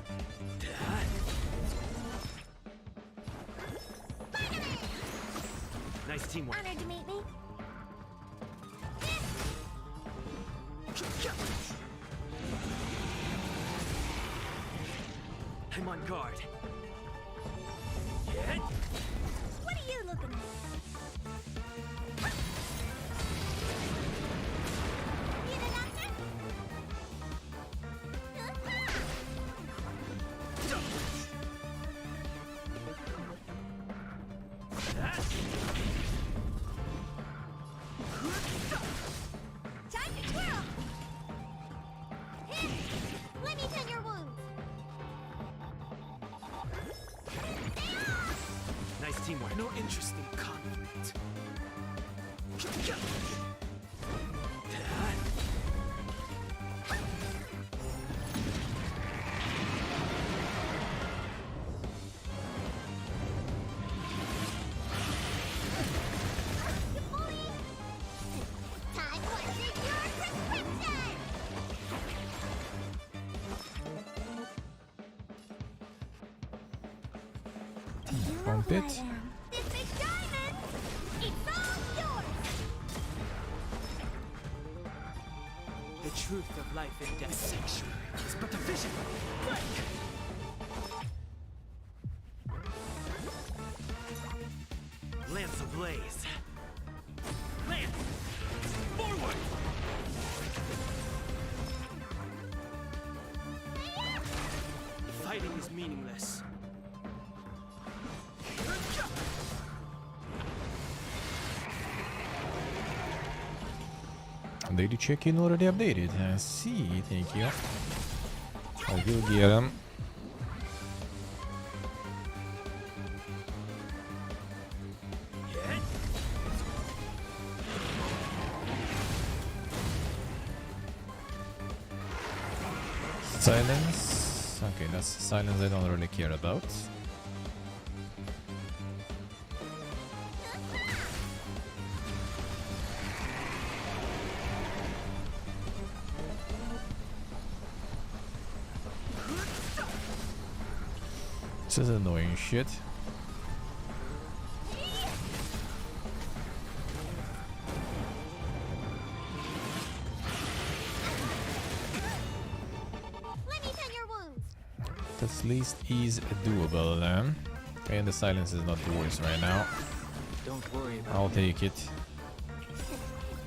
S4: Nice teamwork.
S2: Honored to meet me.
S4: I'm on guard.
S2: What are you looking at? Need a doctor? Time to twirl! Let me tend your wounds.
S4: Nice teamwork.
S5: No interest in conflict.
S2: Time to take your prescription! Do you know
S1: Bump
S2: who I
S1: it.
S2: am? This big diamond! It's all yours!
S5: The truth of life and death. This sanctuary is but a vision. Break!
S4: Lance ablaze. Lance! Forward!
S5: Fighting is meaningless.
S1: Daily check-in already updated. I see, thank you. I will get them. Silence. Okay, that's silence I don't really care about. This is annoying shit.
S2: Let me tend your wounds.
S1: That's least is doable then. And the silence is not the worst right now.
S5: Don't worry about
S1: I'll take it.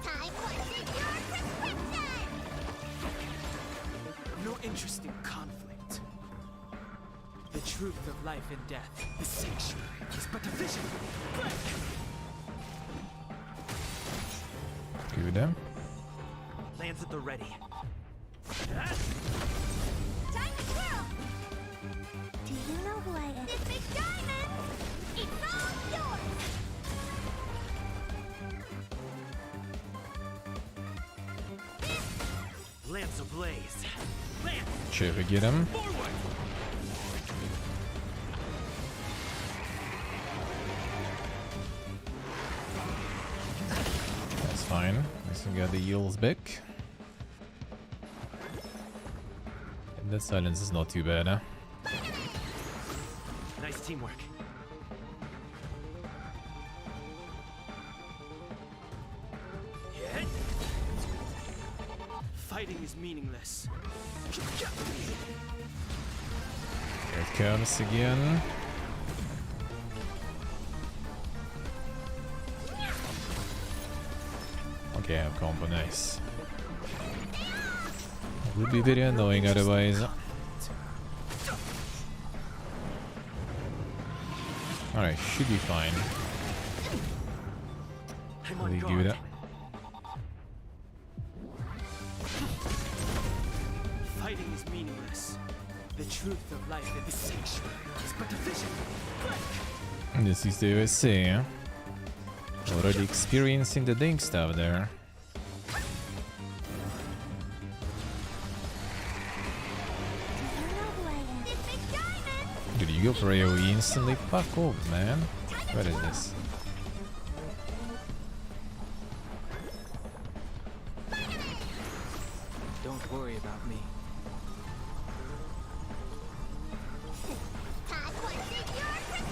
S2: Time to take your prescription!
S5: no interest in conflict. The truth of life and death. The sanctuary is but a vision. Break!
S1: Good.
S4: Lance at the ready.
S2: Time to twirl! Do you know who I am? This big diamond! It's all yours!
S4: Lance ablaze. Lance,
S1: Cherry get him.
S4: forward!
S1: That's fine. At least we got the heals back. And that silence is not too bad, huh?
S4: Nice teamwork. Hit.
S5: Fighting is meaningless.
S1: Here it comes again. Okay, I have combo, nice. Would be very annoying otherwise. Alright, should be fine.
S4: I'm on
S1: Really
S4: guard.
S1: good.
S5: Fighting is meaningless. The truth of life in the sanctuary is but a vision. Break!
S1: This is the USA, huh? Already experiencing the dink stuff there.
S2: Do you know who I am? This big diamond!
S1: Dude, you go for AoE instantly? Fuck off, man. What is this?
S5: Don't worry about me.
S2: Todd wants your prescription!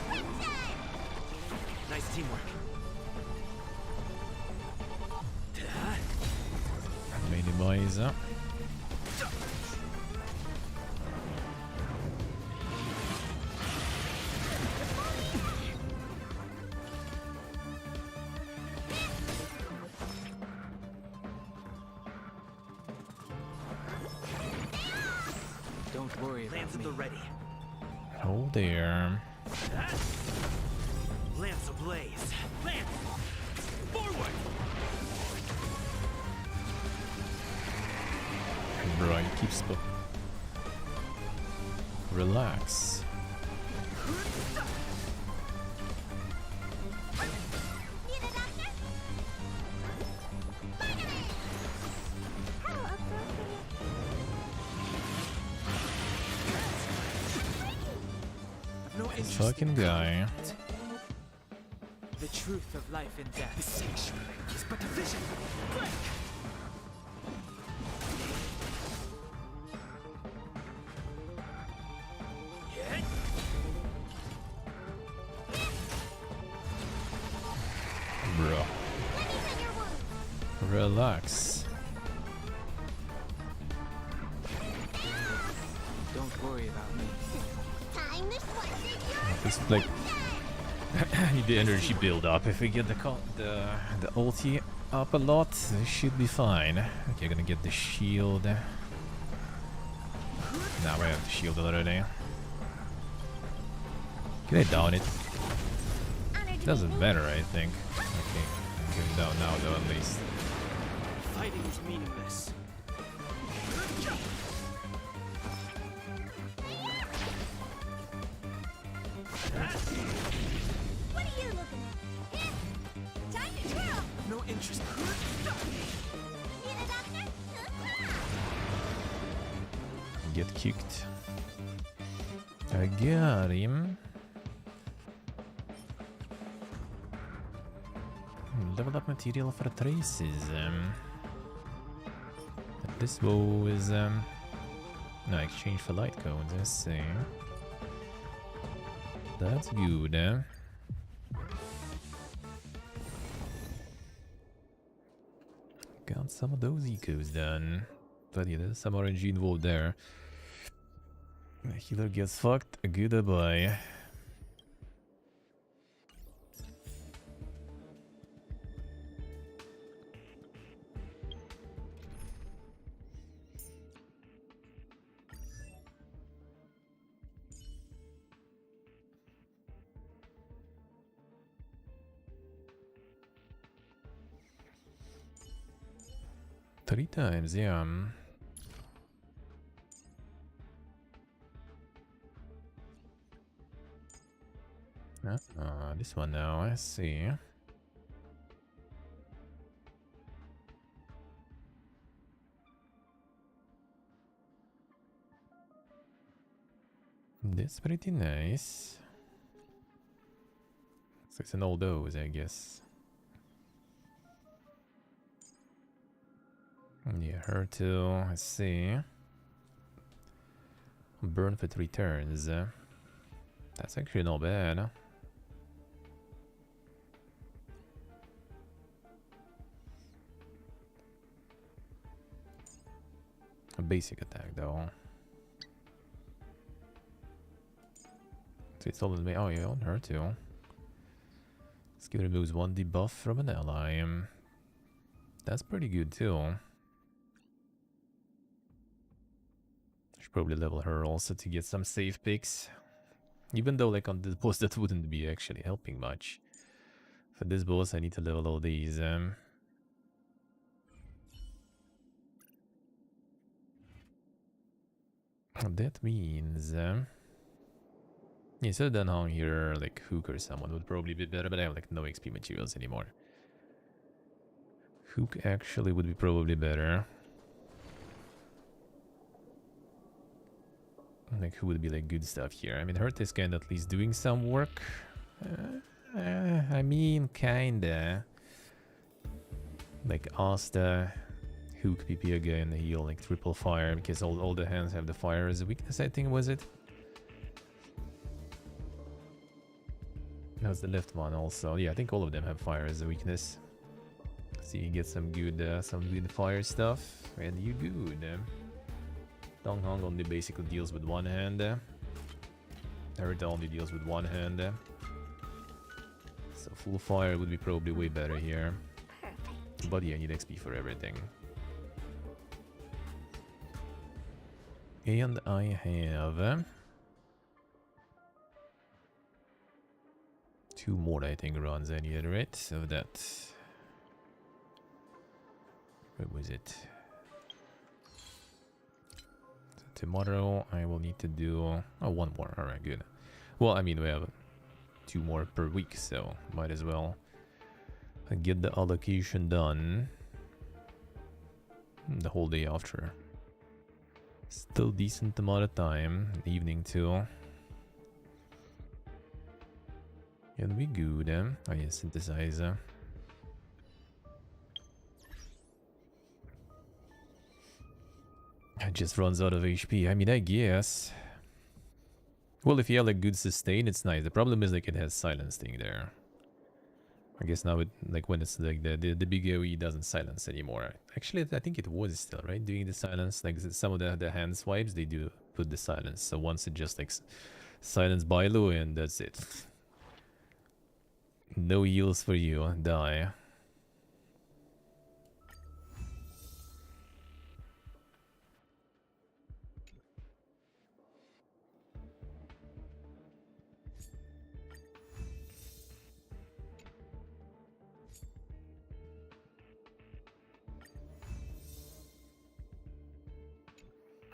S4: Nice teamwork.
S1: Minimize.
S5: Don't worry
S4: Lance
S5: about
S4: at the
S5: me.
S4: ready.
S1: Oh dear.
S4: Lance ablaze. Lance, forward!
S1: Bro, he keeps relax.
S2: Need a doctor? How appropriate.
S5: I've no interest
S1: Fucking
S5: in
S1: guy.
S5: the truth of life and death. The sanctuary is but a vision. Break!
S4: Hit.
S1: Bro,
S2: Let me send your wound.
S1: relax.
S5: Don't worry about me.
S2: Time to switch your
S1: This is like need the energy build up. If we get the ulti up a lot, it should be fine. Okay, gonna get the shield. Now I have the shield already. Can I down it?
S2: honor to
S1: Doesn't
S2: be
S1: matter, I think. Okay, I'm getting down now though at least.
S5: Fighting is meaningless.
S2: What are you looking at? Here! Time to twirl!
S5: No interest.
S2: Need a doctor?
S1: Get kicked. I got him. Level up material for traces. This bow is no exchange for light cones. I see. That's good. Got some of those ecos done. But yeah, there's some RNG involved there. The healer gets fucked. Goodbye. 3 times, yeah. This one now, I see. That's pretty nice. So it's an old O's, I guess. Yeah, her too, I see. Burn for 3 turns. That's actually not bad. A basic attack though. So it's all in me. Oh yeah, on her too. Skill removes 1 debuff from an ally. That's pretty good too. Should probably level her also to get some safe picks. Even though like on this boss that wouldn't be actually helping much. For this boss I need to level all these. That means instead of Dunhong here, like Hook or someone would probably be better, but I have like no XP materials anymore. Hook actually would be probably better. Like who would be like good stuff here? I mean, Hurt is kind of at least doing some work. I mean, kinda. Like Asta, Hook, PP again, heal like triple fire because all the hands have the fire as a weakness, I think, was it? That was the left one also. Yeah, I think all of them have fire as a weakness. So you get some good fire stuff, and you good. Dong Hong only basically deals with one hand. Naruto only deals with one hand. So full fire would be probably way better here.
S2: Perfect.
S1: But yeah, I need XP for everything. And I have 2 more, I think, runs I need, right? So that... Where was it? So tomorrow I will need to do... Oh, 1 more. Alright, good. Well, I mean, we have 2 more per week, so might as well get the allocation done the whole day after. Still decent amount of time. Evening too. And we good. Oh yeah, synthesizer. It just runs out of HP. I mean, I guess. Well, if you have like good sustain, it's nice. The problem is like it has silencing there. I guess now it, like when it's like the big AoE doesn't silence anymore. Actually, I think it was still, right? Doing the silence, like some of the hand swipes, they do put the silence. So once it just like silence Bailu and that's it. No heals for you, die.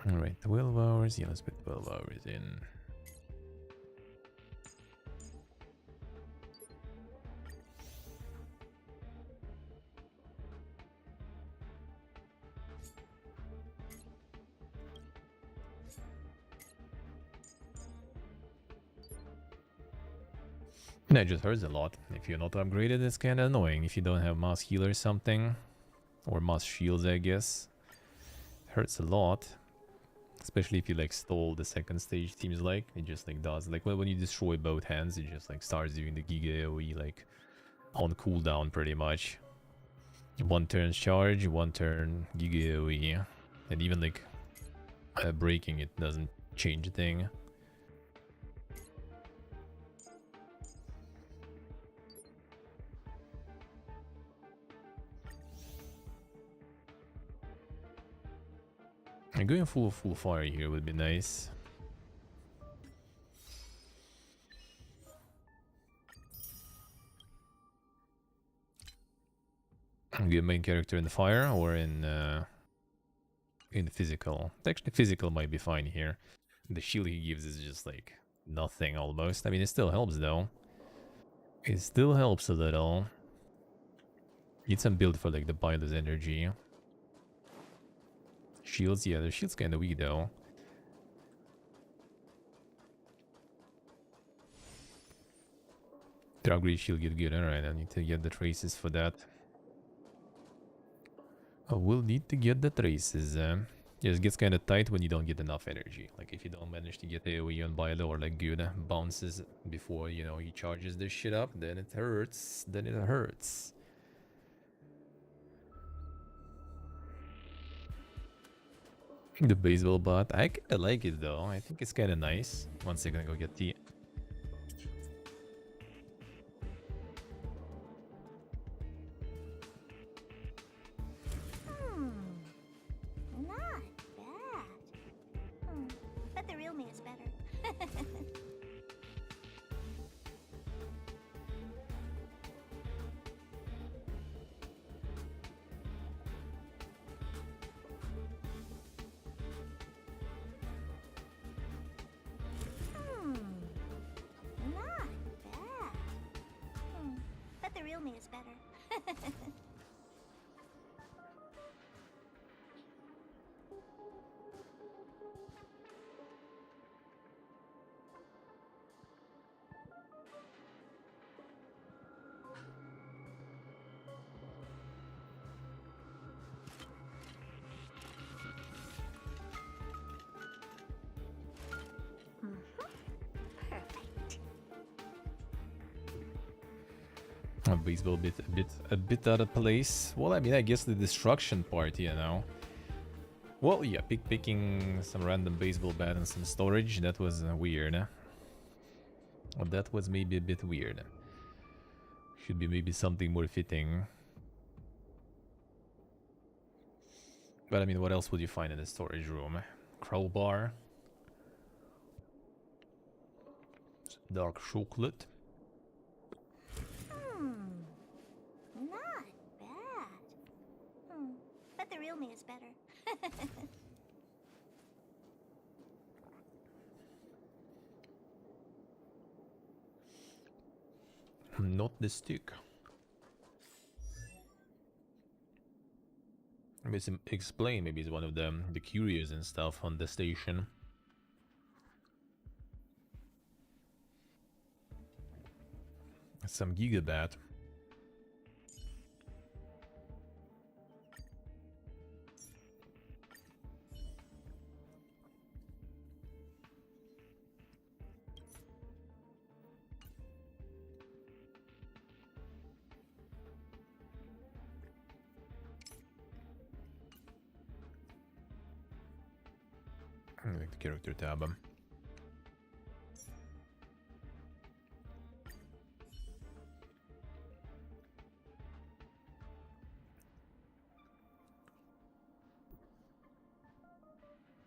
S1: Alright, 12 hours. Yeah, let's put 12 hours in. And it just hurts a lot. If you're not upgraded, it's kind of annoying. If you don't have mass heal or something. Or mass shields, I guess. It hurts a lot. Especially if you like stall the second stage, seems like. It just like does. Like when you destroy both hands, it just like starts doing the Giga AoE like on cooldown pretty much. 1 turn charge, 1 turn Giga AoE. And even like breaking it doesn't change a thing. And going full fire here would be nice. Get main character in the fire or in in physical. Actually, physical might be fine here. The shield he gives is just like nothing almost. I mean, it still helps though. It still helps a little. Need some build for like the Byleth's energy. Shields, yeah, the shield's kind of weak though. Dragri shield get good. Alright, I need to get the traces for that. I will need to get the traces. Yeah, it gets kind of tight when you don't get enough energy. Like if you don't manage to get AoE on Bilo or like good bounces before, you know, he charges this shit up, then it hurts. Then it hurts. The baseball bat. I kinda like it though. I think it's kinda nice. 1 second, go get tea.
S2: Not bad. But the real me is better. Not bad. But the real me is better. Perfect.
S1: A baseball a bit out of place. Well, I mean, I guess the destruction part, you know. Well, yeah, picking some random baseball bat and some storage, that was weird. Well, that was maybe a bit weird. Should be maybe something more fitting. But I mean, what else would you find in the storage room? Crowbar. Dark chocolate.
S2: Not bad. But the real me is better.
S1: Not the stick. Maybe explain. Maybe it's one of the curios and stuff on the station. Some gigabat. I like the character tab.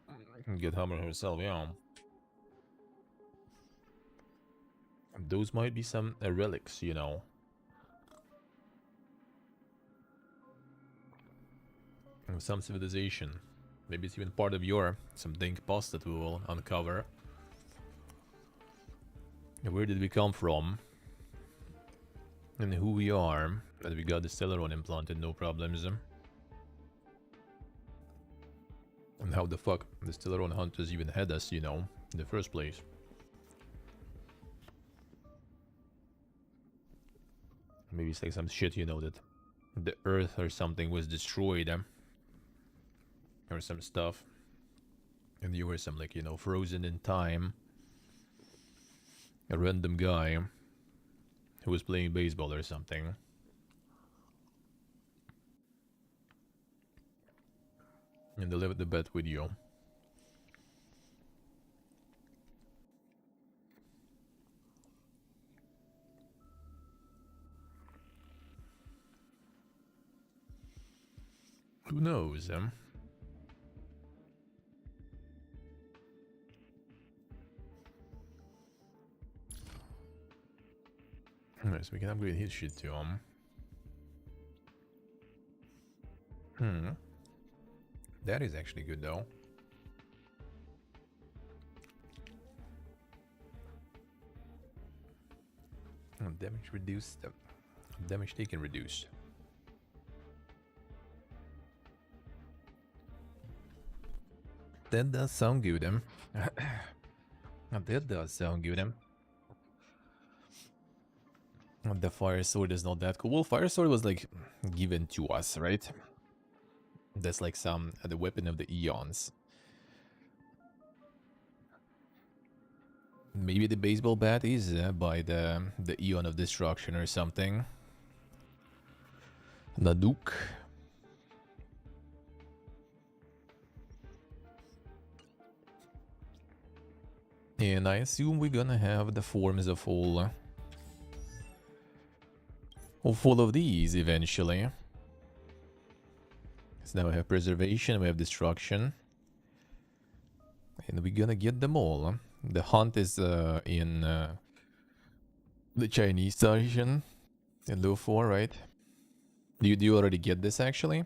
S1: I can get Hammer herself, yeah. Those might be some relics, you know. Of some civilization. Maybe it's even part of your something past that we will uncover. Where did we come from? And who we are. That we got the Stellaron implanted, no problems. And how the fuck the Stellaron hunters even had us, you know, in the first place. Maybe it's like some shit, you know, that the Earth or something was destroyed. Or some stuff. And you were some, like, you know, frozen in time. A random guy who was playing baseball or something. And they left the bet with you. Who knows, Nice, we can upgrade his shit too, That is actually good though. Damage reduced. Damage taken reduced. That does sound good, That does sound good, The fire sword is not that cool. Well, fire sword was like given to us, right? That's like the weapon of the eons. Maybe the baseball bat is by the Eon of Destruction or something. Naduk. And I assume we're gonna have the forms of all of these eventually. So now we have preservation, we have destruction. And we're gonna get them all. The hunt is in the Chinese version in Lu 4, right? Do you already get this actually?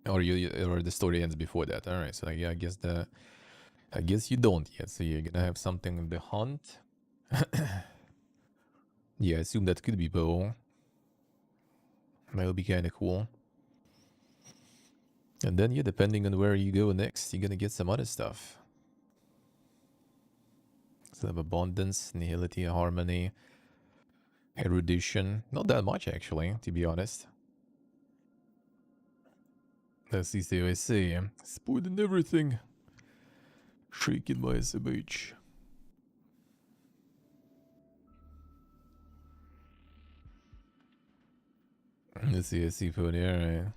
S1: Or the story ends before that? Alright, so yeah, I guess you don't yet, so you're gonna have something in the hunt. Yeah, I assume that could be bow. That'll be kinda cool. And then yeah, depending on where you go next, you're gonna get some other stuff. So have abundance, nihility, harmony, erudition. Not that much actually, to be honest. That's the way I say. Spoiling everything. Shaken by SMH. Let's see a seafood here, right?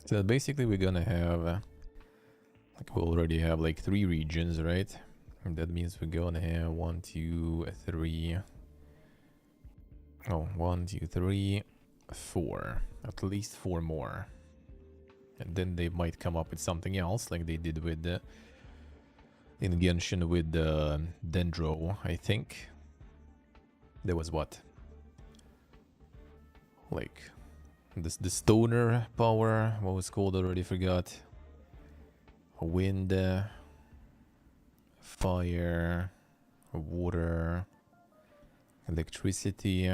S1: So basically we're gonna have like we already have like 3 regions, right? And that means we're gonna have 1, 2, 3. Oh, 1, 2, 3, 4. At least 4 more. And then they might come up with something else, like they did with the in Genshin with the Dendro, I think. There was what? Like the stoner power, what was called already, forgot. Wind, fire, water, electricity.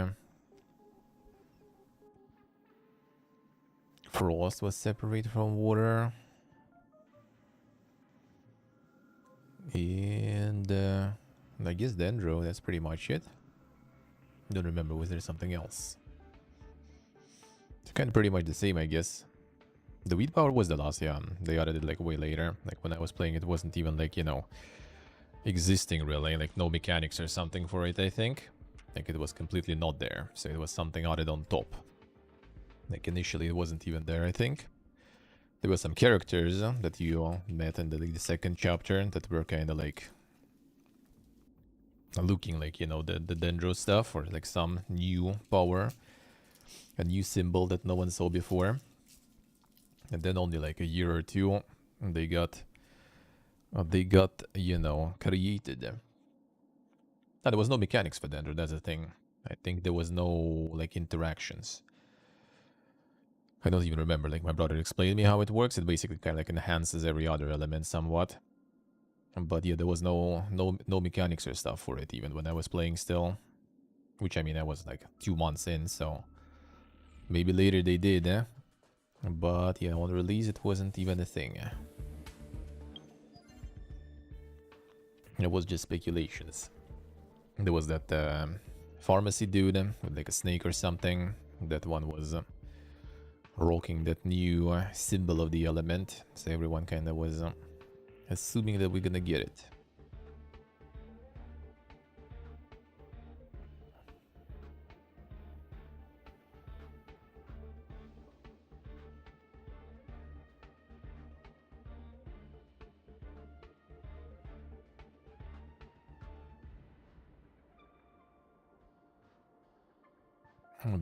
S1: Frost was separate from water. And I guess Dendro, that's pretty much it. Don't remember, was there something else? It's kind of pretty much the same, I guess. The weed power was the last, yeah. They added it like way later. Like when I was playing, it wasn't even like, you know, existing really. Like no mechanics or something for it, I think. Like it was completely not there. So it was something added on top. Like initially it wasn't even there, I think. There were some characters that you met in the second chapter that were kind of like looking like, you know, the Dendro stuff, or like some new power, a new symbol that no one saw before. And then only like a year or two they got you know, created. And there was no mechanics for Dendro, that's the thing. I think there was no like interactions. I don't even remember, like my brother explained me how it works. It basically kind of like enhances every other element somewhat. But yeah, there was no mechanics or stuff for it even when I was playing still. Which I mean, I was like 2 months in, so maybe later they did, eh? But yeah, on release it wasn't even a thing. It was just speculations. There was that pharmacy dude with like a snake or something. That one was rocking that new symbol of the element, so everyone kind of was assuming that we're gonna get it.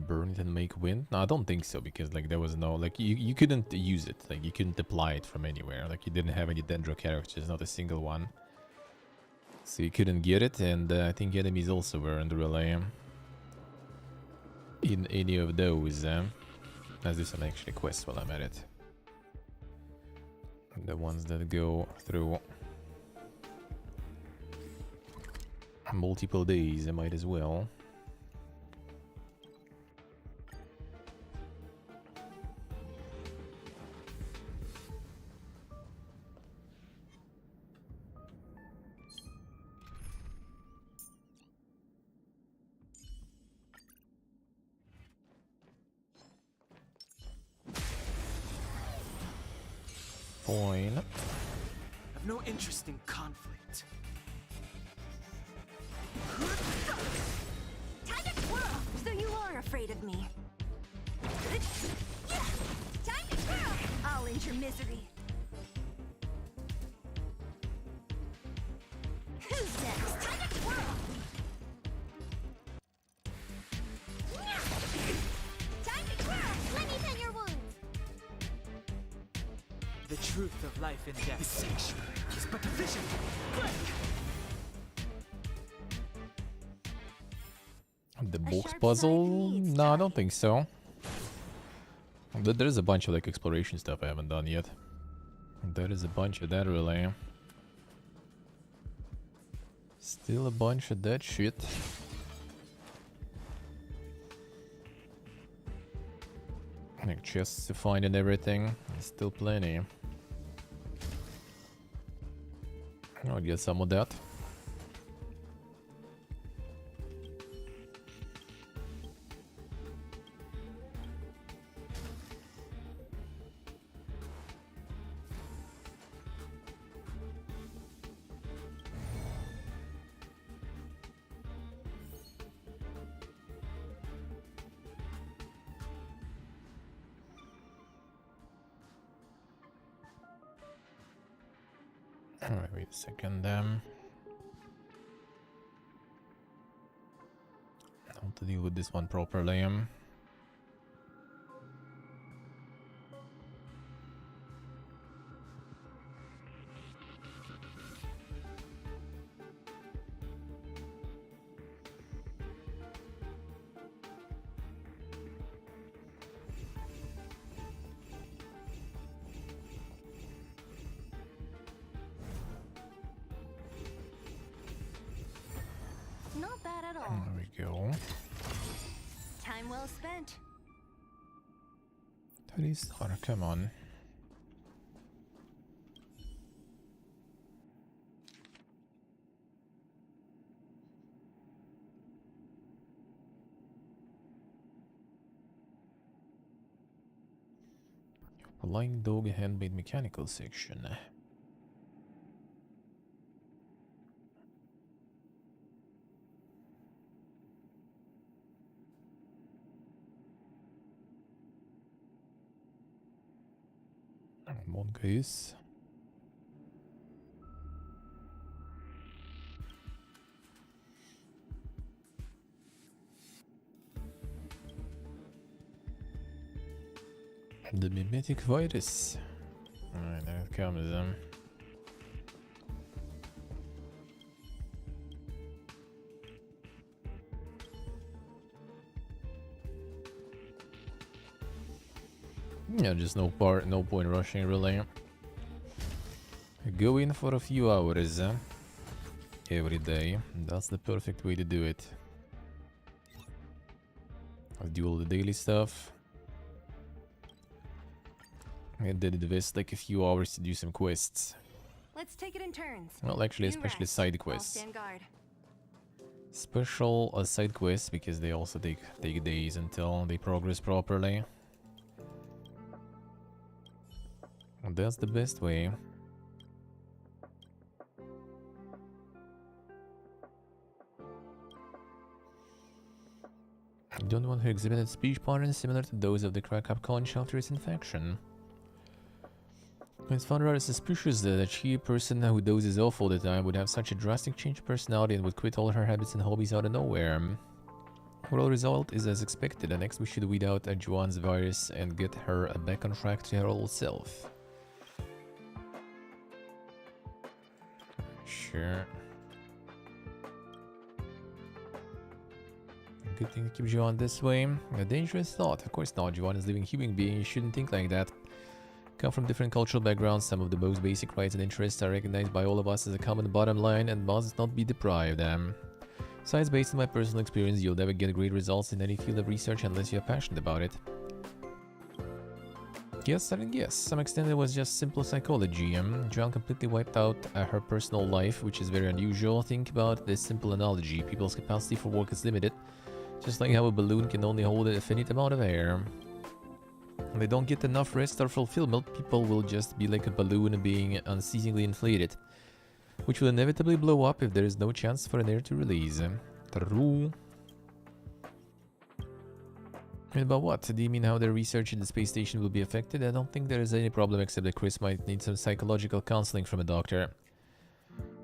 S1: Burn it and make wind? No, I don't think so, because like there was no, like you couldn't use it, like you couldn't apply it from anywhere, like you didn't have any Dendro characters, not a single one. So you couldn't get it, and I think enemies also weren't really in any of those. Let's do some actually quests while I'm at it. The ones that go through multiple days, I might as well. Fine.
S5: I've no interest in conflict.
S2: Time to twirl! So you are afraid of me. Yeah! Time to twirl! I'll end your misery. Who's next? Time to twirl! Time to twirl! Let me tend your wounds.
S5: The truth of life and death. The sanctuary is but a vision. Click!
S1: The box
S2: sharp side
S1: puzzle?
S2: needs
S1: No, I
S2: time.
S1: don't think so. There's a bunch of like exploration stuff I haven't done yet. There is a bunch of that really. Still a bunch of that shit. Like chests to find and everything. There's still plenty. I'll get some of that. Alright, wait a second. How to deal with this one properly.
S2: Not bad at all.
S1: There we go.
S2: Time well spent.
S1: Taristar, come on. Flying dog handmade mechanical section. Mongoose. The mimetic virus. Alright, there it comes. Yeah, just no point rushing really. Go in for a few hours every day. That's the perfect way to do it. I'll do all the daily stuff. And then invest like a few hours to do some quests.
S2: Let's take it in turns.
S1: Well, actually,
S2: You
S1: especially
S2: rest.
S1: side
S2: I'll
S1: quests.
S2: stand guard.
S1: Special side quests because they also take days until they progress properly. And that's the best way. You don't want to exhibit speech patterns similar to those of the Krakow conch after its infection. It's found rather suspicious that a cheap person who dozes off all the time would have such a drastic change of personality and would quit all her habits and hobbies out of nowhere. Well, the result is as expected, and next we should weed out Juan's virus and get her back on track to her old self. Sure. good thing to keep Juan this way. A dangerous thought. Of course not. Juan is a living human being. You shouldn't think like that. Come from different cultural backgrounds. Some of the most basic rights and interests are recognized by all of us as a common bottom line and must not be deprived. Besides, based on my personal experience, you'll never get great results in any field of research unless you're passionate about it. Yes, I think yes. To some extent it was just simple psychology. Joan completely wiped out her personal life, which is very unusual. Think about this simple analogy. People's capacity for work is limited. Just like how a balloon can only hold a finite amount of air. When they don't get enough rest or fulfillment, people will just be like a balloon being unceasingly inflated, which will inevitably blow up if there is no chance for an air to release. True. And about what? Do you mean how their research in the space station will be affected? I don't think there is any problem except that Chris might need some psychological counseling from a doctor.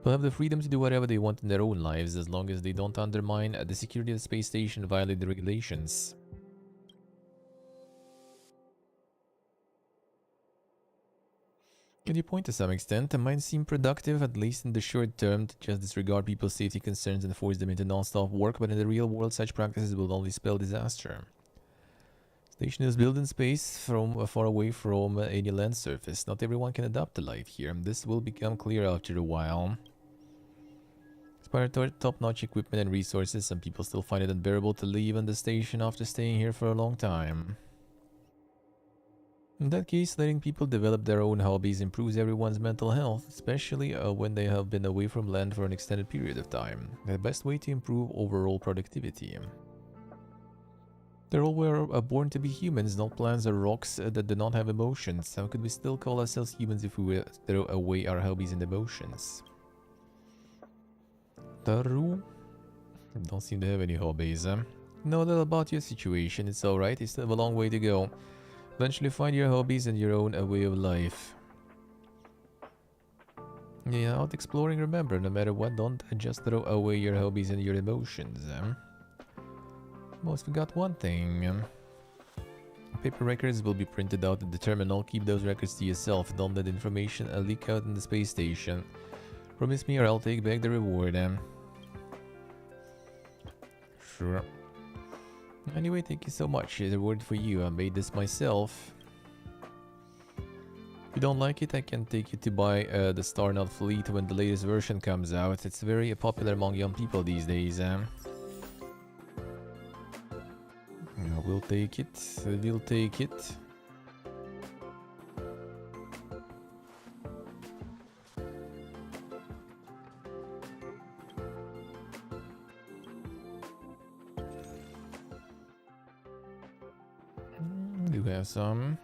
S1: They'll have the freedom to do whatever they want in their own lives as long as they don't undermine the security of the space station and violate the regulations. Can you point to some extent? It might seem productive, at least in the short term, to just disregard people's safety concerns and force them into non-stop work, but in the real world such practices will only spell disaster. Station is built in space from far away from any land surface. Not everyone can adapt to life here. This will become clear after a while. Despite top-notch equipment and resources, some people still find it unbearable to leave on the station after staying here for a long time. In that case, letting people develop their own hobbies improves everyone's mental health, especially when they have been away from land for an extended period of time. The best way to improve overall productivity. They're all born to be humans, not plants or rocks that do not have emotions. How could we still call ourselves humans if we throw away our hobbies and emotions? Taru? Don't seem to have any hobbies, huh? Know that about your situation, it's alright, you still have a long way to go. Eventually find your hobbies and your own way of life. Yeah, out exploring, remember, no matter what, don't just throw away your hobbies and your emotions, huh? Almost forgot one thing. Paper records will be printed out at the terminal. Keep those records to yourself. Don't let information leak out in the space station. Promise me or I'll take back the reward. Sure. Anyway, thank you so much. The reward for you. I made this myself. If you don't like it, I can take you to buy the Starnaut Fleet when the latest version comes out. It's very popular among young people these days. We'll take it. We'll take it. Do have some.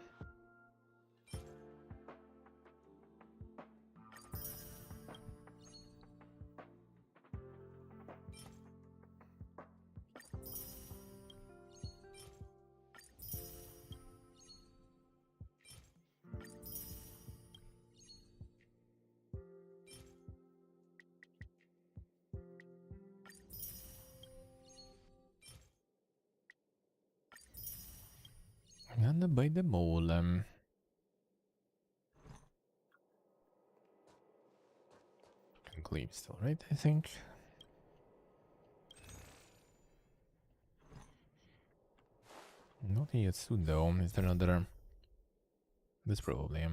S1: Gonna buy the mole. Conclave still, right? I think. Not yet soon though. Is there another? This probably.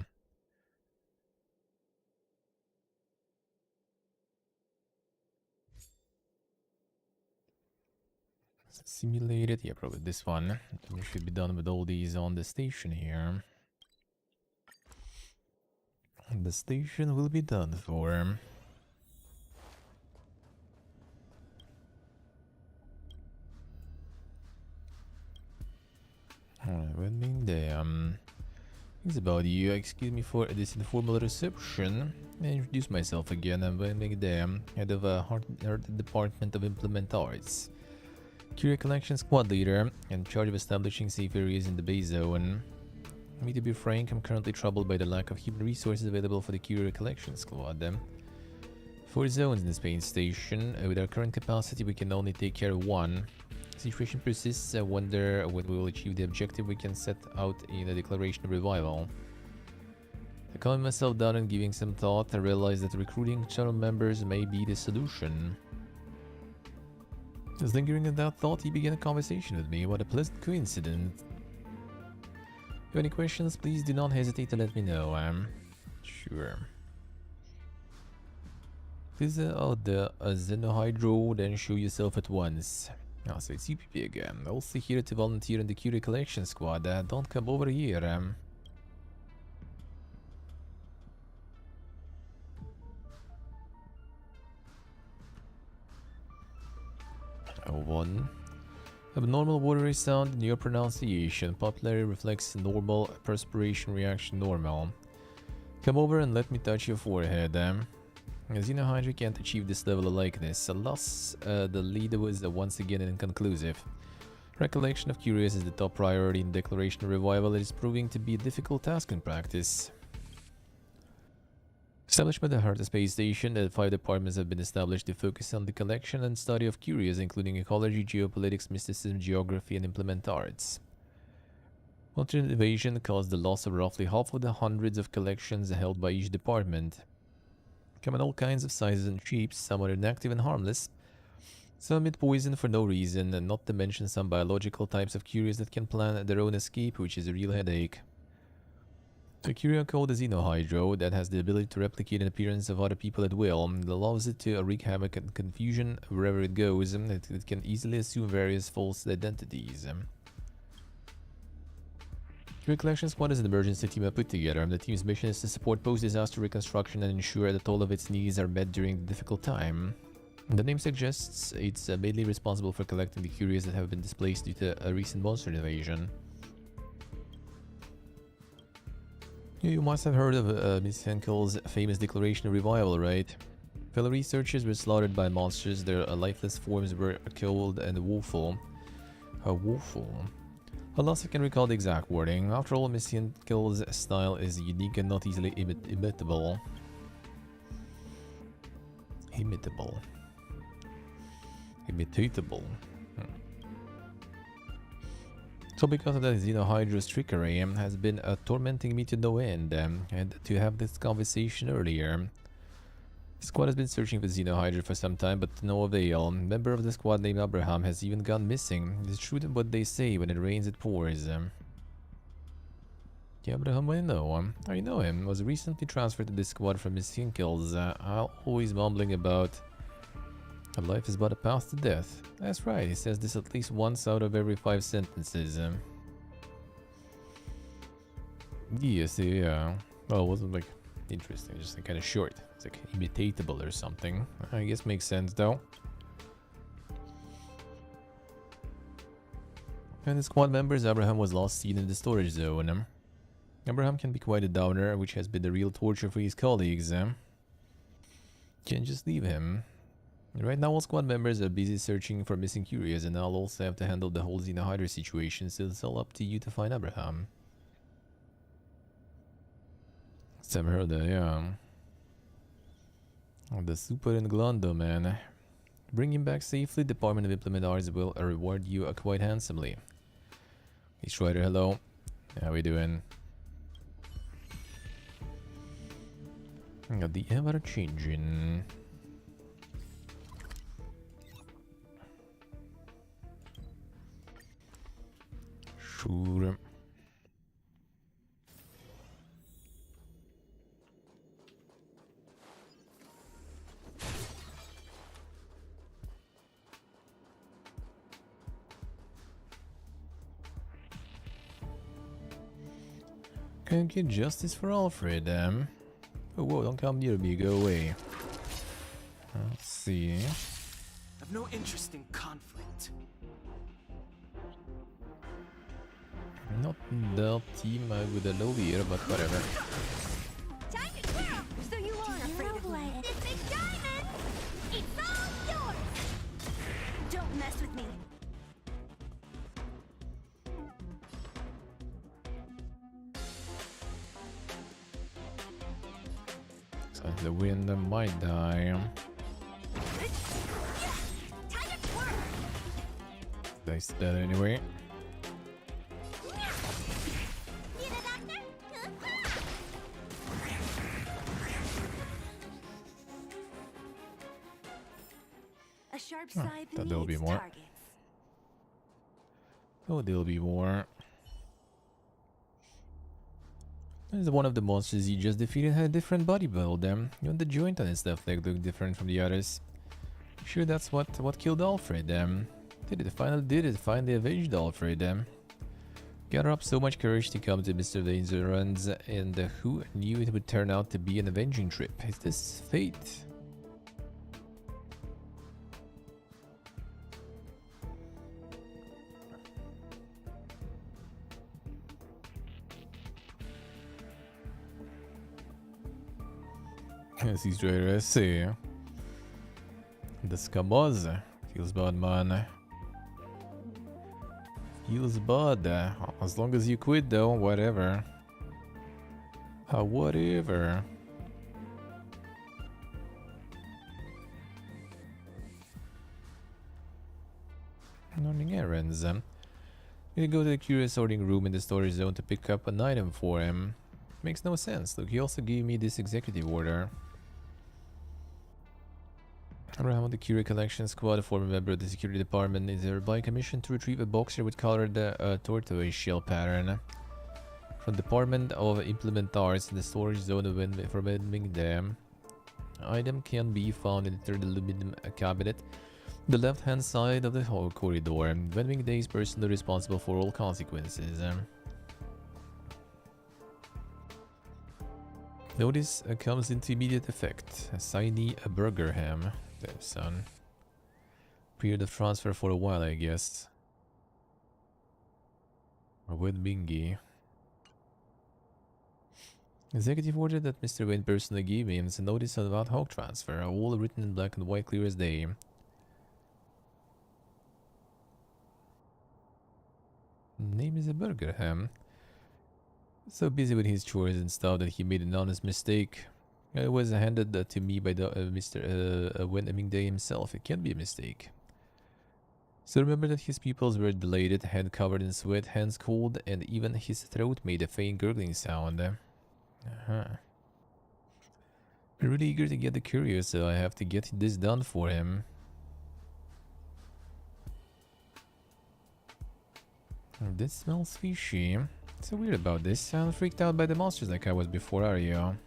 S1: Simulated, yeah, probably this one. We should be done with all these on the station here. The station will be done for. Alright, well, being there. It's about you. Excuse me for this informal reception. I introduce myself again. I'm Wending there, head of Art Department of Implement Arts. Curia Collection Squad Leader, in charge of establishing safe areas in the base zone. Me to be frank, I'm currently troubled by the lack of human resources available for the Curia Collection Squad. 4 zones in the space station. With our current capacity, we can only take care of one. Situation persists. I wonder when we will achieve the objective we can set out in the Declaration of Revival. Calming myself down and giving some thought, I realize that recruiting channel members may be the solution. As lingering in that thought, he began a conversation with me. What a pleasant coincidence. If you have any questions, please do not hesitate to let me know. Sure. Please out the Xenohydro, then show yourself at once. Oh, so it's UPP again. Also here to volunteer in the Curie Collection Squad. Don't come over here. One. Abnormal watery sound in your pronunciation. Popularity reflects normal perspiration reaction normal. Come over and let me touch your forehead. Xenohydra can't achieve this level of likeness. Alas, the leader was once again inconclusive. Recollection of Curious is the top priority in Declaration of Revival. It is proving to be a difficult task in practice. Establishment at Heart Space Station. 5 departments have been established to focus on the collection and study of Curious, including ecology, geopolitics, mysticism, geography, and implement arts. Continent invasion caused the loss of roughly half of the hundreds of collections held by each department. Come in all kinds of sizes and shapes. Some are inactive and harmless. Some emit poison for no reason, and not to mention some biological types of Curious that can plan their own escape, which is a real headache. The Curia called the Xenohydro that has the ability to replicate an appearance of other people at will. It allows it to wreak havoc and confusion wherever it goes. It can easily assume various false identities. Curia Collection Squad is an emergency team I put together. The team's mission is to support post-disaster reconstruction and ensure that all of its needs are met during the difficult time. The name suggests it's mainly responsible for collecting the Curious that have been displaced due to a recent monster invasion. You must have heard of Miss Henkel's famous Declaration of Revival, right? Fellow researchers were slaughtered by monsters, their lifeless forms were cold and woeful. Woeful. Alas, I can recall the exact wording. After all, Miss Henkel's style is unique and not easily imitable. Imitatable. So because of that, Xenohydra's trickery has been tormenting me to no end, and to have this conversation earlier. The squad has been searching for Xenohydra for some time, but to no avail. A member of the squad named Abraham has even gone missing. It is true that what they say, when it rains it pours. Yeah, Abraham, I know. I know him. Was recently transferred to this squad from Miss Hinkels. Always mumbling about a life is but a path to death. That's right, he says this at least once out of every 5 sentences. Yes, yeah. Well, it wasn't like interesting, just like kind of short. It's like imitatable or something. I guess makes sense though. And the squad members, Abraham was last seen in the storage zone. Abraham can be quite a downer, which has been the real torture for his colleagues. Can't just leave him. Right now, all squad members are busy searching for missing Curious, and I'll also have to handle the whole Xenohydra situation, so it's all up to you to find Abraham. Sam heard that, yeah. Oh, the super Englondo, man. Bring him back safely. Department of Implement Arts will reward you quite handsomely. Hey, Strider, hello. How we doing? The ever-changing... Sure. Can't get justice for Alfred, Oh, whoa, don't come near me, go away. Let's see.
S5: I've no interest in conflict.
S1: Not the team with a low ear, but whatever.
S2: Time to twirl! So you are afraid of me? This big diamond! It's all yours! Don't mess with me.
S1: So the wind might die.
S2: Time to twirl!
S1: Dice that anyway.
S2: Need a doctor? A sharp
S1: Huh,
S2: scythe
S1: thought there would be
S2: needs
S1: more.
S2: targets.
S1: Oh, there'll be more. This is one of the monsters you just defeated had a different body build. Even the joint on its left leg looked different from the others. Sure, that's what killed Alfred. Finally avenged Alfred. Gather up so much courage to come to Mr. Vane's runs, and who knew it would turn out to be an avenging trip? Is this fate? Si sì. The scamoz feels bad, man. Feels bad. As long as you quit, though, whatever. Whatever. Running errands. We go to the curious sorting room in the storage zone to pick up an item for him. Makes no sense. Look, he also gave me this executive order. Around the Curie Collection Squad, a former member of the security department, is hereby commissioned to retrieve a boxer with colored tortoise shell pattern from the Department of Implement Arts in the storage zone of Wenming Dam. Item can be found in the third aluminum cabinet, the left-hand side of the hall corridor. Wenming Day is personally responsible for all consequences. Notice comes into immediate effect. Assignee Burgerham. Damn, son. Period of transfer for a while, I guess. Or with Bingy. Executive order that Mr. Wayne personally gave me is a notice about Hawk transfer, all written in black and white, clear as day. Name is a Burgerham. So busy with his chores and stuff that he made an honest mistake. It was handed to me by the Mr. Wenming Day himself. It can't be a mistake. So remember that his pupils were dilated, head covered in sweat, hands cold, and even his throat made a faint gurgling sound. I'm really eager to get the courier, so I have to get this done for him. This smells fishy. What's so weird about this? I'm freaked out by the monsters like I was before, are you?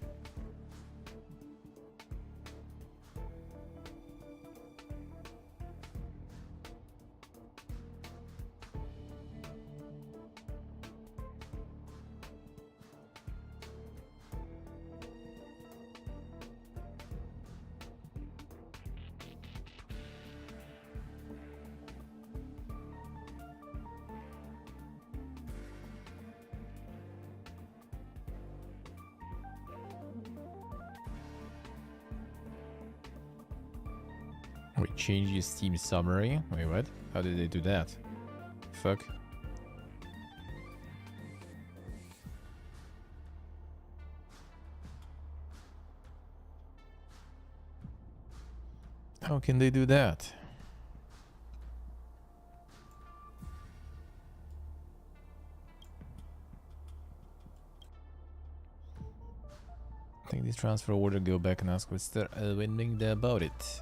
S1: Wait, change your Steam summary? Wait, what? How did they do that? Fuck. How can they do that? Take this transfer order, go back and ask Mr. Wenming about it.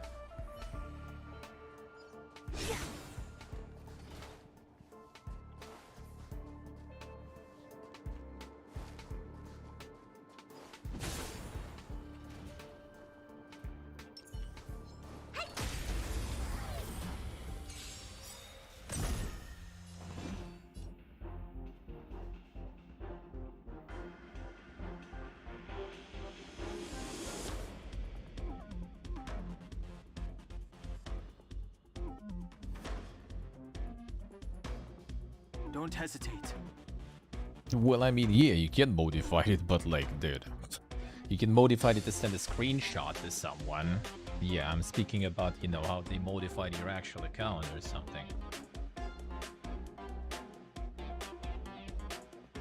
S5: Don't hesitate.
S1: Well, I mean, yeah, you can modify it, but like, dude, you can modify it to send a screenshot to someone. Yeah, I'm speaking about, you know, how they modified your actual account or something.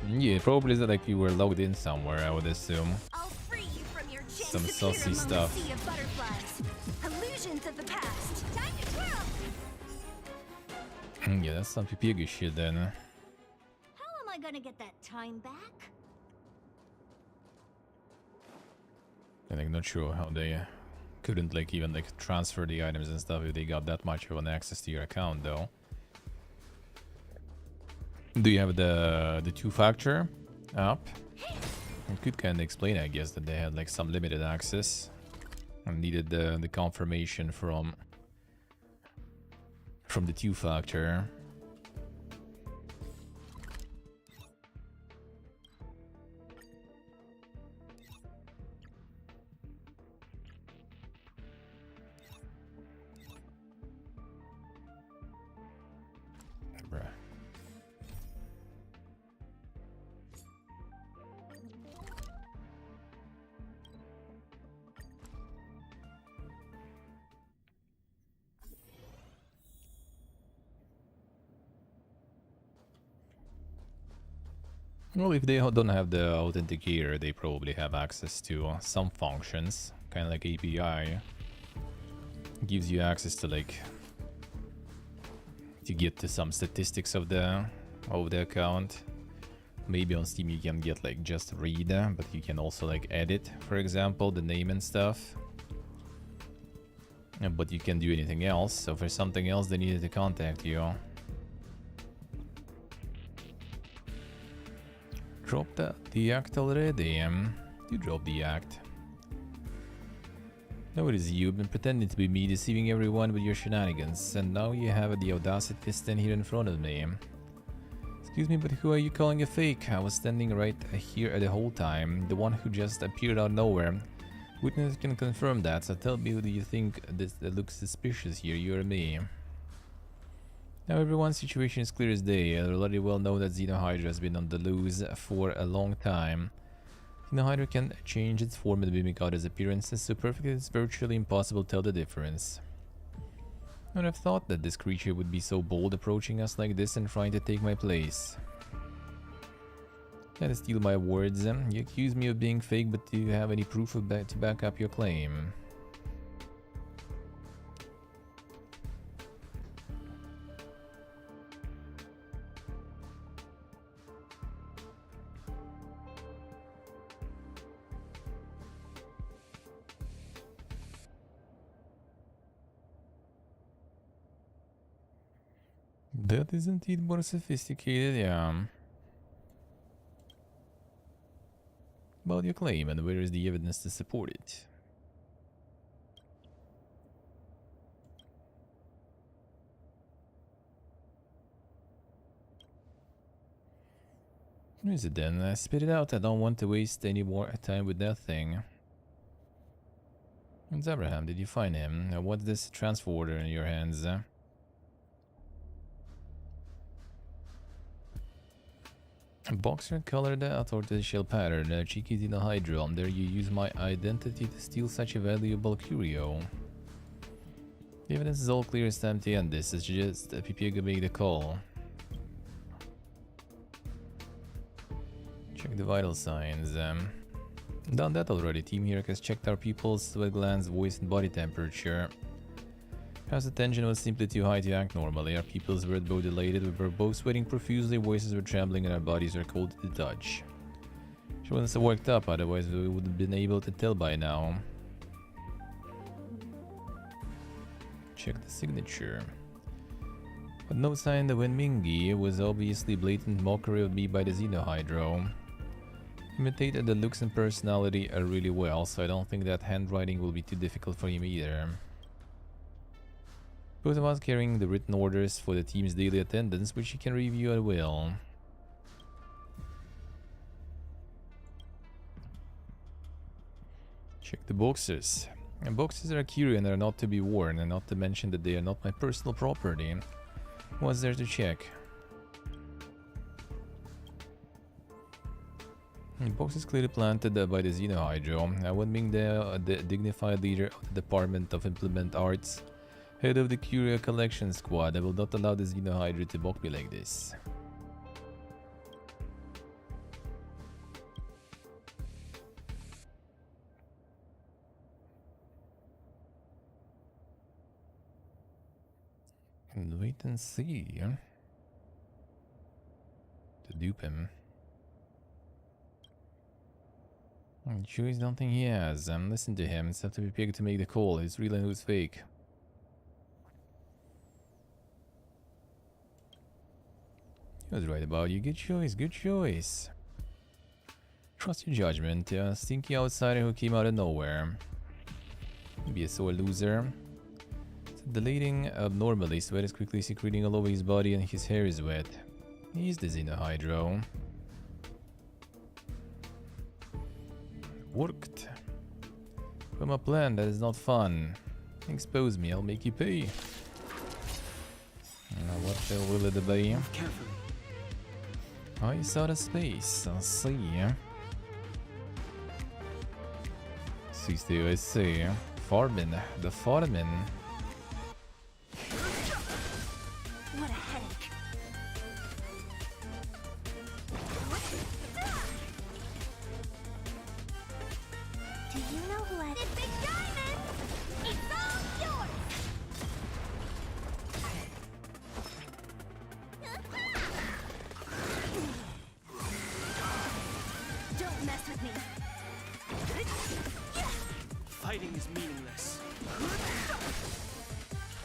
S1: Yeah, probably that like you were logged in somewhere, I would assume.
S2: I'll free you from your chains
S1: Some
S2: to
S1: saucy
S2: peer among
S1: stuff.
S2: the sea of butterflies. Illusions of the past. Time to twirl.
S1: Yeah, that's some piggy shit then.
S2: How am I gonna get that time back?
S1: And I'm not sure how they Couldn't like even like transfer the items and stuff if they got that much of an access to your account though. Do you have the two-factor app? It could kind of explain, I guess, that they had like some limited access and needed the confirmation from the two-factor. Bruh. Well, if they don't have the authenticator, they probably have access to some functions, kind of like API. Gives you access to like to get to some statistics of the account. Maybe on Steam you can get like just read, but you can also like edit, for example, the name and stuff. But you can't do anything else. So for something else, they needed to contact you. Drop the act already. You drop the act. Now it is you, been pretending to be me, deceiving everyone with your shenanigans, and now you have the audacity to stand here in front of me. Excuse me, but who are you calling a fake? I was standing right here the whole time, the one who just appeared out of nowhere. Witness can confirm that, so tell me, who do you think that looks suspicious here, you or me? Now everyone's situation is clear as day. I already well know that Xenohydra has been on the loose for a long time. Xenohydra can change its form and mimic out its appearances so perfectly it's virtually impossible to tell the difference. I would have thought that this creature would be so bold approaching us like this and trying to take my place. Try to steal my words. You accuse me of being fake, but do you have any proof of to back up your claim? That is indeed more sophisticated, yeah. About your claim, and where is the evidence to support it? Where is it then? Spit it out, I don't want to waste any more time with that thing. It's Abraham, did you find him? What's this transfer order in your hands? Boxer colored artificial pattern, cheeky Xenohydra. There you use my identity to steal such a valuable curio. The evidence is all clear as time to end this. It's just Pipiega make the call. Check the vital signs. Done that already. Team Hero has checked our people's sweat glands, voice and body temperature. Perhaps the tension was simply too high to act normally. Our peoples were both elated, we were both sweating profusely, voices were trembling and our bodies were cold to the touch. She wasn't so worked up, otherwise we would have been able to tell by now. Check the signature. But no sign that Wenmingi was obviously blatant mockery of me by the Xenohydra. Imitated the looks and personality really well, so I don't think that handwriting will be too difficult for him either. Both of us carrying the written orders for the team's daily attendance, which you can review at will. Check the boxes. And boxes are a curio and are not to be worn, and not to mention that they are not my personal property. What's there to check? The box is clearly planted by the Xenohydra. One being the dignified leader of the Department of Implement Arts, head of the Curio Collection Squad. I will not allow the Xenohydra to mock me like this. And wait and see. To dupe him. Choice nothing he has. Listen to him. It's up to be picked to make the call. Who's real and who's fake. He was right about you. Good choice, good choice. Trust your judgment. A stinky outsider who came out of nowhere. Be a sore loser. Deleting abnormally, sweat is quickly secreting all over his body and his hair is wet. He's the Xenohydro. Worked. From a plan that is not fun. Expose me, I'll make you pay. Now what the hell will it be?
S5: Move carefully.
S1: Ice out of space, I'll see. I see. Farmin, the Farmin.
S2: What a headache. Do you know who I... The big diamond! It's all yours! Don't mess with me.
S5: Fighting is meaningless.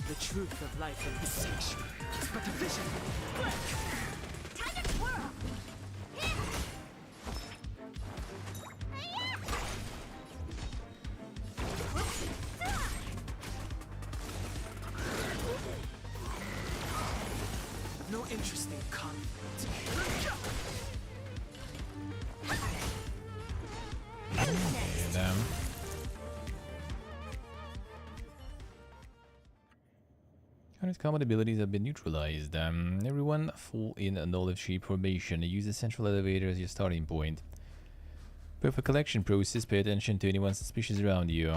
S5: The truth of life in this sanctuary is but a vision.
S2: Time to twirl!
S5: No interesting conflict.
S1: Damn. Current combat abilities have been neutralized. Everyone fall in an olive shape formation. Use the central elevator as your starting point. Perfect collection process. Pay attention to anyone suspicious around you.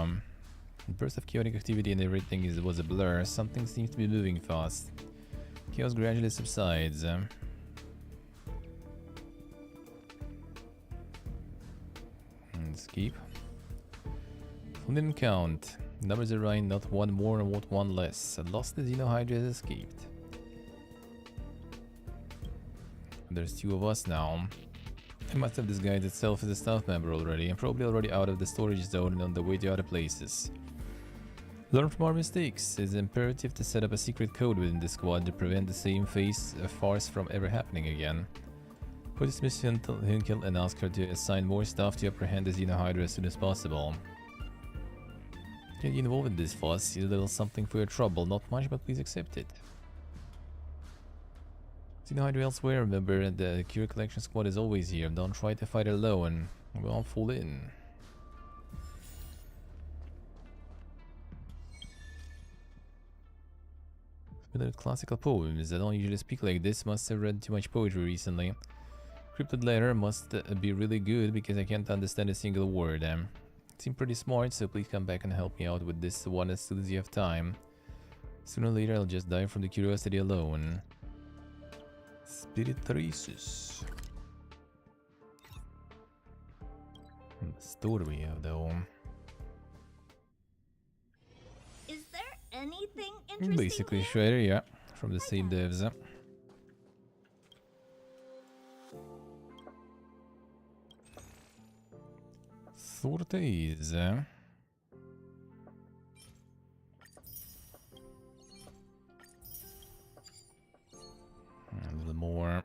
S1: Burst of chaotic activity and everything was a blur. Something seems to be moving fast. Chaos gradually subsides. Escape. Didn't count. Numbers are right, not one more and not one less. Lost the Xenohydra has escaped. There's two of us now. I must have disguised itself as a staff member already, and probably already out of the storage zone and on the way to other places. Learn from our mistakes. It's imperative to set up a secret code within the squad to prevent the same farce from ever happening again. Put dismiss Hinkel and ask her to assign more staff to apprehend the Xenohydra as soon as possible. Get you involved in this fuss, a little something for your trouble, not much, but please accept it. Xenohydra elsewhere, remember, the Cure Collection Squad is always here, don't try to fight alone, we won't fall in. Familiar classical poems, I don't usually speak like this, must have read too much poetry recently. Cryptid letter must be really good because I can't understand a single word. Seem pretty smart, so please come back and help me out with this one as soon as you have time. Sooner or later I'll just die from the curiosity alone. Spiritraces. Story though.
S2: Is there anything interesting
S1: Basically
S2: here?
S1: Shredder, yeah. From the same devs. Sorties. A little more.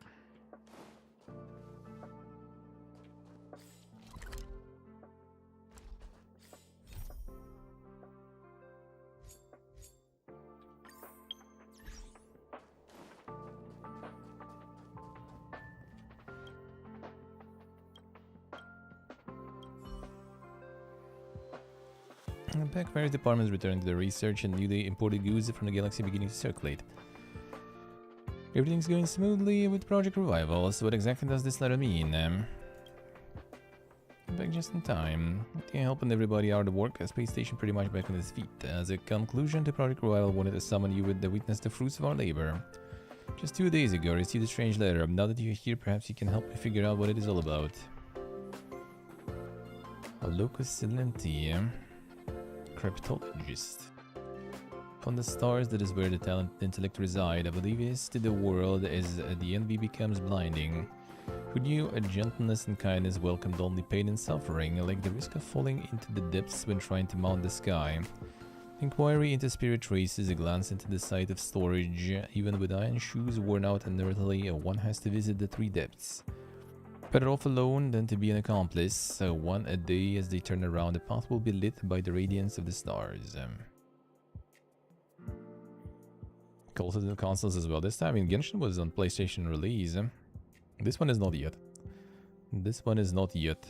S1: Back various departments returning to the research and newly imported goods from the galaxy beginning to circulate. Everything's going smoothly with Project Revival, so what exactly does this letter mean? Back just in time. Can't helping everybody out of work, a space station pretty much back on its feet. As a conclusion to Project Revival wanted to summon you with the witness the fruits of our labor. Just 2 days ago I received a strange letter. Now that you're here, perhaps you can help me figure out what it is all about. A locus silenti. Cryptologist. Upon the stars, that is where the talented intellect reside. Oblivious to the world as the envy becomes blinding. Who knew a gentleness and kindness welcomed only pain and suffering, like the risk of falling into the depths when trying to mount the sky. Inquiry into spirit traces, a glance into the site of storage. Even with iron shoes worn out and earthly, one has to visit the three depths. Better off alone than to be an accomplice. One a day as they turn around, the path will be lit by the radiance of the stars. Also the consoles as well. This time in Genshin was on PlayStation release. This one is not yet. This one is not yet.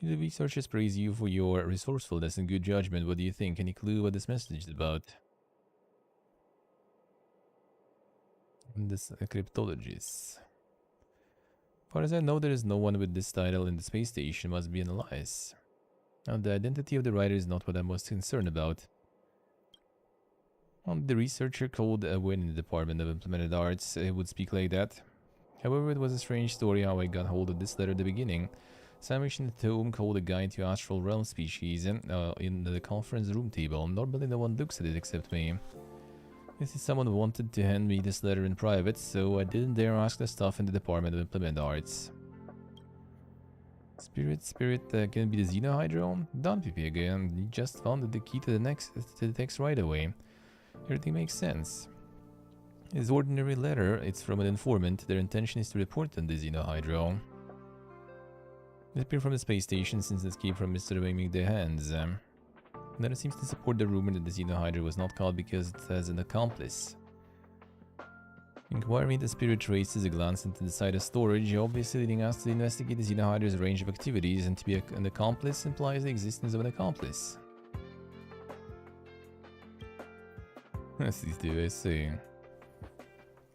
S1: The researchers praise you for your resourcefulness and good judgment. What do you think? Any clue what this message is about? This cryptologist. Far as I know, there is no one with this title in the space station. Must be an alias. Now, the identity of the writer is not what I'm most concerned about. The researcher called Win in the Department of Implemented Arts would speak like that. However, it was a strange story how I got hold of this letter at the beginning. Sandwiched in the tome called A Guide to Astral Realm Species in the conference room table. Normally no one looks at it except me. This is someone wanted to hand me this letter in private, so I didn't dare ask the staff in the Department of Implemented Arts. Spirit, can it be the Xenohydro? Don't be again. You just found the key to the text right away. Everything makes sense. It's ordinary letter. It's from an informant. Their intention is to report on the Xenohydro. It appeared from the space station since it came from Mr. Wingming the Hands. Then it seems to support the rumor that the Xenohydra was not caught because it has an accomplice. Inquiring into spirit traces, a glance into the site of storage, obviously leading us to investigate the Xenohydra's range of activities, and to be an accomplice implies the existence of an accomplice. As these two, I see.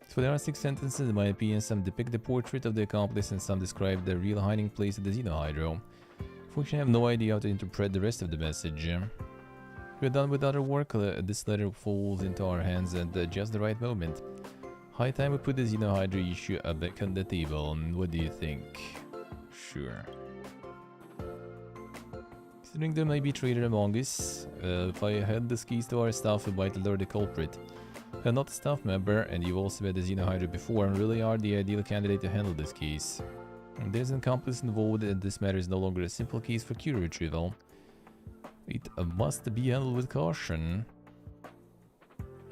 S1: So there are 6 sentences in my opinion. Some depict the portrait of the accomplice and some describe the real hiding place of the Xenohydro. Unfortunately, I have no idea how to interpret the rest of the message. We're done with other work. This letter falls into our hands at just the right moment. High time we put the Xenohydra issue back on the table. What do you think? Sure. Considering there may be a traitor among us, if I had the keys to our staff, we might lure the culprit. I'm not a staff member, and you've also met the Xenohydra before, and really are the ideal candidate to handle this case. And there's an accomplice involved, and this matter is no longer a simple case for cure retrieval. It must be handled with caution.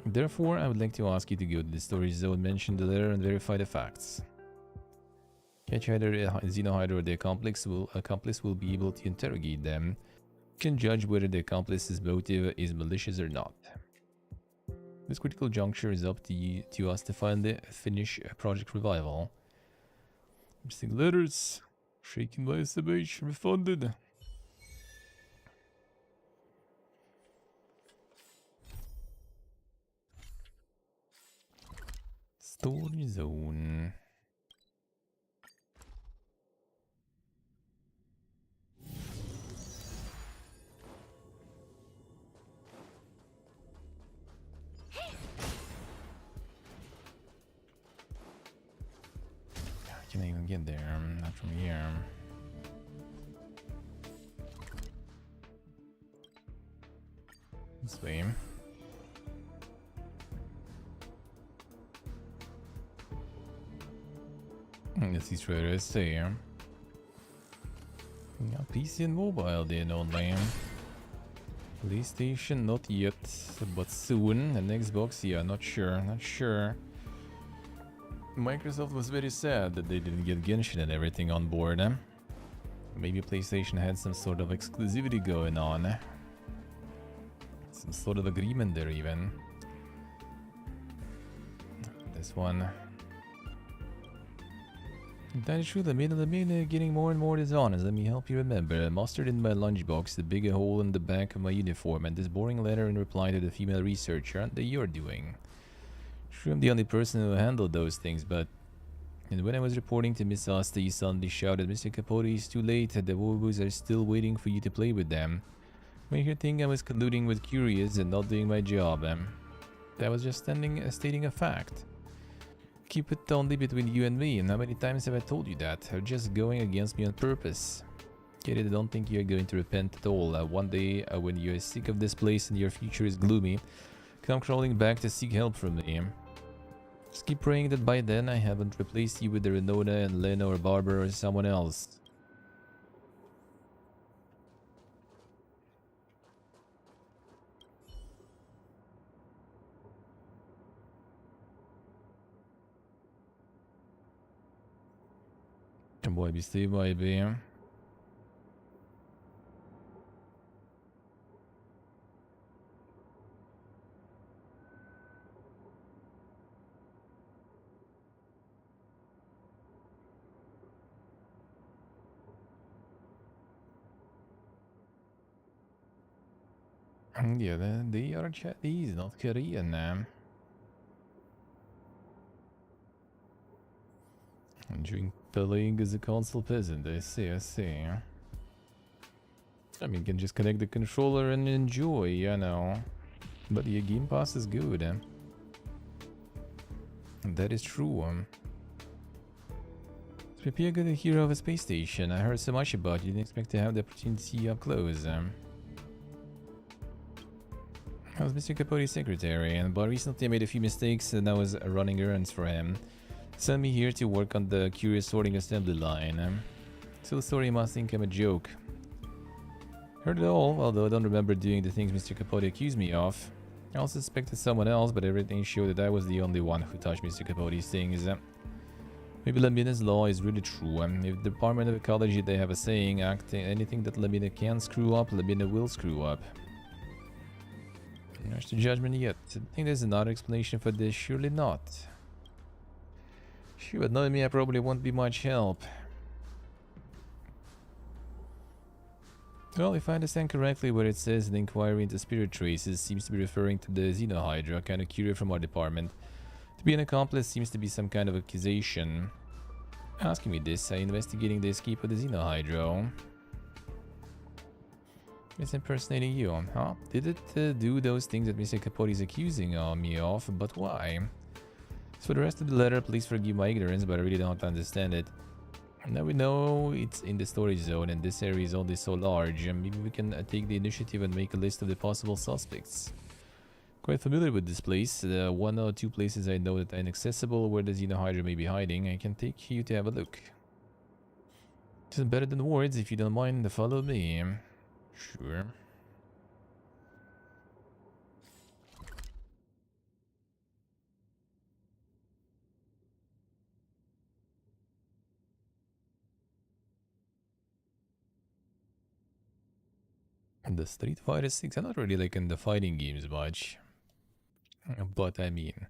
S1: Therefore, I would like to ask you to go to the storage zone, mention the letter, and verify the facts. Catch either Xenohydra or the accomplice will be able to interrogate them. You can judge whether the accomplice's motive is malicious or not. This critical juncture is up to us to finish Project Revival. Missing letters, shaken by SMH, refunded. Storage zone. I can't even get there, not from here. This way. Let's see what I say. Yeah, PC and mobile then only. PlayStation not yet, but soon. And Xbox, yeah, not sure. Microsoft was very sad that they didn't get Genshin and everything on board. Maybe PlayStation had some sort of exclusivity going on. Some sort of agreement there even. This one. That is true, the main getting more and more dishonest. Let me help you remember. I mustered in my lunchbox the big hole in the back of my uniform and this boring letter in reply to the female researcher that you're doing. Sure, I'm the only person who handled those things, but... And when I was reporting to Miss Asta, you suddenly shouted, Mr. Capote, it's too late, the Wobos are still waiting for you to play with them. Make her think I was colluding with Curious and not doing my job. That was just stating a fact. Keep it only between you and me, and how many times have I told you that? You're just going against me on purpose. Get it, I don't think you're going to repent at all. One day, when you're sick of this place and your future is gloomy, come crawling back to seek help from me. Just keep praying that by then I haven't replaced you with the Renona and Lena or Barbara or someone else. Might be Steve, might be. Yeah, they are Chinese, not Korean. Enjoying playing as a console peasant, I see, I see. I mean, you can just connect the controller and enjoy, you know. But your Game Pass is good. That is true. Prepare good a hero of a space station. I heard so much about you, didn't expect to have the opportunity to see you up close. I was Mr. Capote's secretary, but recently I made a few mistakes and I was running errands for him. Sent me here to work on the curious sorting assembly line. So the story must think I'm a joke. Heard it all, although I don't remember doing the things Mr. Capote accused me of. I also suspected someone else, but everything showed that I was the only one who touched Mr. Capote's things. Maybe Lamina's law is really true. If the Department of Ecology they have a saying, anything that Lamina can screw up, Lamina will screw up. There's the judgment yet. I think there's another explanation for this, surely not. Sure, but knowing me, I probably won't be much help. Well, if I understand correctly, where it says the inquiry into spirit traces seems to be referring to the Xenohydra, kind of courier from our department. To be an accomplice seems to be some kind of accusation. Asking me this, investigating the escape of the Xenohydra. It's impersonating you, huh? Did it do those things that Mr. Capote is accusing me of, but why? So for the rest of the letter, please forgive my ignorance, but I really don't understand it. Now we know it's in the storage zone and this area is only so large. Maybe we can take the initiative and make a list of the possible suspects. Quite familiar with this place. The one or two places I know that are inaccessible where the Xenohydra may be hiding. I can take you to have a look. It's better than words. If you don't mind, follow me. Sure. And the Street Fighter 6, I'm not really like in the fighting games much. But I mean,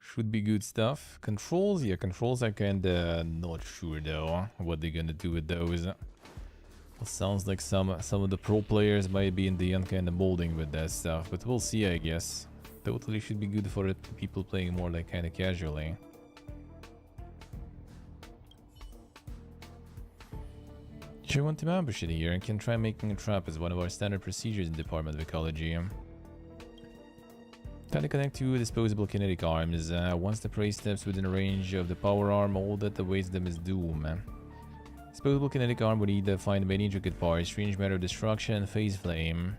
S1: should be good stuff. Controls, yeah, controls I kinda not sure though what they're gonna do with those. Well, sounds like some of the pro players might be in the end kinda molding with that stuff, but we'll see, I guess. Totally should be good for it, people playing more like kinda casually. Sure want to ambush it here and can try making a trap as one of our standard procedures in the Department of Ecology. Try to connect two disposable kinetic arms. Once the prey steps within range of the power arm, all that awaits them is doom. Disposable kinetic arm would need to find many intricate parts, strange matter of destruction, and phase flame.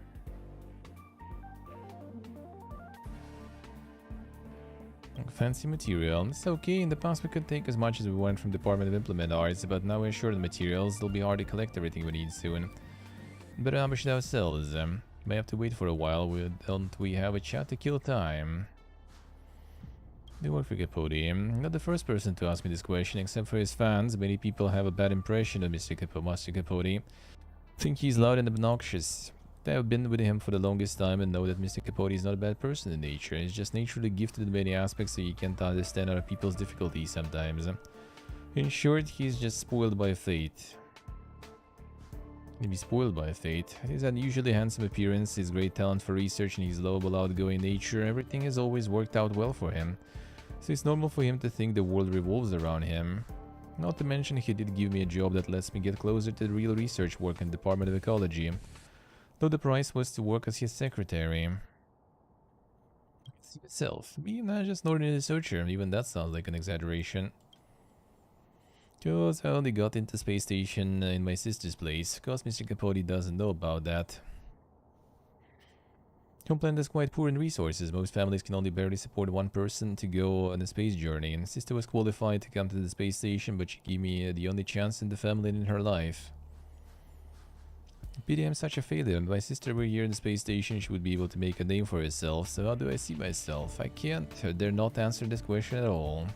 S1: Fancy material. It's okay, in the past we could take as much as we want from Department of Implement Arts, but now we're short of materials, it'll be hard to collect everything we need soon. Better ambush it ourselves. May have to wait for a while, don't we have a chat to kill time? Good work for Capote. Not the first person to ask me this question, except for his fans. Many people have a bad impression of Master Capote. Think he's loud and obnoxious. I have been with him for the longest time and know that Mr. Capote is not a bad person in nature. He's just naturally gifted in many aspects, so you can't understand other people's difficulties sometimes. In short, he's just spoiled by fate. Maybe spoiled by fate. His unusually handsome appearance, his great talent for research, and his lovable outgoing nature, everything has always worked out well for him. So it's normal for him to think the world revolves around him. Not to mention he did give me a job that lets me get closer to the real research work in the Department of Ecology. Though the price was to work as his secretary. See yourself. Me, not just an ordinary researcher. Even that sounds like an exaggeration. Cause I only got into space station in my sister's place. Cause Mr. Capote doesn't know about that. Homeland is quite poor in resources. Most families can only barely support one person to go on a space journey. And sister was qualified to come to the space station, but she gave me the only chance in the family and in her life. Pity I'm such a failure. If my sister were here in the space station, she would be able to make a name for herself. So how do I see myself? I can't dare not answer this question at all.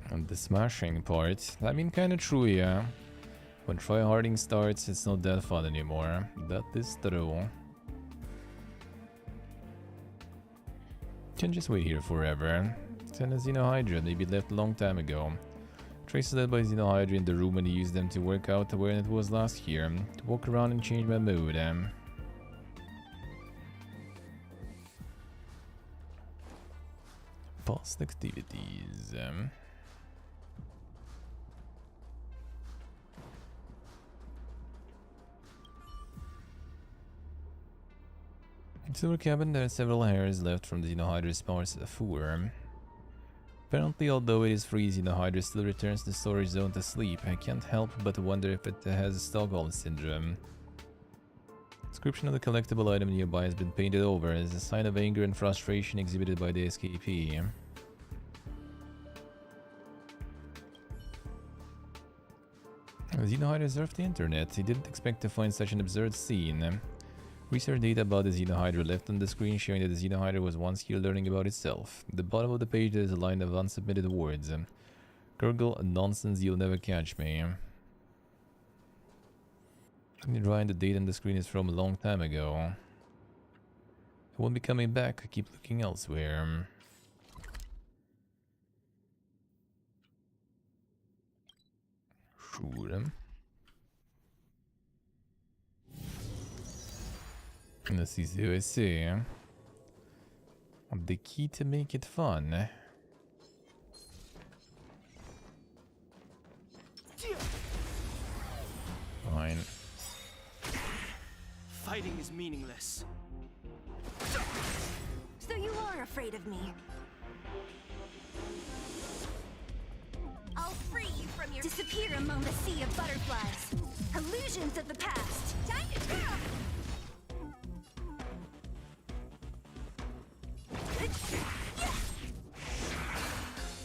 S1: And the smashing part, I mean, kinda true, yeah. When tryharding starts, it's not that fun anymore. That is true. Can't just wait here forever. Send a Xenohydra, they be left a long time ago. Trace led by Xenohydra in the room and he used them to work out where it was last year. To walk around and change my mood. Past activities. In Silver Cabin, there are several hairs left from the Xenohydra's Mars 4. Apparently, although it is free, Xenohydra still returns to the storage zone to sleep. I can't help but wonder if it has Stockholm Syndrome. Description of the collectible item nearby has been painted over as a sign of anger and frustration exhibited by the escapee. Xenohydra surfed the internet. He didn't expect to find such an absurd scene. Research data about the Xenohydra left on the screen showing that the Xenohydra was once here learning about itself. At the bottom of the page there is a line of unsubmitted words. Gurgle, nonsense, you'll never catch me. Ryan, the date on the screen is from a long time ago. I won't be coming back, I keep looking elsewhere. Sure. Let's see, the key to make it fun. Fine.
S5: Fighting is meaningless.
S2: So you are afraid of me. I'll free you from your disappear among the sea of butterflies. Illusions of the past. Time to draw.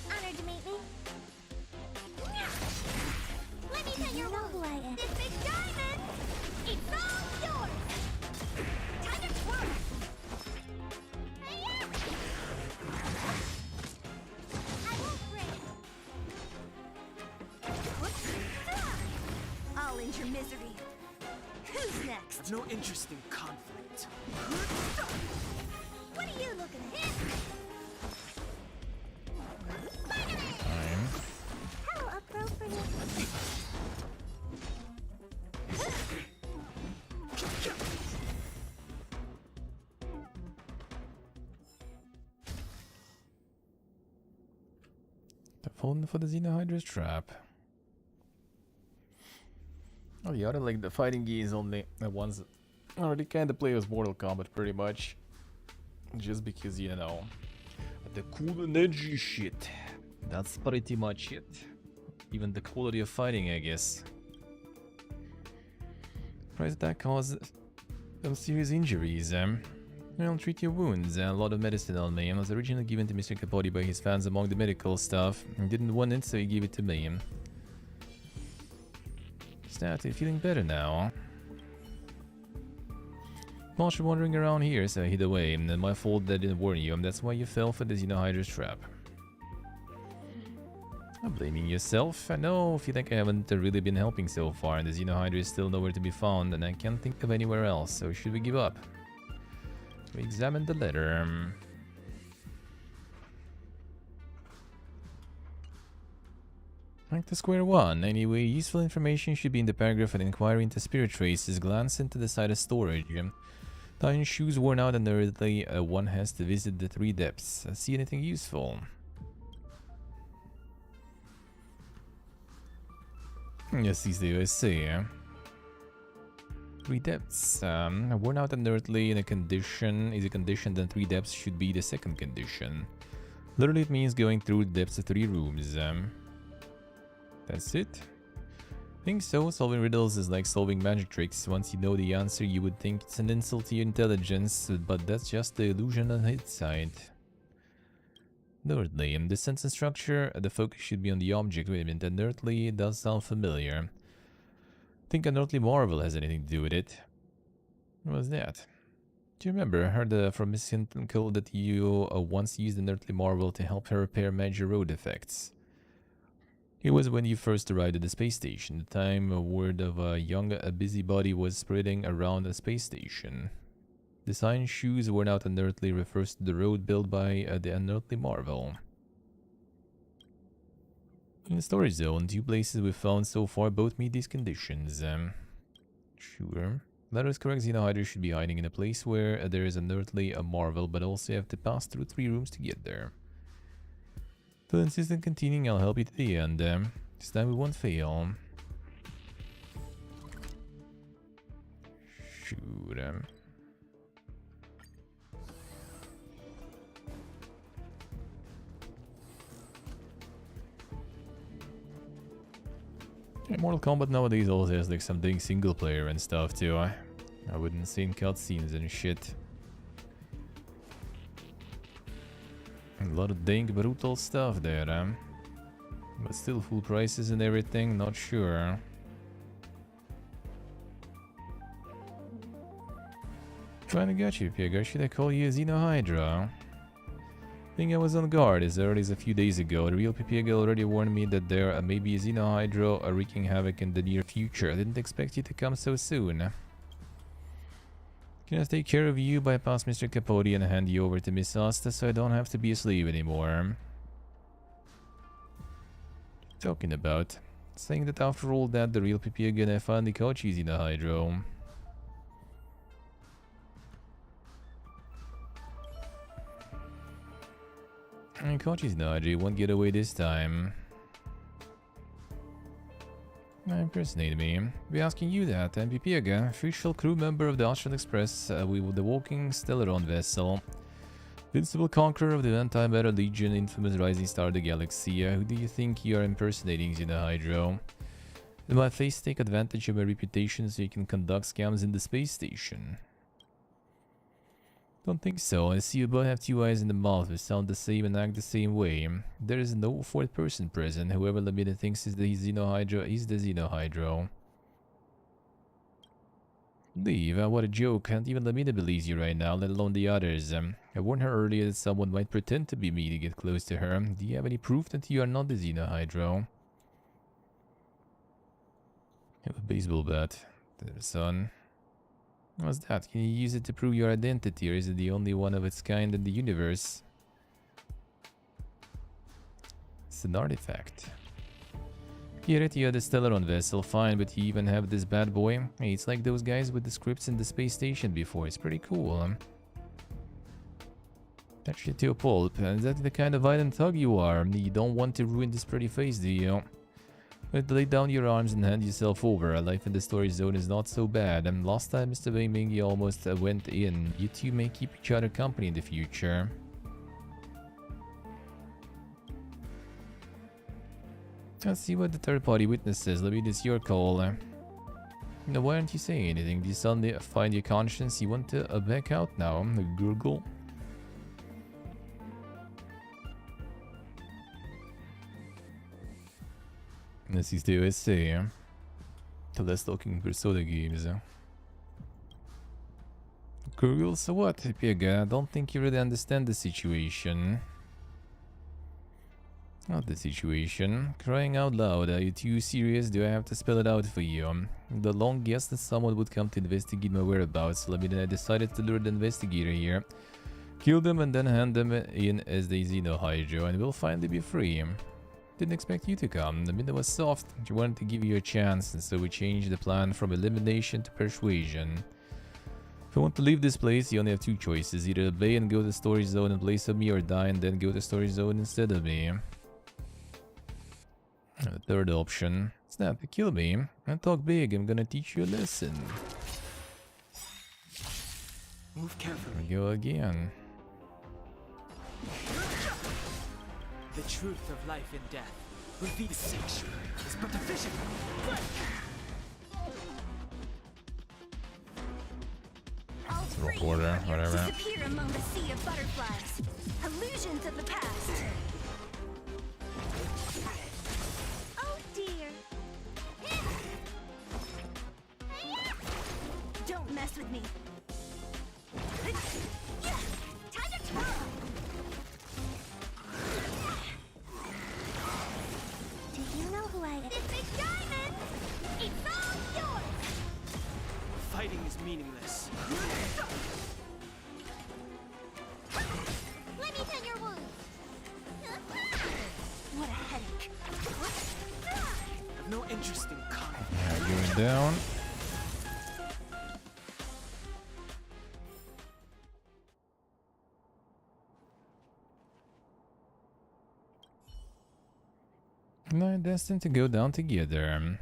S2: Honored to meet me. Let me tell you know who I am. This big diamond, it's all yours. Time to twirl. I won't break. I'll end your misery. Who's next?
S5: I've no interest in conflict.
S2: What are you looking at?
S1: Fine.
S2: How appropriate.
S1: The phone for the Xenohydra's trap. Oh, the other, like the fighting game is only the ones that already kind of play as Mortal Kombat pretty much. Just because, you know, the cool and edgy shit. That's pretty much it. Even the quality of fighting, I guess. Price attack causes some serious injuries. I'll treat your wounds. A lot of medicine on me. It was originally given to Mr. Capote by his fans among the medical stuff. He didn't want it, so he gave it to me. Started feeling better now. Marsh wandering around here, so I hid away. And my fault that I didn't warn you. That's why you fell for the Xenohydra's trap. I'm blaming yourself. I know, feel like I haven't really been helping so far, and the Xenohydra is still nowhere to be found, and I can't think of anywhere else, so should we give up? We examine the letter. Back to square one. Anyway, useful information should be in the paragraph and inquiry into spirit traces. Glance into the side of storage. Tying shoes worn out and early, one has to visit the 3 depths. See anything useful? Yes, he's the USA. 3 depths. Worn out and earthly in a condition is a condition, then 3 depths should be the second condition. Literally, it means going through the depths of 3 rooms. That's it. Think so. Solving riddles is like solving magic tricks. Once you know the answer, you would think it's an insult to your intelligence, but that's just the illusion on its side. Thirdly, in the sentence structure, the focus should be on the object. Wait a minute, unearthly does sound familiar. Think unearthly marvel has anything to do with it. What was that? Do you remember? I heard from Miss Hinton that you once used an earthly marvel to help her repair major road defects. It was when you first arrived at the space station, the time a word of a young busybody was spreading around the space station. The sign shoes worn out unearthly refers to the road built by the unearthly marvel. In the storage zone, 2 places we've found so far both meet these conditions. Sure. That is correct. Xenohydra should be hiding in a place where there is unearthly a marvel, but also you have to pass through 3 rooms to get there. To insist on continuing, I'll help you to the end. This time we won't fail. Shoot. Yeah, Mortal Kombat nowadays also has like some dang single player and stuff too. I wouldn't say in cutscenes and shit. A lot of dang brutal stuff there, but still full prices and everything, not sure. Trying to get you, Piegar. Should I call you Xenohydra? Think I was on guard as early as a few days ago. The real Pipiega already warned me that there may be a Xenohydra wreaking havoc in the near future. I didn't expect you to come so soon. Can I take care of you, bypass Mr. Capote and hand you over to Miss Asta so I don't have to be a slave anymore? Talking about? Saying that after all that, the real Pipiega and I finally caught you, Xenohydra. I caught you, Xenohydra. Won't get away this time. Impersonate me. Be asking you that. I'm Pipiega, official crew member of the Astral Express, we were the walking Stellaron vessel. Invincible conqueror of the Anti-Matter Legion, infamous rising star of the galaxy. Who do you think you are impersonating, Xenohydra? Did my face take advantage of my reputation so you can conduct scams in the space station? Don't think so. I see you both have 2 eyes in the mouth. We sound the same and act the same way. There is no 4th person present. Whoever Lamina thinks is the Xenohydra is the Xenohydra. Leave, what a joke. And even Lamina believes you right now, let alone the others. I warned her earlier that someone might pretend to be me to get close to her. Do you have any proof that you are not the Xenohydra? I have a baseball bat. There, son. What's that? Can you use it to prove your identity, or is it the only one of its kind in the universe? It's an artifact. Get it, you had the Stellaron vessel, fine, but you even have this bad boy? Hey, it's like those guys with the scripts in the space station before. It's pretty cool, huh? Touch it to a pulp. Is that the kind of violent thug you are? You don't want to ruin this pretty face, do you? But lay down your arms and hand yourself over. Life in the storage zone is not so bad. And last time, Mr. Wei Ming, you almost went in. You two may keep each other company in the future. Let's see what the third-party witness says. Let me this your call. Now, why aren't you saying anything? Do you suddenly find your conscience? You want to back out now? Gurgle. This is the USA. So let's talking Persona games. Gurgle, so what, Piega? I don't think you really understand the situation. Not the situation. Crying out loud, are you too serious? Do I have to spell it out for you? The long guess that someone would come to investigate my whereabouts. I decided to lure the investigator here. Kill them and then hand them in as the Xenohydra, and we'll finally be free. Didn't expect you to come. The minute was soft. She wanted to give you a chance, and so we changed the plan from elimination to persuasion. If you want to leave this place, you only have 2 choices. Either obey and go to the storage zone in place of me, or die and then go to the storage zone instead of me. The third option. Snap, kill me. And talk big, I'm gonna teach you a lesson.
S5: Move
S1: Here we
S5: carefully.
S1: go again.
S5: The truth of life and death will be the sanctuary. It's but a vision. Break!
S2: All
S1: Roll
S2: free
S1: order,
S2: warrior,
S1: whatever.
S2: disappear among the sea of butterflies. Illusions of the past. Oh dear. Don't mess with me. Time to twirl. Do you know who I am? This big diamond! It's all yours!
S5: Fighting is meaningless.
S2: Let me tend your wounds. What a headache.
S5: I've no interest in combat.
S1: Yeah, going down. Now destined to go down together.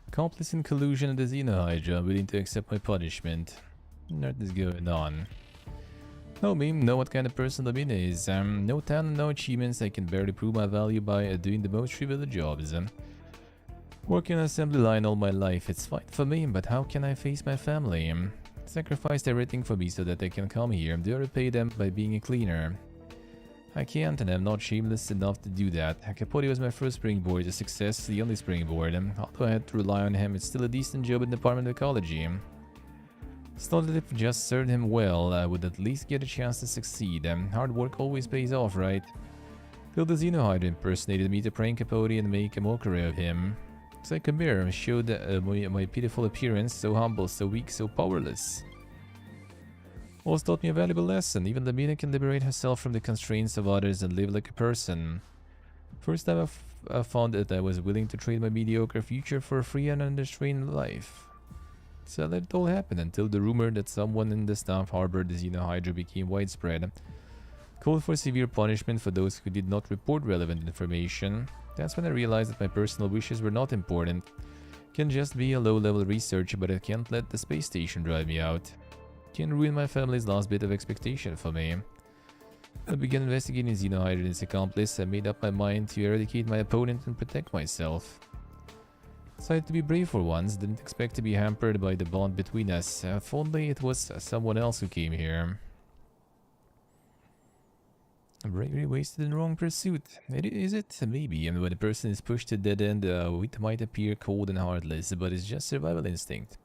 S1: Accomplice in collusion of the Xenohydra, willing to accept my punishment. What is going on? Know me, know what kind of person Lamina is. No talent, no achievements, I can barely prove my value by doing the most trivial jobs. Working on an assembly line all my life, it's fine for me, but how can I face my family? Sacrificed everything for me so that they can come here. Do I repay them by being a cleaner? I can't, and I'm not shameless enough to do that. Capote was my first springboard, a success, the only springboard. Although I had to rely on him, it's still a decent job in the Department of Ecology. It's not that if it just served him well, I would at least get a chance to succeed. Hard work always pays off, right? Till the Xenohydra impersonated me to prank Capote and make a mockery of him. It's like a mirror, showed my pitiful appearance, so humble, so weak, so powerless. Also taught me a valuable lesson. Even Lamina can liberate herself from the constraints of others and live like a person. First time I found that I was willing to trade my mediocre future for a free and unrestrained life. So I let it all happen until the rumor that someone in the staff harbored the Xenohydra became widespread. Called for severe punishment for those who did not report relevant information. That's when I realized that my personal wishes were not important. Can just be a low-level researcher, but I can't let the space station drive me out. Can ruin my family's last bit of expectation for me. I began investigating Xenohydra and its accomplice. I made up my mind to eradicate my opponent and protect myself. Decided to be brave for once, didn't expect to be hampered by the bond between us. If only it was someone else who came here. Bravery wasted in wrong pursuit. Is it? Maybe. And when a person is pushed to dead end, it might appear cold and heartless, but it's just survival instinct.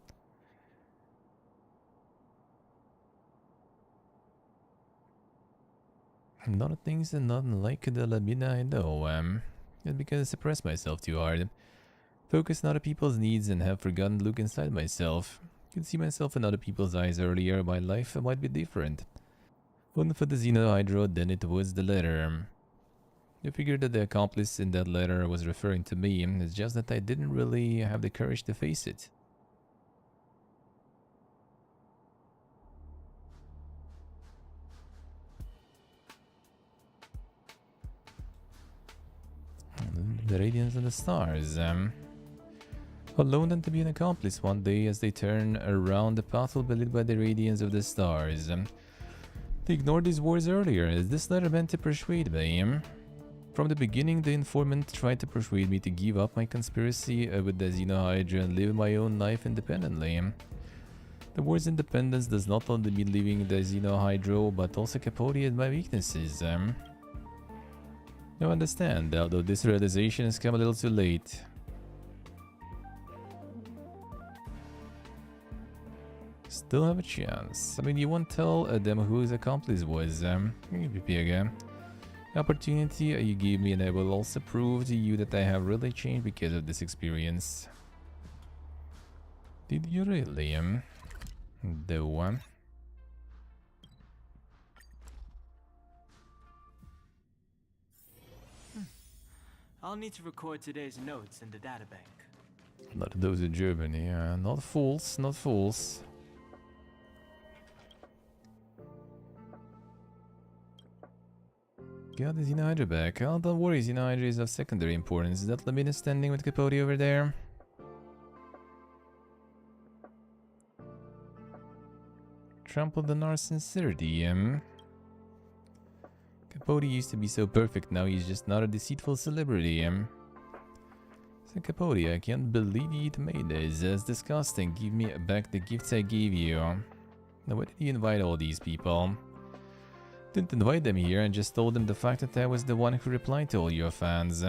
S1: A lot of things are not like the Lamina I know. It's because I suppress myself too hard. Focus on other people's needs and have forgotten to look inside myself. Could see myself in other people's eyes earlier, my life might be different. Wasn't for the Xenohydra, then it was the letter. I figured that the accomplice in that letter was referring to me, it's just that I didn't really have the courage to face it. The radiance of the stars. Alone than to be an accomplice one day as they turn around, the path will be lit by the radiance of the stars. They ignored these words earlier. Is this letter meant to persuade me? From the beginning, the informant tried to persuade me to give up my conspiracy with the Xenohydra and live my own life independently. The words independence does not only mean leaving the Xenohydra, but also Capote and my weaknesses. Now understand, although this realization has come a little too late. Still have a chance. I mean, you won't tell them who his accomplice was. The opportunity you gave me, and I will also prove to you that I have really changed because of this experience. Did you really? Though.
S5: I'll need to record today's notes in the databank.
S1: Not those in Germany. Not fools, not fools. Got the Xenohydra back. Oh, don't worry, Xenohydra is of secondary importance. Is that Lamina standing with Capote over there? trampled on our sincerity, Capote used to be so perfect, now he's just not a deceitful celebrity, So Capote, I can't believe you made this. That's disgusting. Give me back the gifts I gave you. Now why did you invite all these people? Didn't invite them here and just told them the fact that I was the one who replied to all your fans.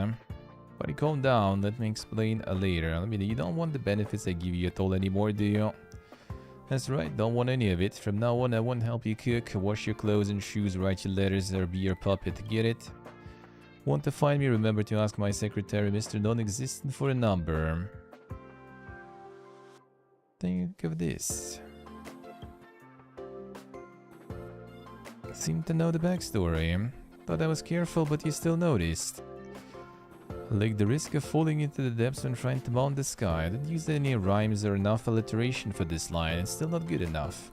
S1: Buddy, calm down. Let me explain later. I mean, you don't want the benefits I give you at all anymore, do you? That's right, don't want any of it. From now on, I won't help you cook, wash your clothes and shoes, write your letters, or be your puppet. Get it? Want to find me? Remember to ask my secretary, Mr. Non-Existent, for a number. Think of this. Seem to know the backstory. Thought I was careful, but you still noticed. Like the risk of falling into the depths when trying to mount the sky. I didn't use any rhymes or enough alliteration for this line. It's still not good enough.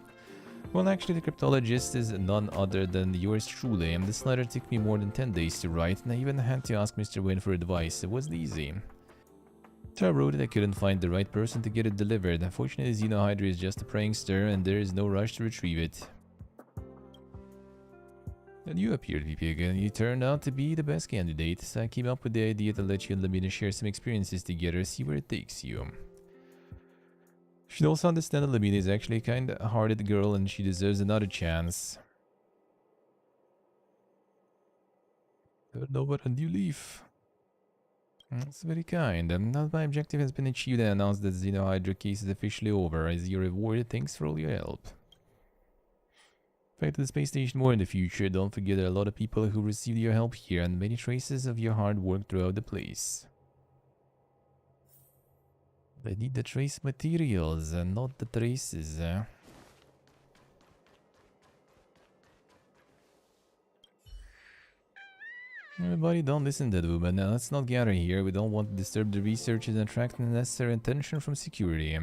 S1: Well, actually, the cryptologist is none other than yours truly, and this letter took me more than 10 days to write, and I even had to ask Mr. Wynn for advice. It wasn't easy. So I wrote it, I couldn't find the right person to get it delivered. Unfortunately, Xenohydra is just a prankster, and there is no rush to retrieve it. Then you appeared, VP again. You turned out to be the best candidate, so I came up with the idea to let you and Lamina share some experiences together, see where it takes you. You should also understand that Lamina is actually a kind-hearted girl and she deserves another chance. Turn over a new leaf. That's very kind. Now that my objective has been achieved, I announced that the Xenohydra case is officially over. As your reward, thanks for all your help. Back to the space station more in the future. Don't forget there are a lot of people who received your help here and many traces of your hard work throughout the place. I need the trace materials and not the traces. Everybody, don't listen to that woman. Now, let's not gather here. We don't want to disturb the researchers and attract the necessary attention from security.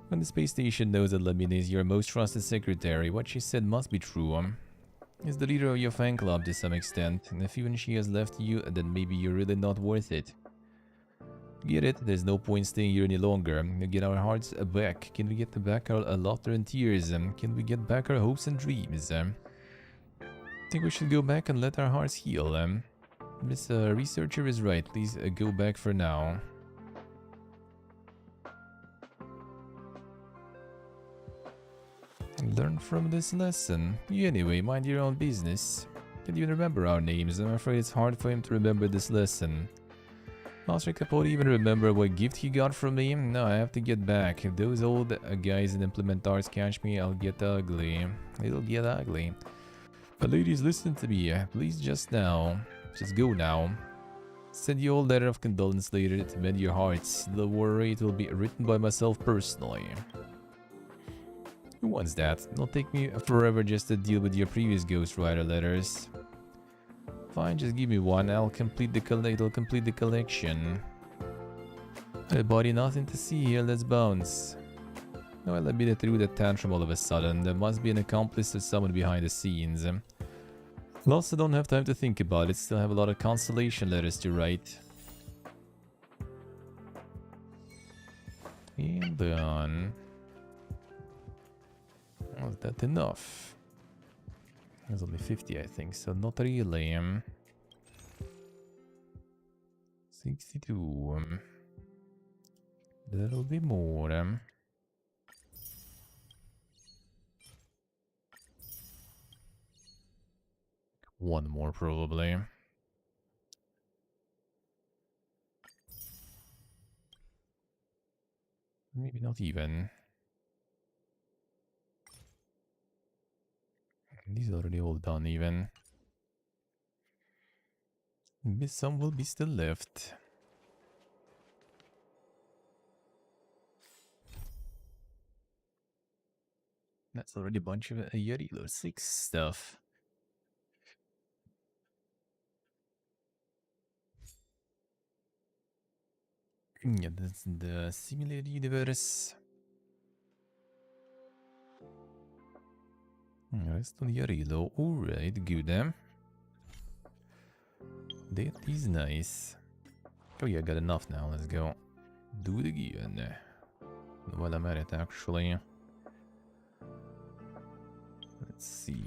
S1: When the space station knows that Lamina is your most trusted secretary, what she said must be true. Is the leader of your fan club to some extent, and if even she has left you, then maybe you're really not worth it. Get it? There's no point staying here any longer. Get our hearts back. Can we get back our laughter and tears? Can we get back our hopes and dreams? I think we should go back and let our hearts heal. This researcher is right. Please go back for now. Learn from this lesson. You anyway, mind your own business. Can't even remember our names. I'm afraid it's hard for him to remember this lesson. Master Capote even remember what gift he got from me? No, I have to get back. If those old guys in Implementars catch me, I'll get ugly. It'll get ugly. But ladies, listen to me. Please just now. Just go now. Send you a letter of condolence later to mend your hearts. Don't worry, it will be written by myself personally. Who wants that? It'll take me forever just to deal with your previous ghostwriter letters. Fine, just give me one. It'll complete the collection. Hey buddy, nothing to see here. Let's bounce. No, I'll be through the tantrum all of a sudden. There must be an accomplice or someone behind the scenes. Plus, I don't have time to think about it. Still have a lot of consolation letters to write. And done. Was that enough? There's only 50, I think, so not really. 62. There'll be more. One more, probably. Maybe not even. These are already all done, even. Maybe some will be still left. That's already a bunch of Yarilo 6 stuff. Yeah, that's the simulated universe. Rest on Yarilo. Alright, good. That is nice. Oh yeah, I got enough now. Let's go. Do it again. While I'm at it, actually. Let's see.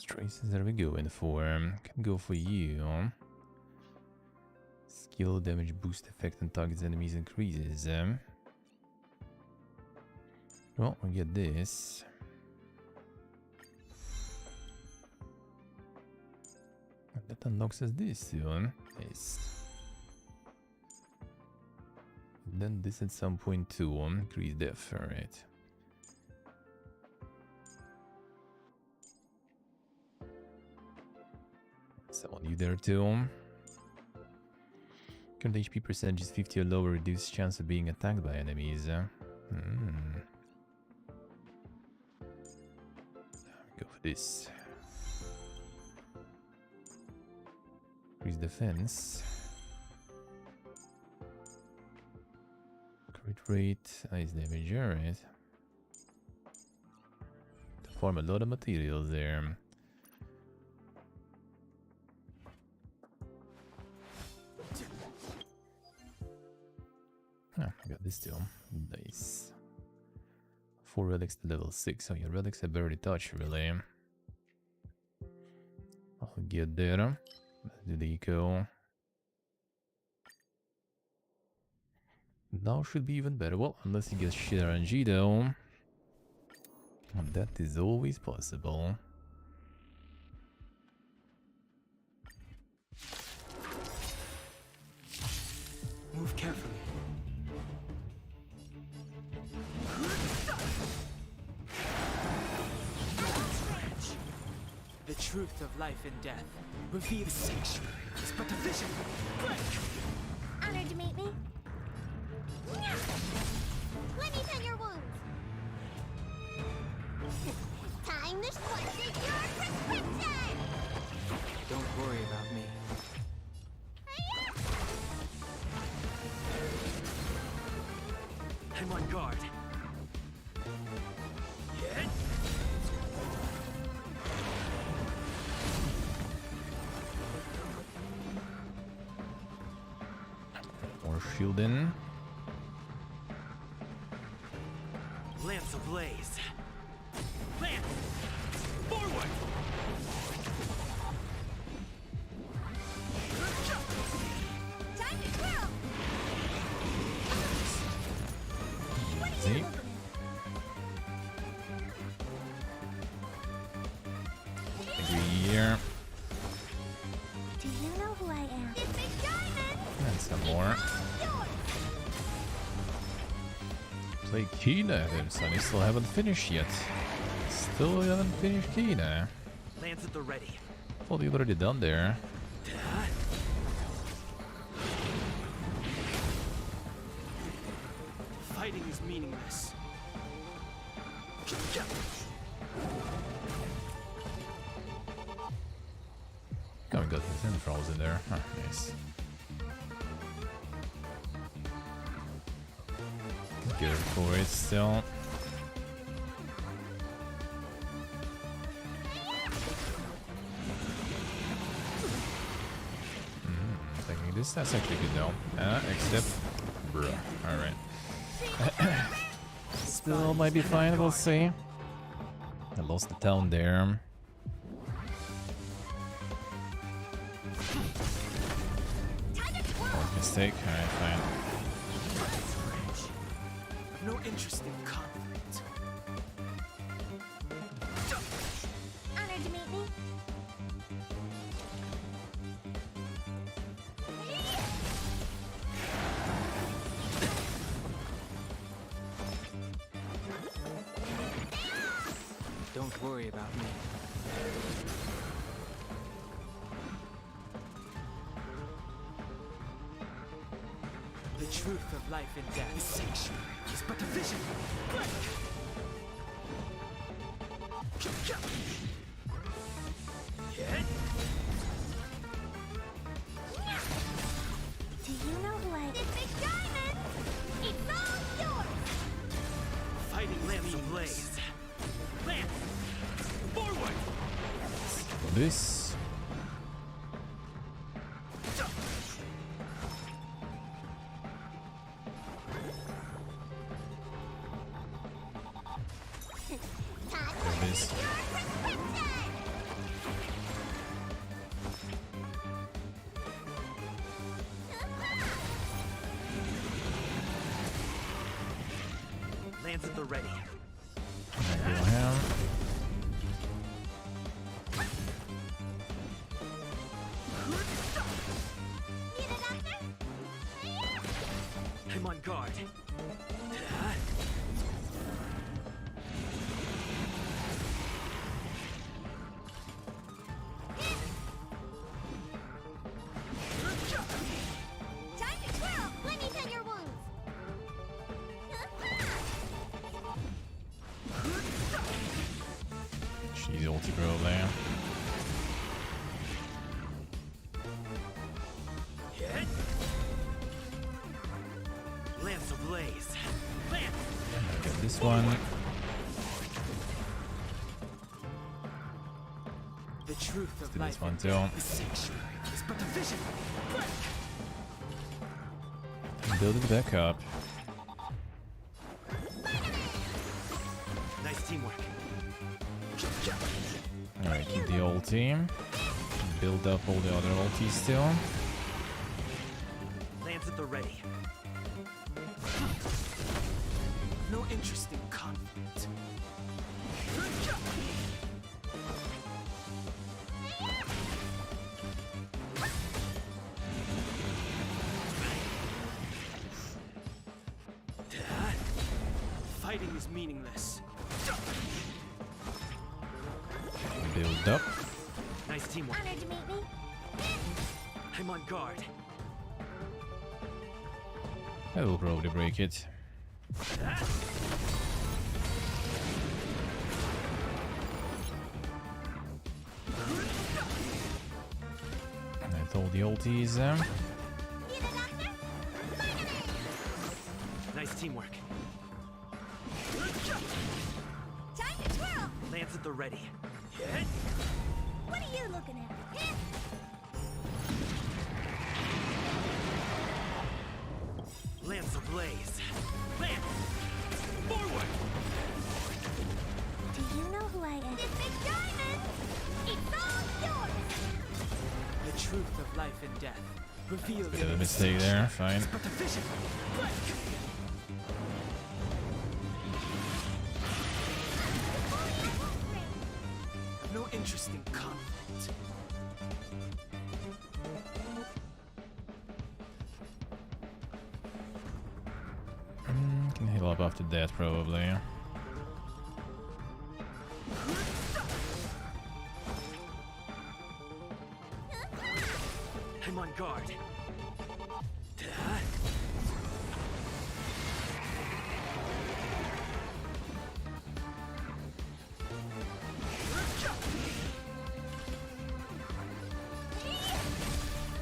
S1: Traces are we going for? Can go for you. Skill damage boost effect on targets enemies increases. Well, we get this. And that unlocks us this soon. Nice. And then this at some point too. Increase depth, alright. Someone you there too. Current HP percentage is 50 or lower, reduced chance of being attacked by enemies. Go for this. Increase defense. Crit rate, ice damage, alright. To farm a lot of materials there. Oh, I got this too. Nice. 4 relics to level 6. So your relics have barely touched, really. I'll get there. Let's do the eco. Now should be even better. Well, unless you get shit RNG though. And that is always possible.
S5: Move carefully. The truth of life and death. Reveal the sanctuary. It's but a vision. Break!
S2: Honored to meet me. Let me tend your wounds. Time to switch your prescription.
S5: Don't worry about me.
S4: I'm on guard. Yeah.
S1: More shielding.
S4: Lance ablaze. Lance! Forward!
S2: Time to twirl. What are you
S1: See?
S2: looking at?
S1: Here.
S2: Do you know who I am? This big diamond.
S1: And some more.
S2: Yours.
S1: Play Kina then, son. You still haven't finished yet. Still haven't finished Kina.
S4: Lance at the ready.
S1: Thought you'd already done there.
S5: Fighting is meaningless.
S1: Oh, we got the Zenfrolls in there. Huh, nice. Go for it still. Taking this, that's actually good though. Except, bruh. Alright. Still might be fine, we'll see. I lost the town there. Oh, mistake. Alright, fine.
S5: No interest in conflict.
S2: Honored to meet me.
S5: Don't worry about me. The truth of life and death. The sanctuary is but a vision. Break!
S4: Yeah.
S2: Do you know who I am? This big diamond. It's all yours.
S5: Fighting
S4: Lance ablaze. Lance! Forward!
S1: For this.
S4: Lance at the ready.
S1: Kill him.
S2: Need a doctor? Hiya!
S4: I'm on guard.
S2: Time to twirl! Let me tend your wounds!
S1: She's ulti probably.
S4: Hit. Lance ablaze. Lance.
S1: Get this one.
S5: The truth of
S1: Do
S5: life
S1: this one
S5: and
S1: too.
S5: death, the sanctuary is but a vision.
S1: Build it back up.
S4: Nice teamwork.
S1: Alright, keep the ulti. Build up all the other ultis too.
S4: Lance at the ready.
S5: No interest in conflict. Fighting is meaningless.
S1: Build up.
S4: Nice teamwork.
S2: Honored to meet me.
S4: I'm on guard.
S1: I will probably break it. That's all the ultis.
S2: Need a doctor?
S4: Nice teamwork.
S2: Time to twirl!
S4: Lance at the ready. Hit.
S2: What are you looking at?
S4: Lance ablaze. Lance. Forward.
S2: Do you know who I am? This big diamond! It's all yours!
S5: The truth of life and death revealed
S1: Bit of a
S5: in the
S1: mistake there, fine.
S5: but a vision. No interest in conflict.
S1: Can heal up after that probably.
S4: I'm on guard.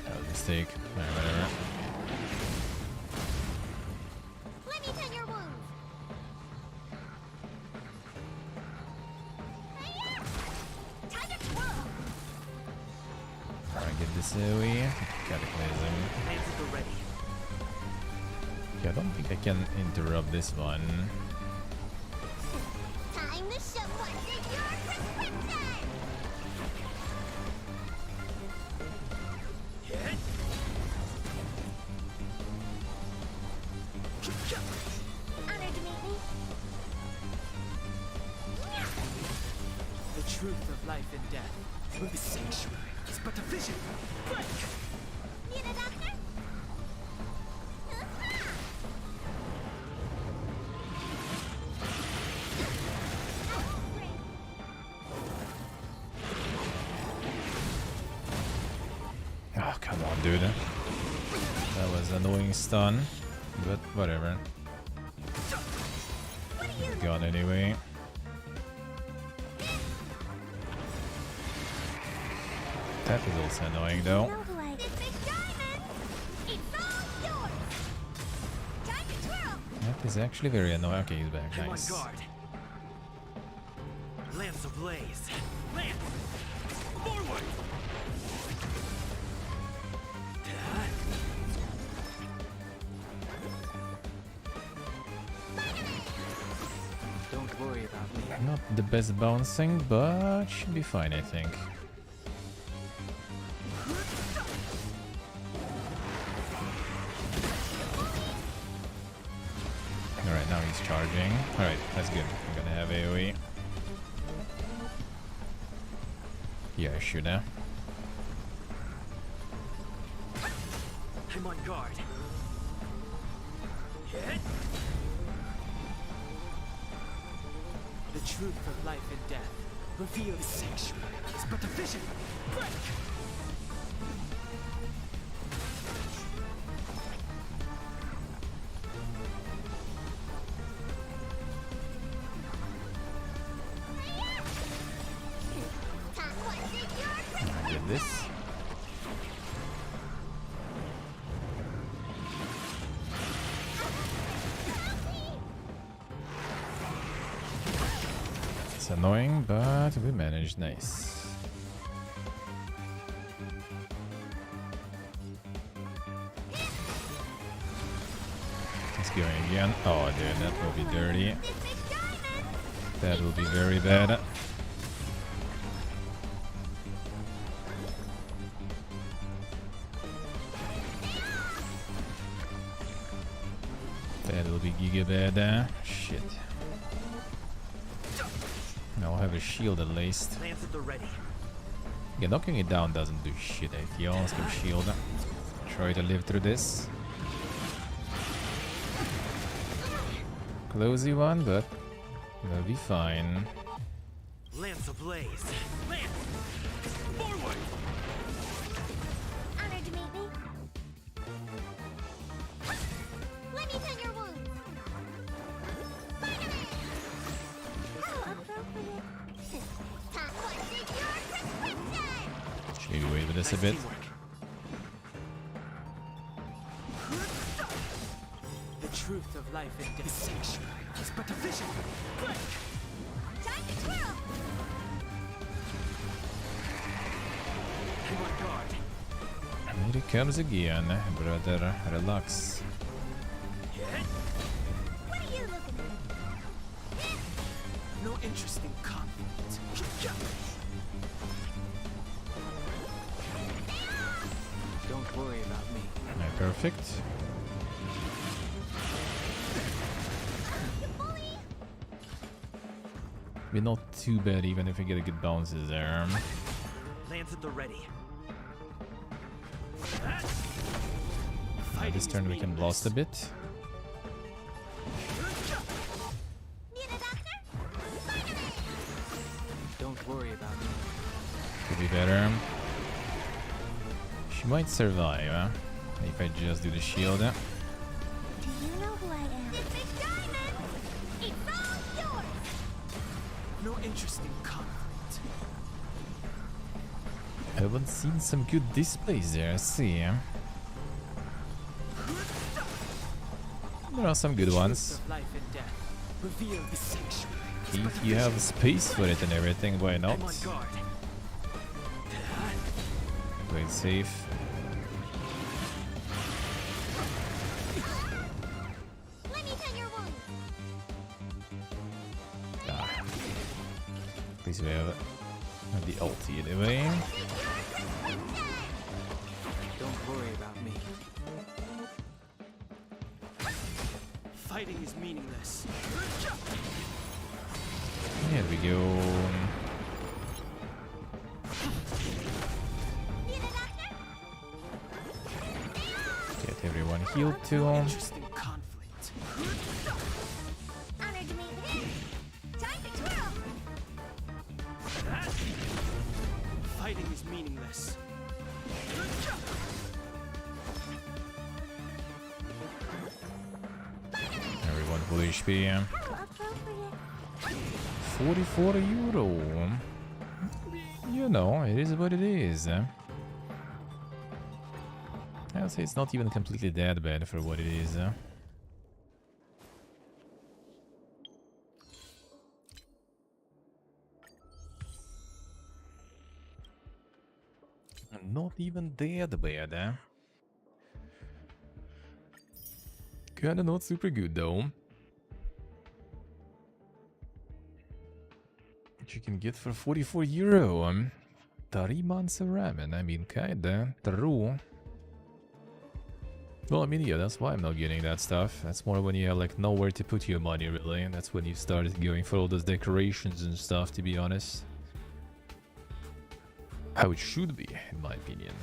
S1: That was a mistake. Alright, whatever.
S2: Let me tend your wounds! Hiya! Time to twirl!
S1: Alright, get this Zoe. Cataclysm.
S4: Lance at the ready.
S1: Yeah, I don't think I can interrupt this one.
S2: Time to show what's in your prescription!
S4: Hit.
S2: Honored to meet me.
S5: The truth of life and death. The sanctuary is but a vision.
S2: Need a doctor?
S1: Oh, come on, dude. That was annoying stun, but whatever.
S2: What are you
S1: Gone anyway. That is also annoying
S2: You
S1: though.
S2: know who I am? This big diamond! It's all yours! Time to twirl!
S1: That is actually very annoying. Okay, he's back.
S4: I'm
S1: Nice.
S4: on guard. Lance ablaze. Lance. Forward.
S5: Don't worry about me.
S1: Not the best bouncing, but should be fine, I think. Alright, now he's He's charging. Alright, that's good. I'm gonna have AoE. Yeah, I should have.
S4: I'm on guard. Hit.
S5: The truth of life and death. Reveal the sanctuary. It's but a vision. Break!
S1: I did this. It's annoying, but we managed. Nice. It's going again. Oh, dude, that will be dirty. That will be very bad. That will be giga bad. Shit. I'll have a shield at least.
S4: Lance at the ready.
S1: Yeah, knocking it down doesn't do shit. If you almost have shield, try to live through this. Closey one, but we'll be fine.
S4: Lance ablaze. Lance! Forward!
S2: Honored to meet me. Let me tend your wounds. Finally! How appropriate. Top one is your prescription!
S1: Should we wait with this a
S4: Nice
S1: bit?
S4: teamwork.
S5: The truth of life and death. The sanctuary. It's but a vision. Break!
S2: Time to twirl!
S4: I'm on guard.
S1: Here it comes again, brother. Relax.
S4: Hit.
S2: What are you looking at?
S5: No interest in conflict. Don't worry about me.
S1: Perfect.
S2: You bully!
S1: We're not too bad even if we get a good bounces there.
S4: Lance at the ready.
S1: This turn we can blast a bit.
S2: Need a doctor? Finally!
S5: Don't worry about me.
S1: Could be better. She might survive, if I just do the shield.
S2: Do you know who I am? This is Diamond! It's all yours!
S5: No interest in conflict.
S1: I haven't seen some good displays there, I see. There are some good ones.
S5: Of life and death. Reveal the sanctuary.
S1: If you have space for it and everything, why not?
S4: I'm on guard.
S1: Play it safe.
S2: Let me tend your wounds.
S1: Ah. At least we have the ulti anyway.
S2: This is your prescription!
S5: Don't worry about me.
S4: Fighting is meaningless.
S1: Here we go.
S2: Need a doctor?
S1: Get everyone healed too.
S5: Interest in conflict.
S2: Honored to meet you. Time to twirl!
S4: Fighting is meaningless.
S1: Everyone full HP.
S2: How appropriate.
S1: 44 euro. You know, it is what it is. I'll say it's not even completely that bad for what it is. Not even that bad. Kinda not super good though. What you can get for 44 euro. 3 months of ramen. I mean, kinda true. Well, I mean, yeah, that's why I'm not getting that stuff. That's more when you have like nowhere to put your money, really. And that's when you started going for all those decorations and stuff, to be honest. How it should be, in my opinion.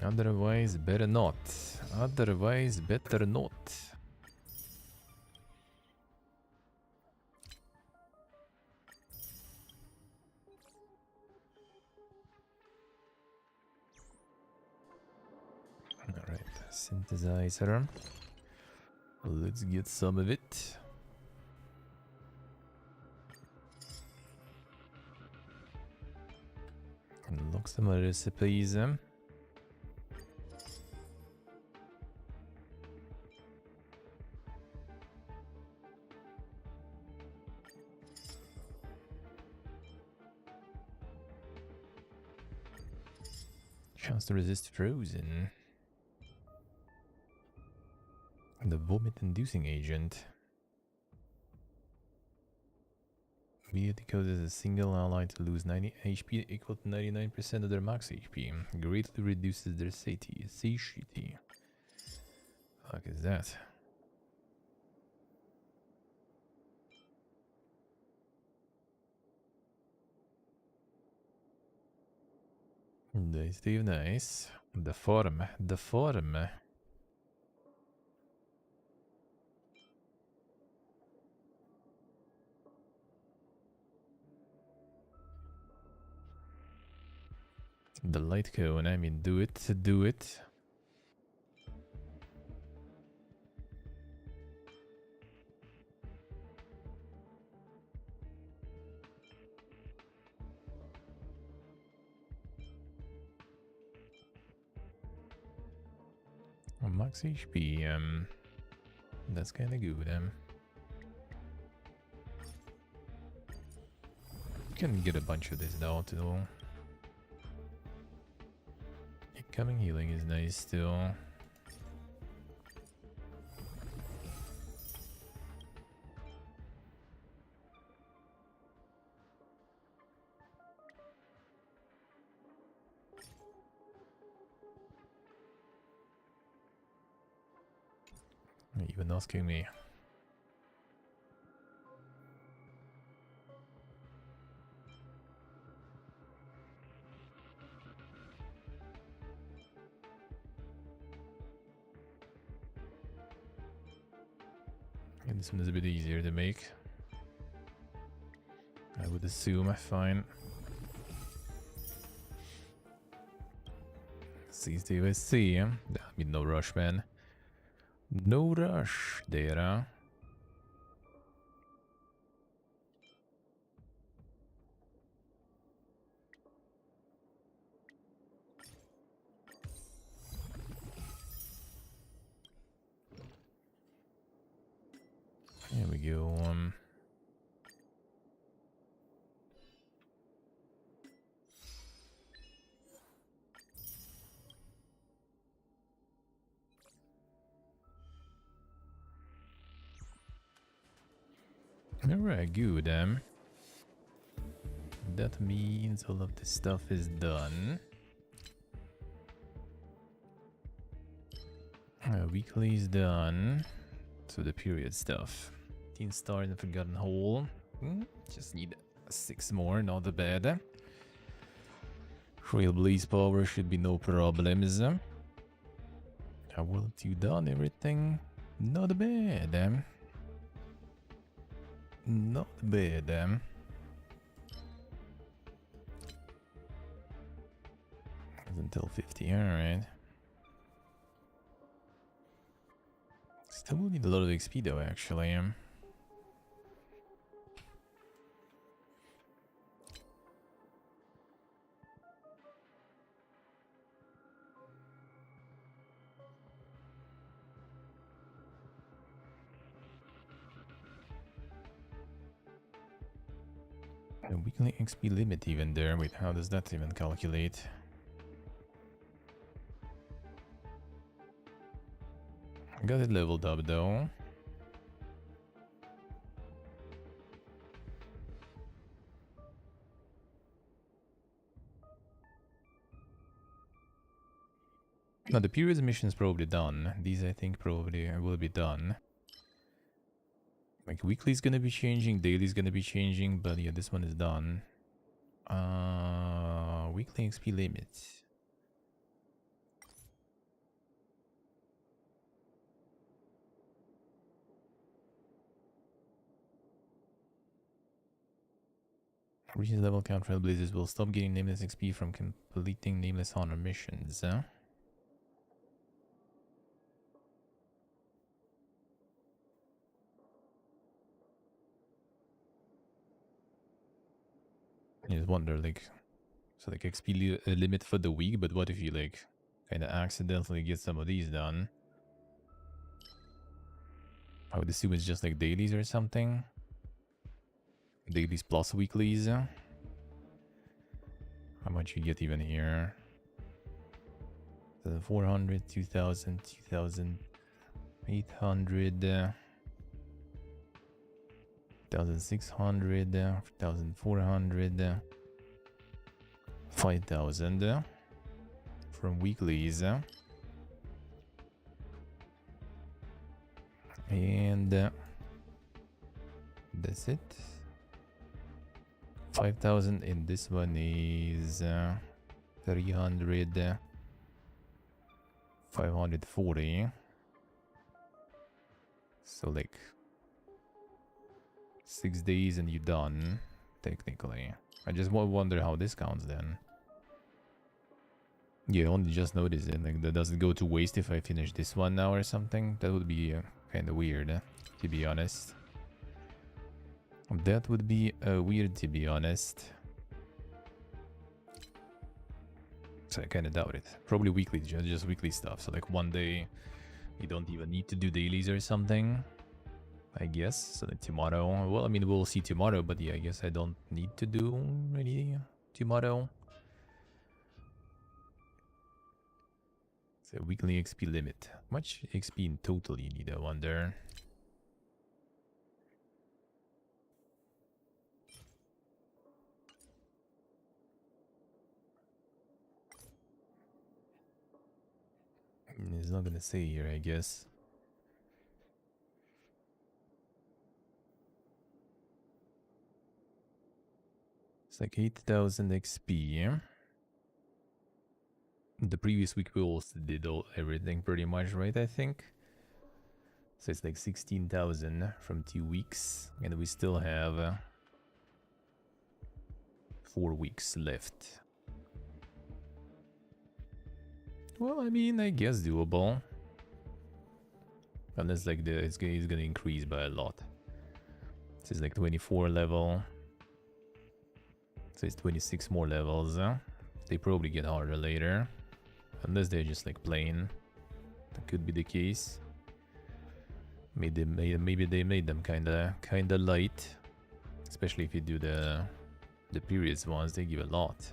S1: Otherwise, better not. Otherwise, better not. Alright, synthesizer. Let's get some of it. Unlock some recipes. Chance to resist frozen. The vomit-inducing agent. Immediately causes a single ally to lose 90 HP equal to 99% of their max HP. Greatly reduces their satiety. Fuck is that? Steve, nice. The form. The light cone, I mean, do it. Max HP, that's kinda good, You can get a bunch of this now, too. Incoming healing is nice, still. Even asking me. And this one is a bit easier to make. I would assume, fine. See, Steve, I see. I mean, no rush, man. No rush there, huh? Here we go. Alright, good. That means all of this stuff is done. Weekly is done. So the period stuff. 15 star in the Forgotten Hole. Just need 6 more, not bad. Real Blaze Power should be no problems. How well you done everything? Not bad. Not bad. Until 50, alright. Still will need a lot of XP though, actually. A weekly XP limit even there. Wait, how does that even calculate? Got it leveled up though. Now the periods mission's probably done. These I think probably will be done. Like weekly's gonna be changing, daily's gonna be changing, but yeah, this one is done. Weekly XP limit. Reaching level count trailblazers will stop getting nameless XP from completing nameless honor missions. I just wonder, like, so like XP limit for the week, but what if you like kind of accidentally get some of these done? I would assume it's just like dailies or something. Dailies plus weeklies. How much you get even here? 400, 2000, 2800, 1600, 1400, 5000 from weeklies. And that's it. 5000, and this one is 300, 540. So like 6 days and you're done, technically. I just wonder how this counts then. Yeah, only just noticed it. Like, does it go to waste if I finish this one now or something? That would be kind of weird, to be honest. That would be weird, to be honest. So I kind of doubt it. Probably weekly, just weekly stuff. So like one day, you don't even need to do dailies or something, I guess. So then tomorrow, well, I mean, we'll see tomorrow, but yeah, I guess I don't need to do any tomorrow. So weekly XP limit. How much XP in total you need, I wonder? It's not gonna say here, I guess. It's like 8000 XP. The previous week we also did everything pretty much, right? I think. So it's like 16,000 from 2 weeks, and we still have 4 weeks left. Well, I mean, I guess doable. Unless like it's gonna increase by a lot. This is like 24 level. So it's 26 more levels. They probably get harder later. Unless they're just like plain. That could be the case. Maybe they made them kinda light. Especially if you do the periods ones, they give a lot.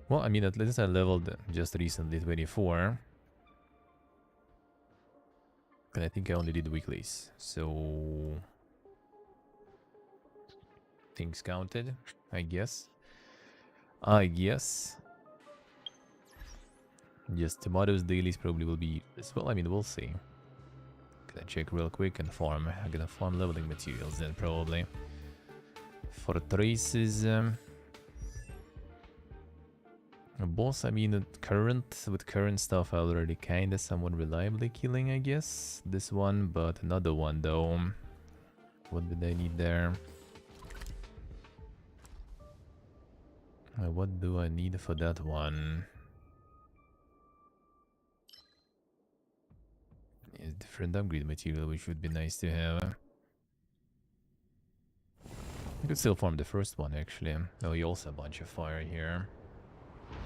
S1: Well, I mean, at least I leveled just recently 24. And I think I only did weeklies. So things counted, I guess. Just tomorrow's dailies probably will be as well. I mean, we'll see. Gonna check real quick and farm. I'm gonna farm leveling materials then probably. For traces, boss, I mean, with current stuff, I already kinda somewhat reliably killing, I guess. This one, but another one though. What did I need there? What do I need for that one? It's different upgrade material, which would be nice to have. I could still farm the first one, actually. Oh, you also have a bunch of fire here.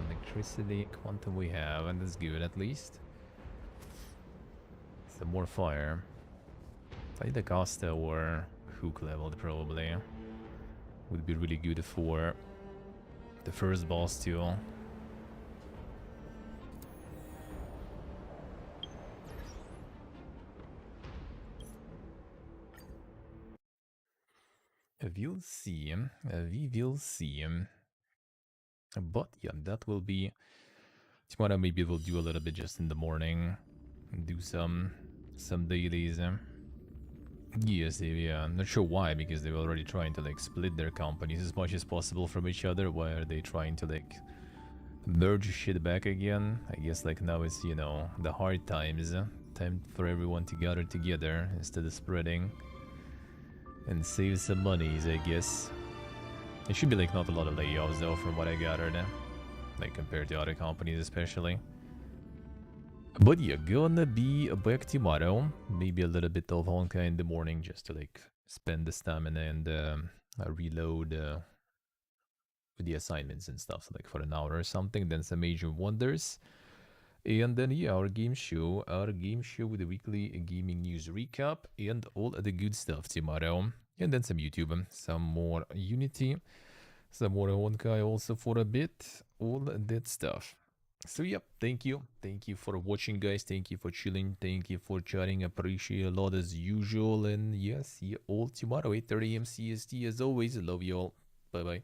S1: Electricity, quantum we have, and that's good at least. Some more fire. Either Costa or Hook leveled probably. Would be really good for the first boss too. We'll see. We will see. But yeah, that will be Tomorrow maybe we'll do a little bit just in the morning. Do some dailies. Yes, yeah. I'm not sure why, because they were already trying to like split their companies as much as possible from each other. Why are they trying to like merge shit back again? I guess like now it's, you know, the hard times. Time for everyone to gather together instead of spreading and save some monies, I guess. It should be like not a lot of layoffs though, from what I gathered, like compared to other companies especially. But yeah, gonna be back tomorrow. Maybe a little bit of Honka in the morning just to like spend the stamina and reload with the assignments and stuff, like for an hour or something. Then some Major Wonders. And then yeah, our game show with the weekly gaming news recap and all of the good stuff tomorrow. And then some YouTube, some more Unity, some more Honkai also for a bit, all that stuff. So yep, thank you for watching, guys. Thank you for chilling, thank you for chatting, appreciate a lot as usual. And yeah, see you all tomorrow 8:30 AM CST as always. Love you all, bye bye.